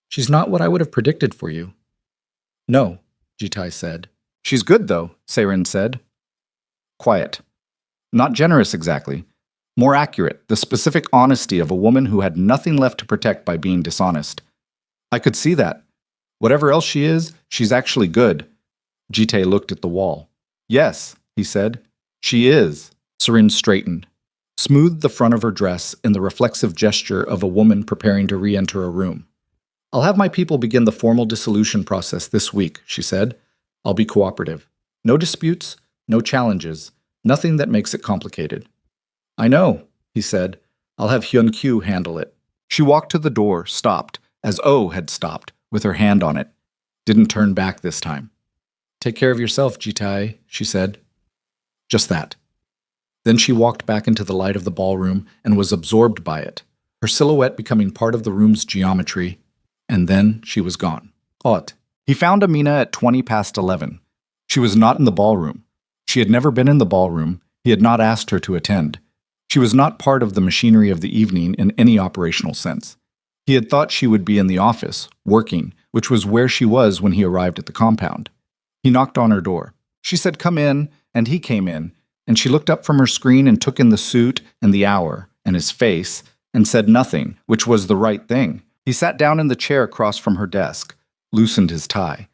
"She's not what I would have predicted for you." "No," Jitae said. "She's good, though," Thayrin said. Quiet. Not generous exactly. More accurate, the specific honesty of a woman who had nothing left to protect by being dishonest. "I could see that. Whatever else she is, she's actually good." Jitae looked at the wall. "Yes," he said. "She is." Serin straightened, smoothed the front of her dress in the reflexive gesture of a woman preparing to re-enter a room. "I'll have my people begin the formal dissolution process this week," she said. "I'll be cooperative. No disputes, no challenges, nothing that makes it complicated." "I know," he said. "I'll have Hyun-kyu handle it." She walked to the door, stopped, as Oh had stopped, with her hand on it. Didn't turn back this time. "Take care of yourself, Jitae," she said. Just that. Then she walked back into the light of the ballroom and was absorbed by it, her silhouette becoming part of the room's geometry, and then she was gone. Odd. He found Amina at 20 past 11. She was not in the ballroom. She had never been in the ballroom. He had not asked her to attend. She was not part of the machinery of the evening in any operational sense. He had thought she would be in the office, working, which was where she was when he arrived at the compound. He knocked on her door. She said, "Come in," and he came in, and she looked up from her screen and took in the suit and the hour and his face and said nothing, which was the right thing. He sat down in the chair across from her desk, loosened his tie.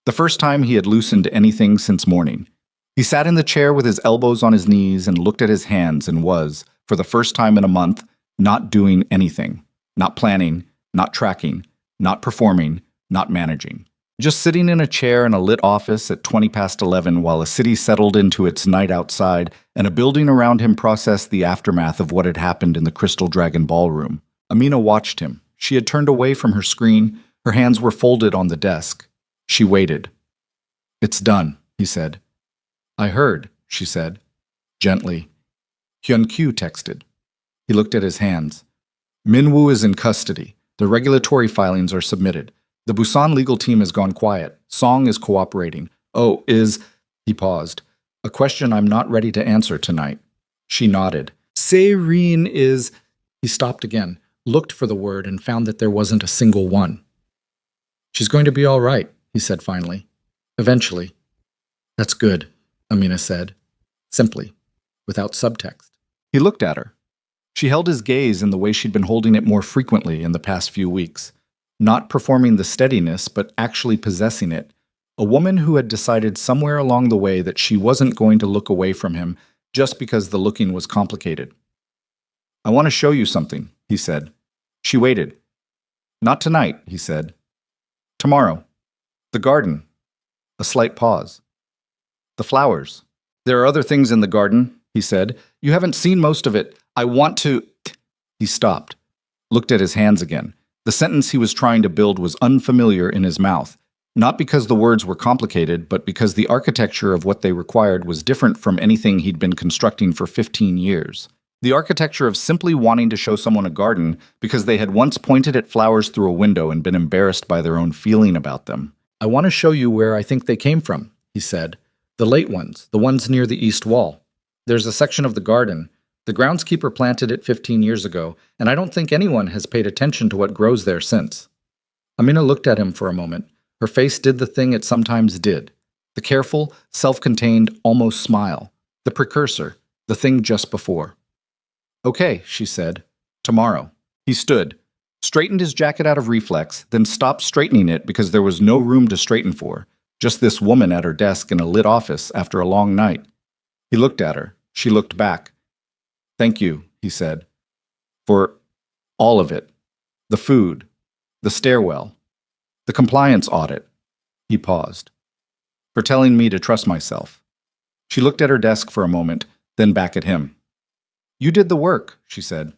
The first time he had loosened anything since morning. He sat in the chair with his elbows on his knees and looked at his hands and was, for the first time in a month, not doing anything. Not planning, not tracking, not performing, not managing. Just sitting in a chair in a lit office at 20 past 11 while a city settled into its night outside and a building around him processed the aftermath of what had happened in the Crystal Dragon Ballroom. Amina watched him. She had turned away from her screen. Her hands were folded on the desk. She waited. "It's done," he said. "I heard," she said, gently. Hyun-kyu texted. He looked at his hands. Minwoo is in custody. The regulatory filings are submitted. The Busan legal team has gone quiet. Song is cooperating. Oh, is... He paused. A question I'm not ready to answer tonight. She nodded. Se-rin is... He stopped again, looked for the word, and found that there wasn't a single one. She's going to be all right, he said finally. Eventually. That's good, Amina said, simply, without subtext. He looked at her. She held his gaze in the way she'd been holding it more frequently in the past few weeks, not performing the steadiness, but actually possessing it. A woman who had decided somewhere along the way that she wasn't going to look away from him just because the looking was complicated. I want to show you something, he said. She waited. Not tonight, he said. Tomorrow. The garden. A slight pause. The flowers. There are other things in the garden, he said. You haven't seen most of it. I want to... He stopped, looked at his hands again. The sentence he was trying to build was unfamiliar in his mouth, not because the words were complicated, but because the architecture of what they required was different from anything he'd been constructing for 15 years. The architecture of simply wanting to show someone a garden because they had once pointed at flowers through a window and been embarrassed by their own feeling about them. I want to show you where I think they came from, he said. The late ones, the ones near the east wall. There's a section of the garden. The groundskeeper planted it 15 years ago, and I don't think anyone has paid attention to what grows there since. Amina looked at him for a moment. Her face did the thing it sometimes did. The careful, self-contained, almost smile. The precursor, the thing just before. Okay, she said. Tomorrow. He stood, straightened his jacket out of reflex, then stopped straightening it because there was no room to straighten for. Just this woman at her desk in a lit office after a long night. He looked at her. She looked back. Thank you, he said. For all of it. The food. The stairwell. The compliance audit. He paused. For telling me to trust myself. She looked at her desk for a moment, then back at him. You did the work, she said.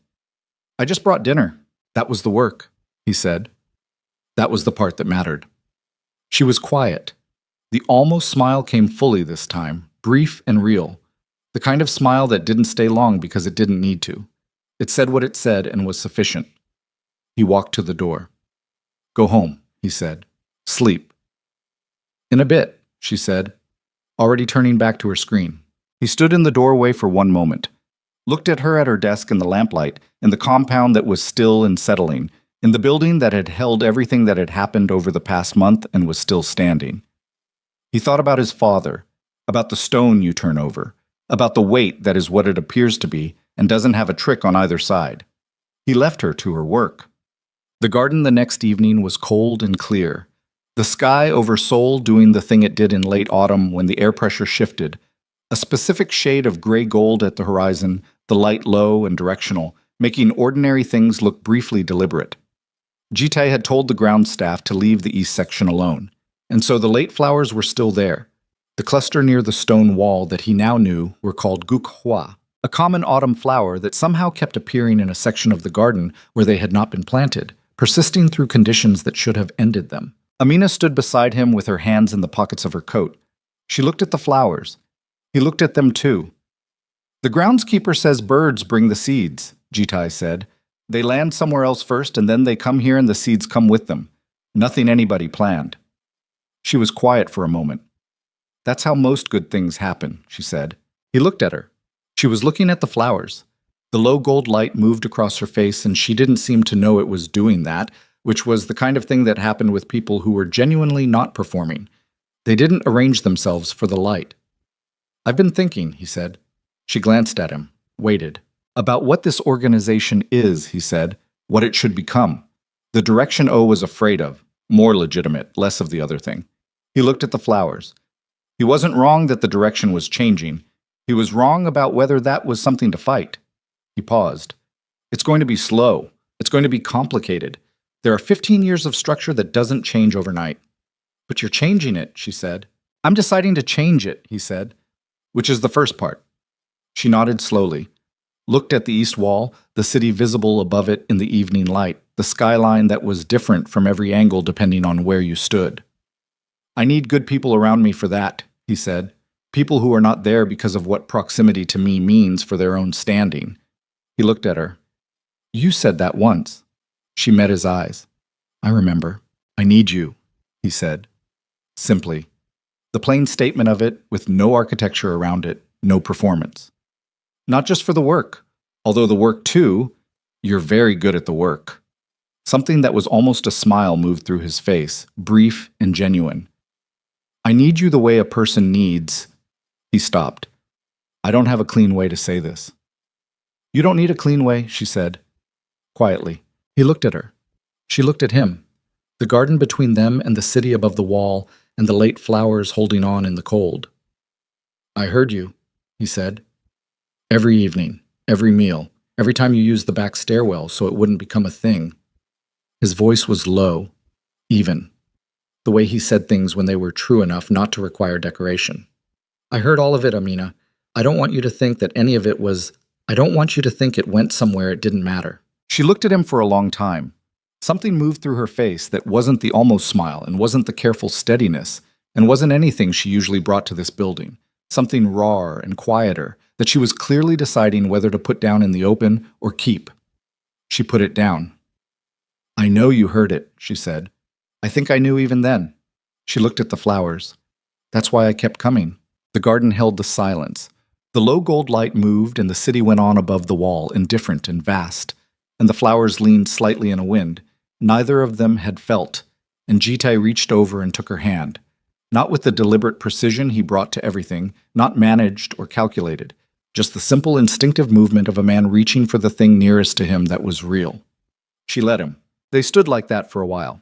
I just brought dinner. That was the work, he said. That was the part that mattered. She was quiet. The almost smile came fully this time, brief and real. The kind of smile that didn't stay long because it didn't need to. It said what it said and was sufficient. He walked to the door. Go home, he said. Sleep. In a bit, she said, already turning back to her screen. He stood in the doorway for one moment, looked at her at her desk in the lamplight, in the compound that was still and settling, in the building that had held everything that had happened over the past month and was still standing. He thought about his father, about the stone you turn over, about the weight that is what it appears to be and doesn't have a trick on either side. He left her to her work. The garden the next evening was cold and clear. The sky over Seoul doing the thing it did in late autumn when the air pressure shifted, a specific shade of gray-gold at the horizon, the light low and directional, making ordinary things look briefly deliberate. Ji-tae had told the ground staff to leave the east section alone, and so the late flowers were still there. The cluster near the stone wall that he now knew were called gukhwa, a common autumn flower that somehow kept appearing in a section of the garden where they had not been planted, persisting through conditions that should have ended them. Amina stood beside him with her hands in the pockets of her coat. She looked at the flowers. He looked at them too. The groundskeeper says birds bring the seeds, Ji-tae said. They land somewhere else first and then they come here and the seeds come with them. Nothing anybody planned. She was quiet for a moment. That's how most good things happen, she said. He looked at her. She was looking at the flowers. The low gold light moved across her face and she didn't seem to know it was doing that, which was the kind of thing that happened with people who were genuinely not performing. They didn't arrange themselves for the light. I've been thinking, he said. She glanced at him, waited. About what this organization is, he said, what it should become. The direction O was afraid of, more legitimate, less of the other thing. He looked at the flowers. He wasn't wrong that the direction was changing. He was wrong about whether that was something to fight. He paused. It's going to be slow. It's going to be complicated. There are 15 years of structure that doesn't change overnight. But you're changing it, she said. I'm deciding to change it, he said. Which is the first part. She nodded slowly, looked at the east wall, the city visible above it in the evening light, the skyline that was different from every angle depending on where you stood. I need good people around me for that, he said. People who are not there because of what proximity to me means for their own standing. He looked at her. You said that once. She met his eyes. I remember. I need you, he said. Simply. The plain statement of it, with no architecture around it, no performance. Not just for the work, although the work too, you're very good at the work. Something that was almost a smile moved through his face, brief and genuine. I need you the way a person needs. He stopped. I don't have a clean way to say this. You don't need a clean way, she said, quietly. He looked at her. She looked at him. The garden between them and the city above the wall, and the late flowers holding on in the cold. I heard you, he said. Every evening, every meal, every time you used the back stairwell so it wouldn't become a thing. His voice was low, even. The way he said things when they were true enough not to require decoration. I heard all of it, Amina. I don't want you to think that any of it was... I don't want you to think it went somewhere it didn't matter. She looked at him for a long time. Something moved through her face that wasn't the almost smile and wasn't the careful steadiness and wasn't anything she usually brought to this building. Something rawer and quieter that she was clearly deciding whether to put down in the open or keep. She put it down. I know you heard it, she said. I think I knew even then. She looked at the flowers. That's why I kept coming. The garden held the silence. The low gold light moved and the city went on above the wall, indifferent and vast. And the flowers leaned slightly in a wind. Neither of them had felt, and Jitai reached over and took her hand. Not with the deliberate precision he brought to everything, not managed or calculated, just the simple instinctive movement of a man reaching for the thing nearest to him that was real. She let him. They stood like that for a while.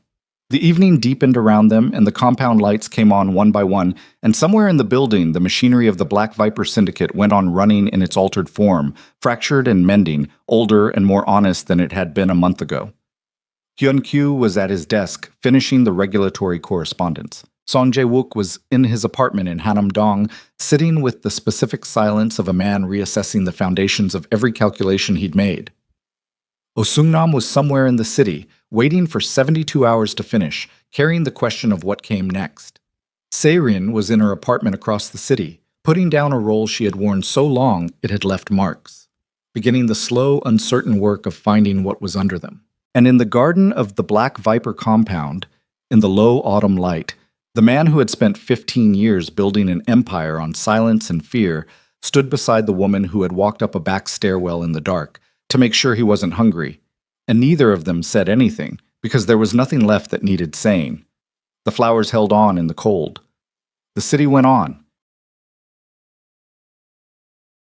The evening deepened around them, and the compound lights came on one by one, and somewhere in the building the machinery of the Black Viper Syndicate went on running in its altered form, fractured and mending, older and more honest than it had been a month ago. Hyun-kyu was at his desk, finishing the regulatory correspondence. Son Jae-wook was in his apartment in Hanam-dong, sitting with the specific silence of a man reassessing the foundations of every calculation he'd made. Oh Seung-nam was somewhere in the city, waiting for 72 hours to finish, carrying the question of what came next. Se-rin was in her apartment across the city, putting down a roll she had worn so long it had left marks, beginning the slow, uncertain work of finding what was under them. And in the garden of the Black Viper compound, in the low autumn light, the man who had spent 15 years building an empire on silence and fear stood beside the woman who had walked up a back stairwell in the dark to make sure he wasn't hungry, and neither of them said anything because there was nothing left that needed saying. The flowers held on in the cold. The city went on.